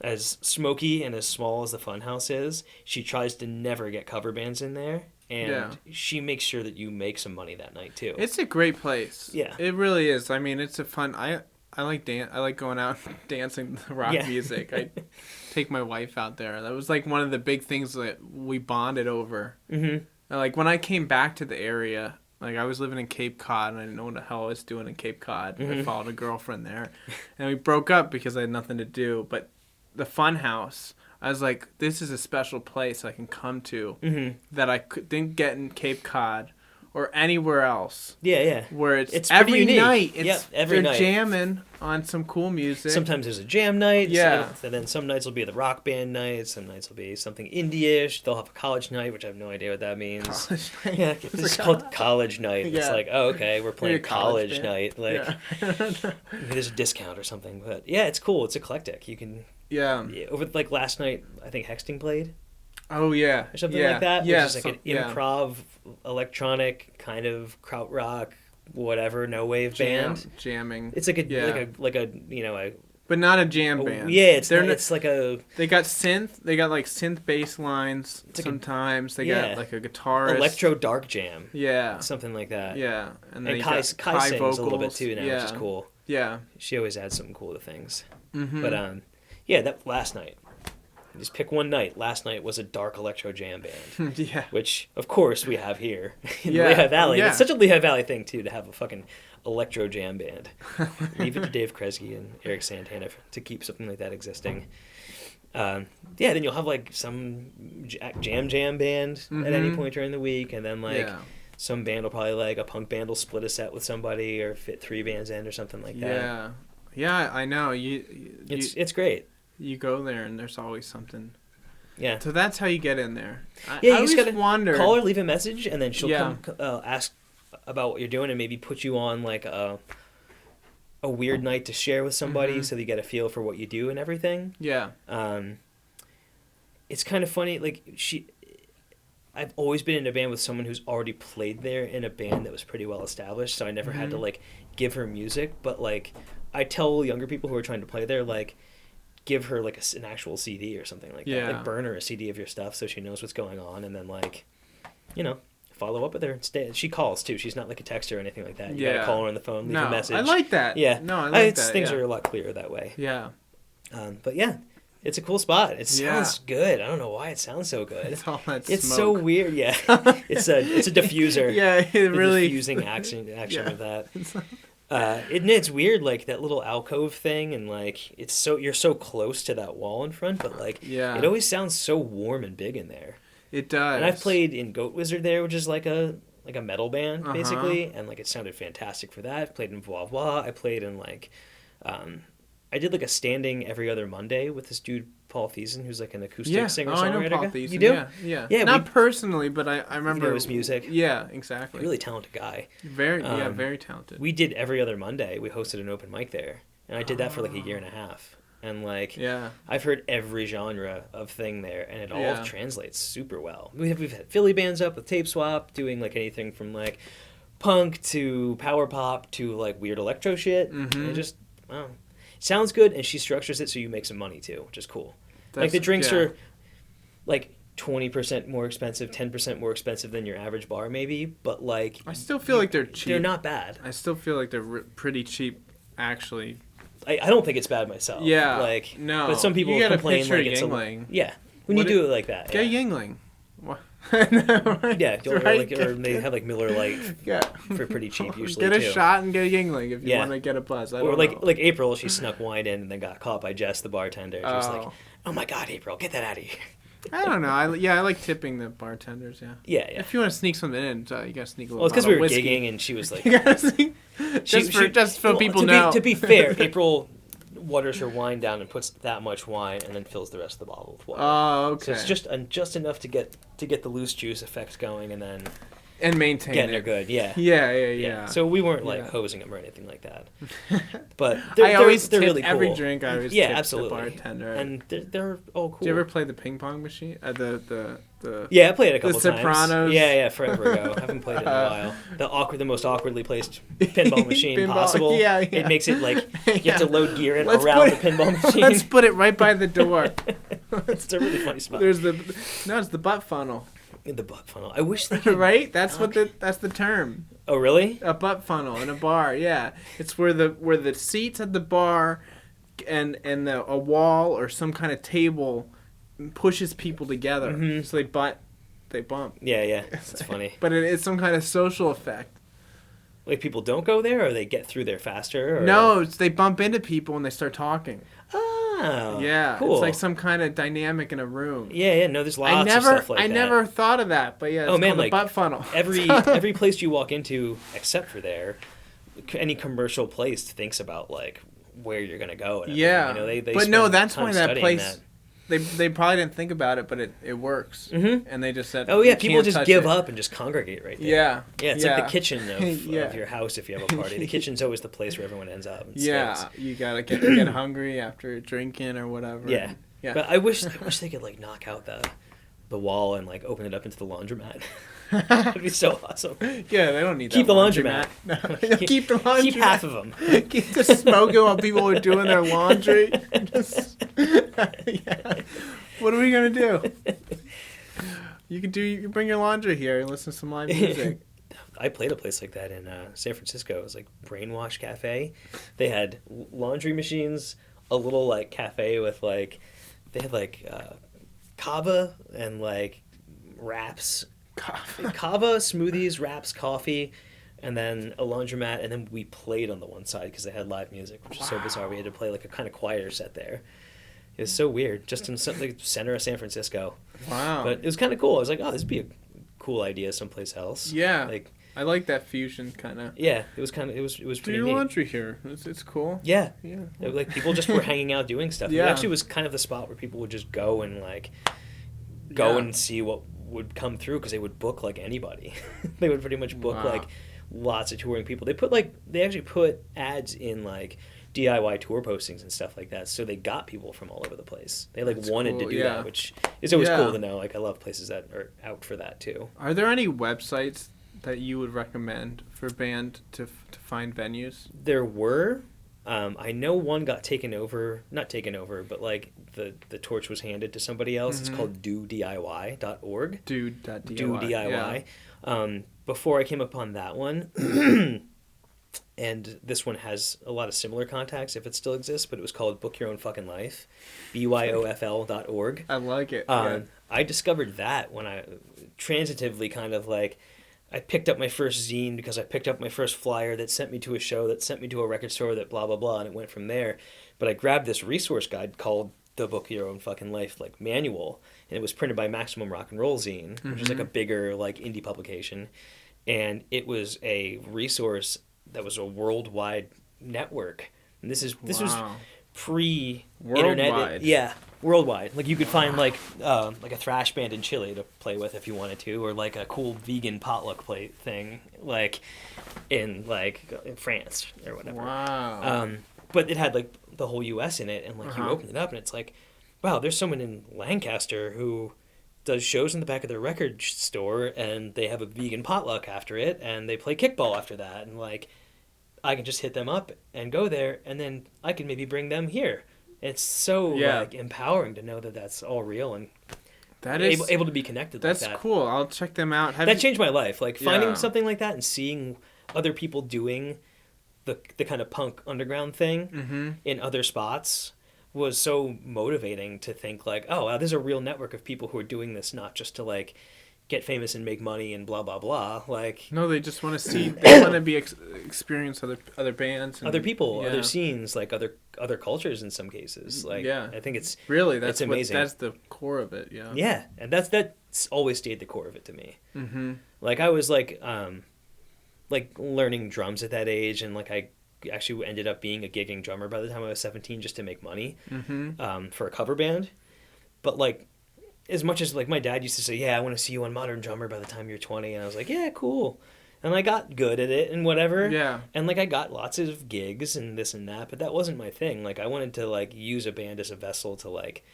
[SPEAKER 1] as smoky and as small as the Funhouse is, she tries to never get cover bands in there, and she makes sure that you make some money that night too.
[SPEAKER 2] It's a great place.
[SPEAKER 1] Yeah,
[SPEAKER 2] it really is. I mean, it's a fun. I like going out dancing to rock music. I take my wife out there. That was like one of the big things that we bonded over.
[SPEAKER 1] Mm-hmm.
[SPEAKER 2] Like when I came back to the area, like I was living in Cape Cod and I didn't know what the hell I was doing in Cape Cod.
[SPEAKER 1] Mm-hmm.
[SPEAKER 2] I followed a girlfriend there, and we broke up because I had nothing to do. But the fun house, I was like, this is a special place I can come to that I didn't get in Cape Cod or anywhere else.
[SPEAKER 1] Yeah.
[SPEAKER 2] Where it's
[SPEAKER 1] every
[SPEAKER 2] every night.
[SPEAKER 1] Every night.
[SPEAKER 2] They're jamming on some cool music.
[SPEAKER 1] Sometimes there's a jam night.
[SPEAKER 2] Yeah.
[SPEAKER 1] And then some nights will be the rock band night. Some nights will be something indie-ish. They'll have a college night, which I have no idea what that means.
[SPEAKER 2] College night.
[SPEAKER 1] Yeah, it's called college night.
[SPEAKER 2] Yeah.
[SPEAKER 1] It's like, oh, okay, we're playing college
[SPEAKER 2] band.
[SPEAKER 1] night. Like, there's a discount or something. But yeah, it's cool. It's eclectic. You can.
[SPEAKER 2] Yeah.
[SPEAKER 1] Over like last night, I think Hexting played.
[SPEAKER 2] Oh yeah.
[SPEAKER 1] Or something like that.
[SPEAKER 2] Yeah.
[SPEAKER 1] Which is like an improv, electronic kind of krautrock, whatever, no wave band.
[SPEAKER 2] Jamming.
[SPEAKER 1] It's like a you know a.
[SPEAKER 2] But not a jam band.
[SPEAKER 1] Yeah, it's like a.
[SPEAKER 2] They got synth. They got like synth bass lines.
[SPEAKER 1] Like
[SPEAKER 2] sometimes they got like a guitarist.
[SPEAKER 1] Electro dark jam.
[SPEAKER 2] Yeah.
[SPEAKER 1] Something like that.
[SPEAKER 2] Yeah,
[SPEAKER 1] and Kai sings
[SPEAKER 2] vocals.
[SPEAKER 1] a little bit too now, which is cool.
[SPEAKER 2] Yeah.
[SPEAKER 1] She always adds something cool to things.
[SPEAKER 2] Mm-hmm.
[SPEAKER 1] But yeah, that last night. Just pick one night. Last night was a dark electro jam band.
[SPEAKER 2] Yeah.
[SPEAKER 1] Which, of course, we have here in
[SPEAKER 2] Yeah.
[SPEAKER 1] Lehigh Valley.
[SPEAKER 2] Yeah.
[SPEAKER 1] It's such a Lehigh Valley thing, too, to have a fucking electro jam band. Leave it to Dave Kresge and Eric Santana to keep something like that existing. Yeah, then you'll have, like, some jam band at any point during the week, and then, like, some band will probably, like, a punk band will split a set with somebody or fit 3 bands in or something like that.
[SPEAKER 2] Yeah. Yeah, I know.
[SPEAKER 1] It's great.
[SPEAKER 2] You go there and there's always something.
[SPEAKER 1] Yeah.
[SPEAKER 2] So that's how you get in there.
[SPEAKER 1] Yeah,
[SPEAKER 2] I
[SPEAKER 1] you just gotta
[SPEAKER 2] wonder.
[SPEAKER 1] call her, leave a message, and then she'll come ask about what you're doing and maybe put you on like a weird night to share with somebody so that you get a feel for what you do and everything.
[SPEAKER 2] Yeah.
[SPEAKER 1] It's kind of funny. Like I've always been in a band with someone who's already played there in a band that was pretty well established, so I never had to like give her music. But like I tell younger people who are trying to play there, like, give her like an actual CD or something like that. Like burn her a CD of your stuff so she knows what's going on, and then like, you know, follow up with her. She calls too. She's not like a texter or anything like that. You gotta call her on the phone, leave a message.
[SPEAKER 2] I like that.
[SPEAKER 1] Yeah.
[SPEAKER 2] No, I like that.
[SPEAKER 1] Things are a lot clearer that way.
[SPEAKER 2] Yeah.
[SPEAKER 1] But yeah, it's a cool spot. It sounds good. I don't know why it sounds so good.
[SPEAKER 2] It's all that
[SPEAKER 1] It's
[SPEAKER 2] smoke.
[SPEAKER 1] so weird. Yeah. It's a diffuser.
[SPEAKER 2] Yeah, it really
[SPEAKER 1] diffusing action of that. It's weird, like that little alcove thing, and like you're so close to that wall in front, but like it always sounds so warm and big in there.
[SPEAKER 2] It does.
[SPEAKER 1] And I've played in Goat Wizard there, which is like a metal band basically, and like it sounded fantastic for that. I've played in Voix Voix. I played in like I did like a standing every other Monday with this dude Paul Thiessen, who's like an acoustic singer songwriter.
[SPEAKER 2] I know Paul Thiessen.
[SPEAKER 1] You do?
[SPEAKER 2] Yeah. Not personally, but I remember
[SPEAKER 1] his music.
[SPEAKER 2] Yeah, exactly.
[SPEAKER 1] Really talented guy.
[SPEAKER 2] Very talented.
[SPEAKER 1] We did every other Monday. We hosted an open mic there, and I did that for like a year and a half. And like, I've heard every genre of thing there, and it all translates super well. We've had Philly bands up with Tape Swap, doing like anything from like punk to power pop to like weird electro shit. And it just sounds good, and she structures it so you make some money too, which is cool. Like the drinks are like 20% more expensive, 10% more expensive than your average bar maybe, but like
[SPEAKER 2] I still feel like they're cheap.
[SPEAKER 1] They're not bad.
[SPEAKER 2] I still feel like they're pretty cheap actually.
[SPEAKER 1] I don't think it's bad myself.
[SPEAKER 2] Yeah.
[SPEAKER 1] Like
[SPEAKER 2] no.
[SPEAKER 1] But some people complain like it's
[SPEAKER 2] Yingling.
[SPEAKER 1] When you do it like that.
[SPEAKER 2] Get Yingling.
[SPEAKER 1] Right?
[SPEAKER 2] Right?
[SPEAKER 1] Or they have like Miller Lite for pretty cheap usually.
[SPEAKER 2] Get a shot and get a Yingling if you want to get a buzz.
[SPEAKER 1] Or like April, she snuck wine in and then got caught by Jess, the bartender. She was like, "Oh my God, April, get that out of here."
[SPEAKER 2] I don't know. I like tipping the bartenders. Yeah. If you want to sneak something in, you gotta sneak a little.
[SPEAKER 1] Well, it's because we were
[SPEAKER 2] whiskey.
[SPEAKER 1] gigging and she was like,
[SPEAKER 2] you gotta sneak. Just so people know.
[SPEAKER 1] To be fair, April waters her wine down and puts that much wine and then fills the rest of the bottle with water.
[SPEAKER 2] Oh, okay.
[SPEAKER 1] So it's just enough to get the loose juice effect going and then
[SPEAKER 2] maintain
[SPEAKER 1] getting
[SPEAKER 2] it.
[SPEAKER 1] her good.
[SPEAKER 2] Yeah.
[SPEAKER 1] So we weren't like hosing them or anything like that. But
[SPEAKER 2] I always
[SPEAKER 1] they're
[SPEAKER 2] tip
[SPEAKER 1] really cool.
[SPEAKER 2] Every drink I always tip
[SPEAKER 1] absolutely.
[SPEAKER 2] the bartender.
[SPEAKER 1] And they're all cool.
[SPEAKER 2] Did you ever play the ping pong machine? The
[SPEAKER 1] Yeah, I played it a couple times.
[SPEAKER 2] The Sopranos.
[SPEAKER 1] Yeah, forever ago. I haven't played it in a while. The most awkwardly placed pinball machine possible.
[SPEAKER 2] Yeah.
[SPEAKER 1] It makes it like you have to load gear in around the pinball machine.
[SPEAKER 2] Let's put it right by the door.
[SPEAKER 1] It's a really funny spot.
[SPEAKER 2] It's the butt funnel.
[SPEAKER 1] In the butt funnel. I wish they
[SPEAKER 2] could. Right? That's the term.
[SPEAKER 1] Oh, really?
[SPEAKER 2] A butt funnel in a bar, yeah. It's where the seats at the bar and a wall or some kind of table pushes people together.
[SPEAKER 1] Mm-hmm.
[SPEAKER 2] So they bump.
[SPEAKER 1] Yeah, yeah. It's funny.
[SPEAKER 2] But it's some kind of social effect.
[SPEAKER 1] Like, people don't go there, or they get through there faster? Or...
[SPEAKER 2] No, they bump into people and they start talking.
[SPEAKER 1] Oh,
[SPEAKER 2] yeah,
[SPEAKER 1] cool.
[SPEAKER 2] It's like some kind of dynamic in a room.
[SPEAKER 1] Yeah, yeah. No, there's lots of stuff like that.
[SPEAKER 2] I never thought of that, but yeah, it's called a butt funnel.
[SPEAKER 1] Every place you walk into, except for there, any commercial place thinks about like where you're gonna go. And
[SPEAKER 2] yeah,
[SPEAKER 1] you know, they
[SPEAKER 2] but no, that's why that place.
[SPEAKER 1] That.
[SPEAKER 2] They probably didn't think about it, but it works.
[SPEAKER 1] Mm-hmm.
[SPEAKER 2] And they just said,
[SPEAKER 1] "Oh yeah, people just give up and just congregate right there."
[SPEAKER 2] Yeah,
[SPEAKER 1] yeah. It's like the kitchen of your house if you have a party. The kitchen's always the place where everyone ends up.
[SPEAKER 2] You gotta get hungry after drinking or whatever.
[SPEAKER 1] Yeah, yeah. But I wish they could like knock out the wall and like open it up into the laundromat. That'd be so awesome.
[SPEAKER 2] Yeah, they don't need
[SPEAKER 1] keep
[SPEAKER 2] that
[SPEAKER 1] laundromat.
[SPEAKER 2] No, keep the laundromat.
[SPEAKER 1] Keep half of them.
[SPEAKER 2] Keep the smoking while people are doing their laundry. Yeah. What are we gonna do? You can bring your laundry here and listen to some live music.
[SPEAKER 1] I played a place like that in San Francisco. It was like Brainwash Cafe. They had laundry machines, a little like cafe with like they had like kava and like wraps. Kava, smoothies, wraps, coffee, and then a laundromat, and then we played on the one side because they had live music, which was so bizarre. We had to play like a kind of quieter set there. It was so weird, just in the center of San Francisco.
[SPEAKER 2] Wow.
[SPEAKER 1] But it was kind of cool. I was like, oh, this would be a cool idea someplace else.
[SPEAKER 2] Yeah.
[SPEAKER 1] Like,
[SPEAKER 2] I like that fusion kind of.
[SPEAKER 1] Yeah, it was pretty neat.
[SPEAKER 2] Do your laundry here. It's cool.
[SPEAKER 1] Yeah.
[SPEAKER 2] Yeah.
[SPEAKER 1] Like people just were hanging out doing stuff.
[SPEAKER 2] Yeah.
[SPEAKER 1] It actually was kind of the spot where people would just go and like and see what would come through because they would book like anybody. They would pretty much book like lots of touring people. They actually put ads in like DIY tour postings and stuff like that, so they got people from all over the place. They like wanted to do that, which is always cool to know. Like I love places that are out for that too.
[SPEAKER 2] Are there any websites that you would recommend for a band to find venues?
[SPEAKER 1] There were. I know one got taken over, not taken over, but like the torch was handed to somebody else. Mm-hmm. It's called DoDIY.org.
[SPEAKER 2] Do.DIY.
[SPEAKER 1] Do DIY. Yeah. Before I came upon that one, and this one has a lot of similar contacts if it still exists, but it was called Book Your Own Fucking Life, BYOFL.org.
[SPEAKER 2] I like it.
[SPEAKER 1] I discovered that when I transitively kind of like, I picked up my first zine because I picked up my first flyer that sent me to a show that sent me to a record store that blah, blah, blah, and it went from there. But I grabbed this resource guide called The Book Your Own Fucking Life, like manual, and it was printed by Maximum Rock and Roll Zine, which is like a bigger like indie publication. And it was a resource that was a worldwide network. And this was pre-internet.
[SPEAKER 2] Worldwide.
[SPEAKER 1] Yeah, worldwide. Like you could find like a thrash band in Chile to play with if you wanted to, or like a cool vegan potluck play thing like in France or whatever.
[SPEAKER 2] Wow.
[SPEAKER 1] But it had like the whole US in it, and like you open it up and it's like, wow, there's someone in Lancaster who does shows in the back of their record store and they have a vegan potluck after it and they play kickball after that, and like I can just hit them up and go there, and then I can maybe bring them here. It's so like empowering to know that that's all real and
[SPEAKER 2] that is
[SPEAKER 1] able to be connected like that.
[SPEAKER 2] That's cool. I'll check them out.
[SPEAKER 1] That changed my life. Like finding something like that and seeing other people doing the kind of punk underground thing in other spots was so motivating to think like, oh, wow, there's a real network of people who are doing this not just to like get famous and make money and blah blah blah. Like
[SPEAKER 2] no, they just want to see. They want to be experience other bands, and,
[SPEAKER 1] other people, other scenes, like other cultures in some cases. Like I think it's
[SPEAKER 2] really
[SPEAKER 1] it's amazing.
[SPEAKER 2] That's the core of it. Yeah.
[SPEAKER 1] Yeah, and that's always stayed the core of it to me. Mm-hmm. Like I was like learning drums at that age, and like I actually ended up being a gigging drummer by the time I was 17 just to make money for a cover band. But like, as much as like my dad used to say, yeah, I want to see you on Modern Drummer by the time you're 20, and I was like, yeah, cool. And I got good at it and whatever. Yeah. And like I got lots of gigs and this and that, but that wasn't my thing. Like I wanted to like use a band as a vessel to like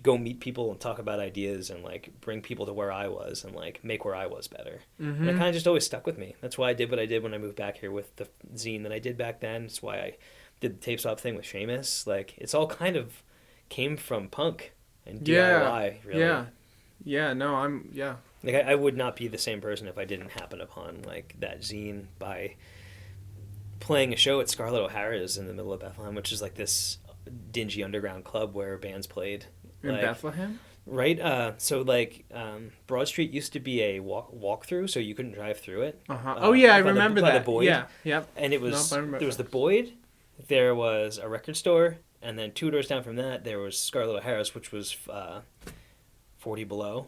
[SPEAKER 1] go meet people and talk about ideas and like bring people to where I was and like make where I was better. And it kind of just always stuck with me. That's why I did what I did when I moved back here with the zine that I did back then. It's why I did the tape swap thing with Seamus. Like it's all kind of came from punk and DIY, really.
[SPEAKER 2] Yeah. No,
[SPEAKER 1] Like I would not be the same person if I didn't happen upon like that zine by playing a show at Scarlett O'Hara's in the middle of Bethlehem, which is like this dingy underground club where bands played.
[SPEAKER 2] In
[SPEAKER 1] Like,
[SPEAKER 2] Bethlehem?
[SPEAKER 1] right? So like Broad Street used to be a walk through, so you couldn't drive through it.
[SPEAKER 2] Oh yeah, I
[SPEAKER 1] by
[SPEAKER 2] remember
[SPEAKER 1] by
[SPEAKER 2] that.
[SPEAKER 1] the Boyd.
[SPEAKER 2] Yeah, yep.
[SPEAKER 1] And it was
[SPEAKER 2] Nope, I remember
[SPEAKER 1] there was the
[SPEAKER 2] that.
[SPEAKER 1] Boyd, there was a record store, and then 2 doors down from that there was Scarlett O'Hara's, which was 40 Below,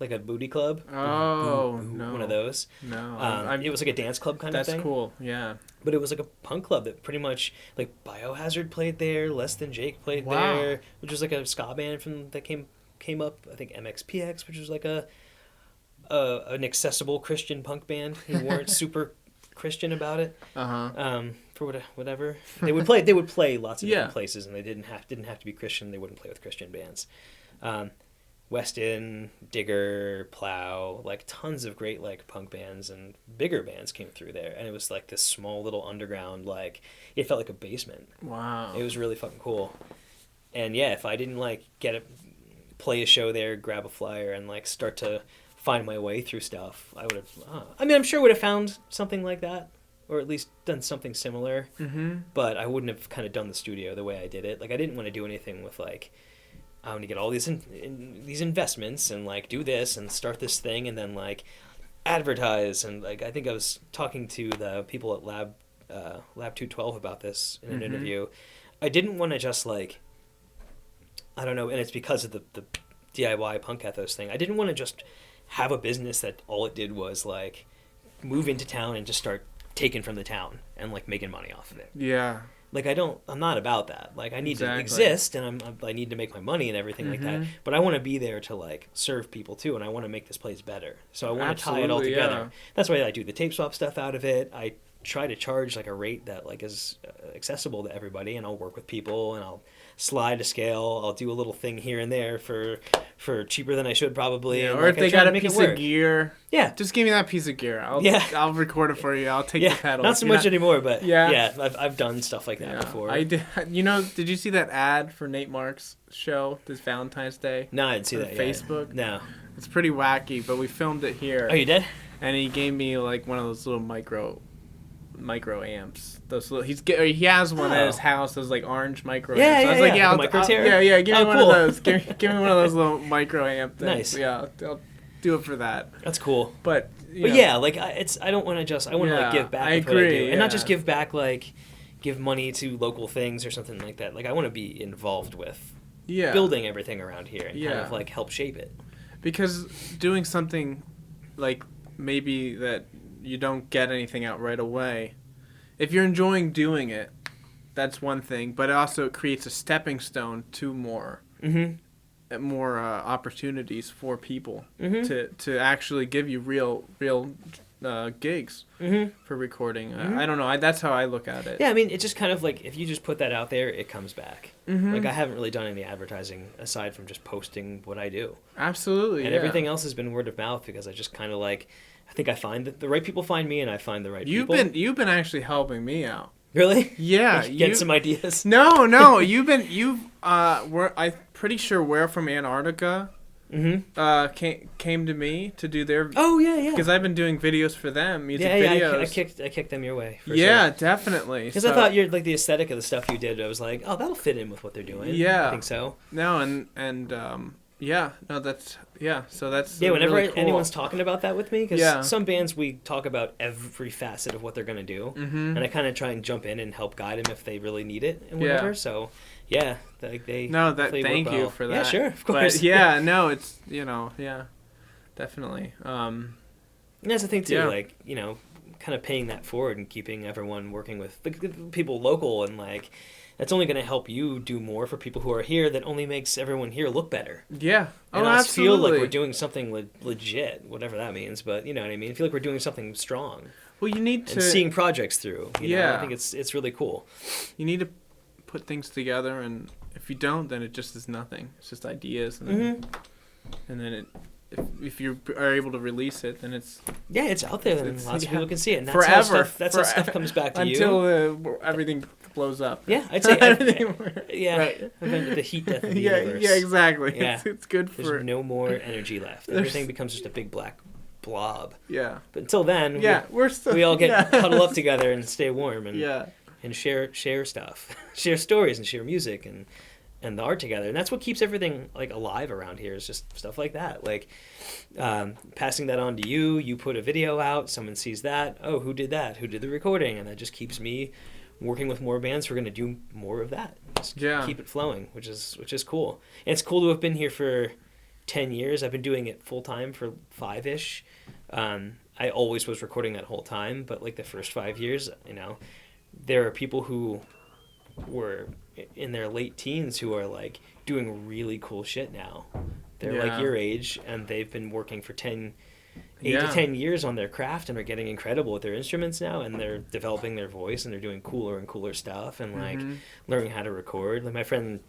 [SPEAKER 1] like a booty club.
[SPEAKER 2] Oh,
[SPEAKER 1] Boo,
[SPEAKER 2] no.
[SPEAKER 1] one of those.
[SPEAKER 2] No,
[SPEAKER 1] It was like a dance club kind of thing.
[SPEAKER 2] that's cool. Yeah.
[SPEAKER 1] But it was like a punk club that pretty much like Biohazard played there, Less Than Jake played
[SPEAKER 2] Wow.
[SPEAKER 1] there, which was like a ska band that came up. I think MXPX, which was like an accessible Christian punk band who weren't super Christian about it. For whatever they would play lots of
[SPEAKER 2] Yeah.
[SPEAKER 1] different places, and they didn't have to be Christian. They wouldn't play with Christian bands. Weston, Digger, Plow, like tons of great like punk bands and bigger bands came through there, and it was like this small little underground, like it felt like a basement.
[SPEAKER 2] Wow.
[SPEAKER 1] It was really fucking cool. And yeah, if I didn't like play a show there, grab a flyer, and like start to find my way through stuff, I would have. I mean, I'm sure I would have found something like that, or at least done something similar.
[SPEAKER 2] Mm-hmm.
[SPEAKER 1] But I wouldn't have kind of done the studio the way I did it. Like I didn't want to do anything with like, I want to get all these these investments and like do this and start this thing and then like advertise, and like I think I was talking to the people at Lab 212 about this in an interview. I didn't want to just like, I don't know, and it's because of the DIY punk ethos thing. I didn't want to just have a business that all it did was like move into town and just start taking from the town and like making money off of it.
[SPEAKER 2] Yeah.
[SPEAKER 1] Like I'm not about that. Like I need to
[SPEAKER 2] Exactly.
[SPEAKER 1] exist, and I need to make my money and everything like that. But I want to be there to like serve people too, and I want to make this place better. So I want to tie it all
[SPEAKER 2] Absolutely,
[SPEAKER 1] together.
[SPEAKER 2] yeah.
[SPEAKER 1] That's why I do the tape swap stuff out of it. I try to charge like a rate that like is accessible to everybody, and I'll work with people, and I'll slide a scale. I'll do a little thing here and there for cheaper than I should probably.
[SPEAKER 2] Yeah,
[SPEAKER 1] and,
[SPEAKER 2] or
[SPEAKER 1] like,
[SPEAKER 2] if
[SPEAKER 1] I
[SPEAKER 2] they
[SPEAKER 1] try
[SPEAKER 2] got
[SPEAKER 1] to
[SPEAKER 2] a
[SPEAKER 1] make it
[SPEAKER 2] piece
[SPEAKER 1] work.
[SPEAKER 2] of gear,
[SPEAKER 1] Yeah.
[SPEAKER 2] just give me that piece of gear. I'll record it for you. I'll take
[SPEAKER 1] Yeah,
[SPEAKER 2] the pedals.
[SPEAKER 1] not so much anymore, but
[SPEAKER 2] Yeah.
[SPEAKER 1] yeah, I've done stuff like that before.
[SPEAKER 2] I did. Did you see that ad for Nate Mark's show this Valentine's Day?
[SPEAKER 1] No, I didn't see
[SPEAKER 2] on
[SPEAKER 1] that
[SPEAKER 2] Facebook?
[SPEAKER 1] yet. No.
[SPEAKER 2] It's pretty wacky, but we filmed it here.
[SPEAKER 1] Oh, you did?
[SPEAKER 2] And he gave me like one of those little micro amps. Those little, he has one at his house. Those like orange micro
[SPEAKER 1] Yeah,
[SPEAKER 2] amps.
[SPEAKER 1] yeah,
[SPEAKER 2] I was like,
[SPEAKER 1] yeah.
[SPEAKER 2] yeah,
[SPEAKER 1] The
[SPEAKER 2] I'll,
[SPEAKER 1] micro tier?
[SPEAKER 2] yeah. Give me one
[SPEAKER 1] cool.
[SPEAKER 2] of those. Give me one of those little micro amp things.
[SPEAKER 1] Nice.
[SPEAKER 2] Yeah, I'll do it for that.
[SPEAKER 1] That's cool.
[SPEAKER 2] But
[SPEAKER 1] yeah, like I don't want to just. I want to like give back.
[SPEAKER 2] I
[SPEAKER 1] with what I
[SPEAKER 2] agree,
[SPEAKER 1] do. And not just
[SPEAKER 2] yeah.
[SPEAKER 1] give back like give money to local things or something like that. Like I want to be involved with building everything around here and kind of like help shape it.
[SPEAKER 2] Because doing something like maybe that you don't get anything out right away, if you're enjoying doing it, that's one thing. But it also creates a stepping stone to more opportunities for people to actually give you real gigs for recording. I don't know. That's how I look at it.
[SPEAKER 1] Yeah, I mean, it's just kind of like if you just put that out there, it comes back. Like I haven't really done any advertising aside from just posting what I do.
[SPEAKER 2] Absolutely.
[SPEAKER 1] And everything else has been word of mouth because I just kind of like, I think I find that the right people find me and I find the right people.
[SPEAKER 2] You've been actually helping me out.
[SPEAKER 1] Really?
[SPEAKER 2] Yeah.
[SPEAKER 1] Get some ideas.
[SPEAKER 2] No. I'm pretty sure We're from Antarctica came to me to do their.
[SPEAKER 1] Oh yeah.
[SPEAKER 2] Because I've been doing videos for them, music
[SPEAKER 1] yeah,
[SPEAKER 2] videos.
[SPEAKER 1] I kicked them your way. For
[SPEAKER 2] Yeah,
[SPEAKER 1] sure.
[SPEAKER 2] definitely.
[SPEAKER 1] Because I thought you're like the aesthetic of the stuff you did. I was like, oh, that'll fit in with what they're doing.
[SPEAKER 2] Yeah.
[SPEAKER 1] I think so.
[SPEAKER 2] No, that's So that's
[SPEAKER 1] whenever
[SPEAKER 2] really cool.
[SPEAKER 1] anyone's talking about that with me, because
[SPEAKER 2] Yeah.
[SPEAKER 1] some bands we talk about every facet of what they're gonna do, and I kind of try and jump in and help guide them if they really need it and whatever.
[SPEAKER 2] Yeah.
[SPEAKER 1] So yeah, like they
[SPEAKER 2] thank you
[SPEAKER 1] well.
[SPEAKER 2] for that.
[SPEAKER 1] Yeah, sure, of course.
[SPEAKER 2] But yeah, no, it's definitely.
[SPEAKER 1] And that's the thing too,
[SPEAKER 2] Yeah.
[SPEAKER 1] like kind of paying that forward and keeping everyone working with the people local, and like that's only going to help you do more for people who are here. That only makes everyone here look better.
[SPEAKER 2] Yeah.
[SPEAKER 1] And
[SPEAKER 2] Oh,
[SPEAKER 1] us
[SPEAKER 2] absolutely.
[SPEAKER 1] feel like we're doing something legit, whatever that means. But you know what I mean. I feel like we're doing something strong.
[SPEAKER 2] Well, you need to
[SPEAKER 1] And seeing projects through. You know,
[SPEAKER 2] Yeah.
[SPEAKER 1] I think it's really cool.
[SPEAKER 2] You need to put things together, and if you don't, then it just is nothing. It's just ideas, and then if you are able to release it, then it's
[SPEAKER 1] it's out there, and lots of people can see it. And that's
[SPEAKER 2] forever.
[SPEAKER 1] How stuff comes back to
[SPEAKER 2] until
[SPEAKER 1] you.
[SPEAKER 2] everything blows up.
[SPEAKER 1] Yeah, I'd say
[SPEAKER 2] Everything-
[SPEAKER 1] yeah,
[SPEAKER 2] right.
[SPEAKER 1] the heat death of the
[SPEAKER 2] Yeah,
[SPEAKER 1] universe.
[SPEAKER 2] yeah, exactly.
[SPEAKER 1] Yeah.
[SPEAKER 2] It's good
[SPEAKER 1] There's
[SPEAKER 2] for
[SPEAKER 1] no more energy left. Everything becomes just a big black blob.
[SPEAKER 2] yeah.
[SPEAKER 1] But until then,
[SPEAKER 2] Yeah, we're still
[SPEAKER 1] we all get
[SPEAKER 2] yeah.
[SPEAKER 1] huddle up together and stay warm and
[SPEAKER 2] Yeah.
[SPEAKER 1] and share stuff, share stories and share music and the art together. And that's what keeps everything like alive around here, is just stuff like that. Like passing that on to you, you put a video out, someone sees that, oh, who did that? Who did the recording? And that just keeps me working with more bands who are going to do more of that. Just keep it flowing, which is cool. And it's cool to have been here for 10 years. I've been doing it full time for 5-ish. I always was recording that whole time, but like the first 5 years, you know, there are people who were in their late teens who are like doing really cool shit now. They're like your age, and they've been working for 8 to 10 years on their craft and are getting incredible with their instruments now, and they're developing their voice and they're doing cooler and cooler stuff and like learning how to record. Like my friend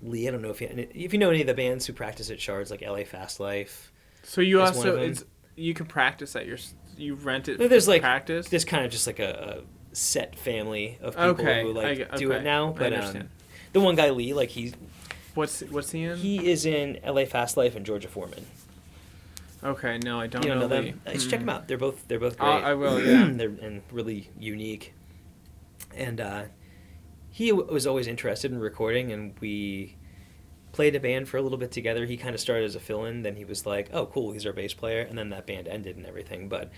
[SPEAKER 1] Lee, I don't know if you know any of the bands who practice at Shards, like LA Fast Life.
[SPEAKER 2] So you also you can practice at you rent it.
[SPEAKER 1] There's like
[SPEAKER 2] practice.
[SPEAKER 1] There's kind of just like a set family of people who like do it now. But the one guy Lee, like
[SPEAKER 2] what's he in?
[SPEAKER 1] He is in LA Fast Life and Georgia Foreman.
[SPEAKER 2] Okay, no, I don't
[SPEAKER 1] You don't know
[SPEAKER 2] Lee.
[SPEAKER 1] them. Just check them out. They're both great.
[SPEAKER 2] I will. Yeah.
[SPEAKER 1] They're and really unique. And he was always interested in recording, and we played a band for a little bit together. He kind of started as a fill-in, then he was like, oh cool, he's our bass player, and then that band ended and everything. But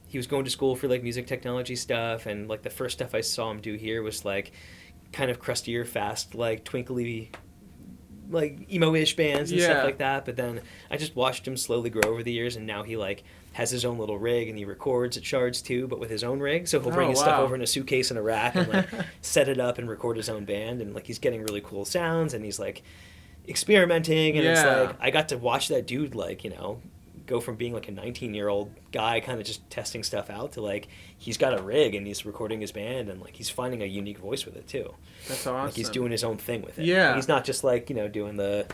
[SPEAKER 1] he was going to school for like music technology stuff, and like the first stuff I saw him do here was like kind of crustier, fast, like twinkly, like emo-ish bands and stuff like that. But then I just watched him slowly grow over the years, and now he like has his own little rig, and he records at Shards too, but with his own rig. So he'll bring his stuff over in a suitcase and a rack and like set it up and record his own band, and like he's getting really cool sounds, and he's like experimenting, and it's like I got to watch that dude like, you know, go from being like a 19-year-old guy kind of just testing stuff out to like he's got a rig and he's recording his band, and like he's finding a unique voice with it too.
[SPEAKER 2] That's awesome.
[SPEAKER 1] Like he's doing his own thing with it.
[SPEAKER 2] Yeah.
[SPEAKER 1] Like, he's not just like, you know, doing the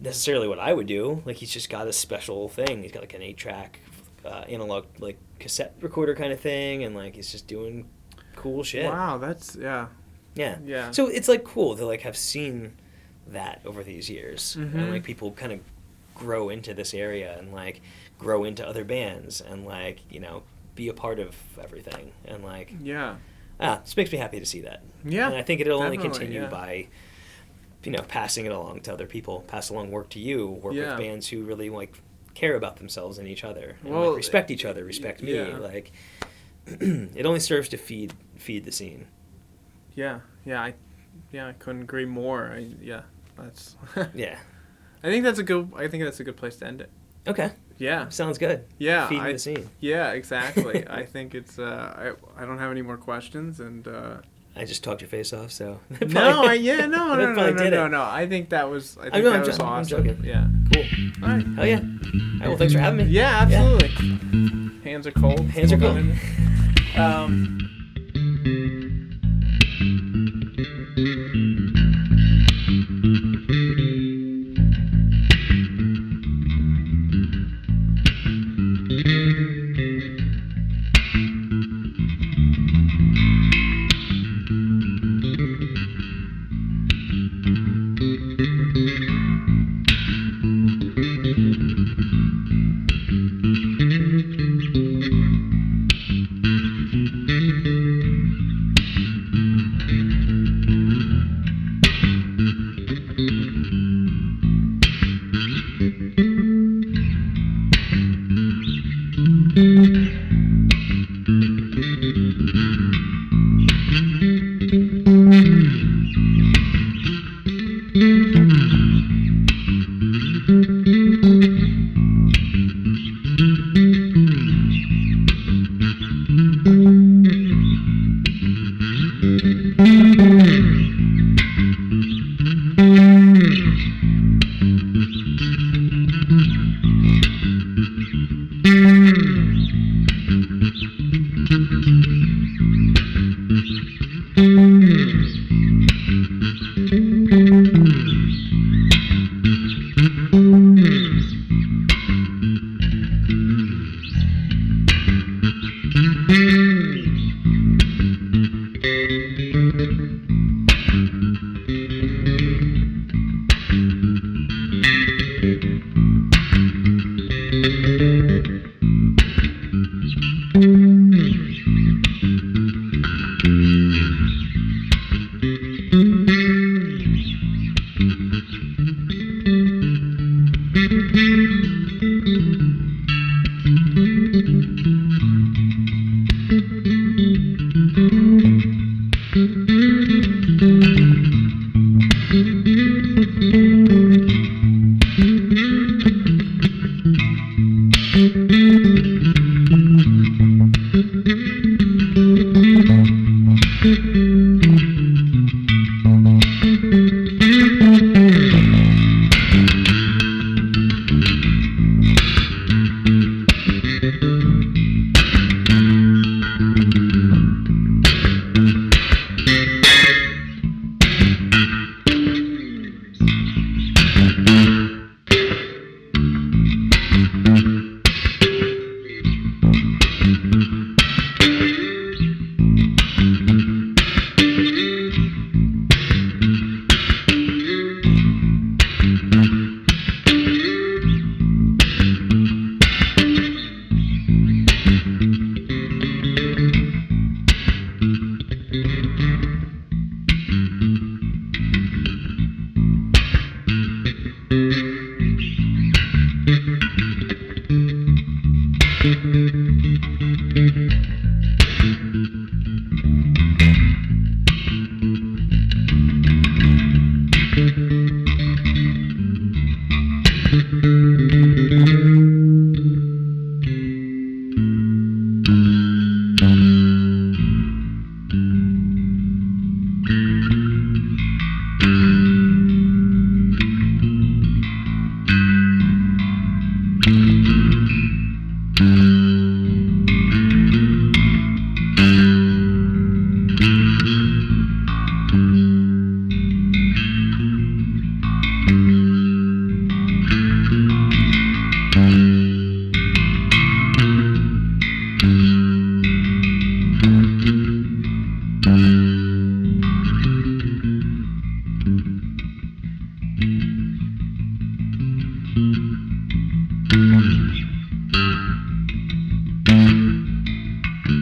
[SPEAKER 1] necessarily what I would do. Like he's just got a special thing. He's got like an 8-track analog like cassette recorder kind of thing, and like he's just doing cool shit.
[SPEAKER 2] Wow, that's
[SPEAKER 1] yeah.
[SPEAKER 2] Yeah.
[SPEAKER 1] So it's like cool to like have seen that over these years, and like people kind of grow into this area and like grow into other bands and like, you know, be a part of everything, and like this makes me happy to see that. And I think it'll only continue by, you know, passing it along to other people, pass along work to you, work with bands who really like care about themselves and each other, and like, respect each other, respect me. Like it only serves to feed the scene.
[SPEAKER 2] I couldn't agree more. That's
[SPEAKER 1] yeah.
[SPEAKER 2] I think that's a good place to end it.
[SPEAKER 1] Okay.
[SPEAKER 2] Yeah.
[SPEAKER 1] Sounds good.
[SPEAKER 2] Yeah.
[SPEAKER 1] Feeding the scene.
[SPEAKER 2] Yeah, exactly. I think it's I don't have any more questions, and
[SPEAKER 1] I just talked your face off, so
[SPEAKER 2] no. I think that was awesome.
[SPEAKER 1] I'm joking.
[SPEAKER 2] Yeah.
[SPEAKER 1] Cool.
[SPEAKER 2] All right.
[SPEAKER 1] Hell yeah. All right, well, thanks for having me.
[SPEAKER 2] Yeah, absolutely. Hands are cold.
[SPEAKER 1] Hands are cold.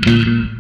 [SPEAKER 3] Mm-hmm.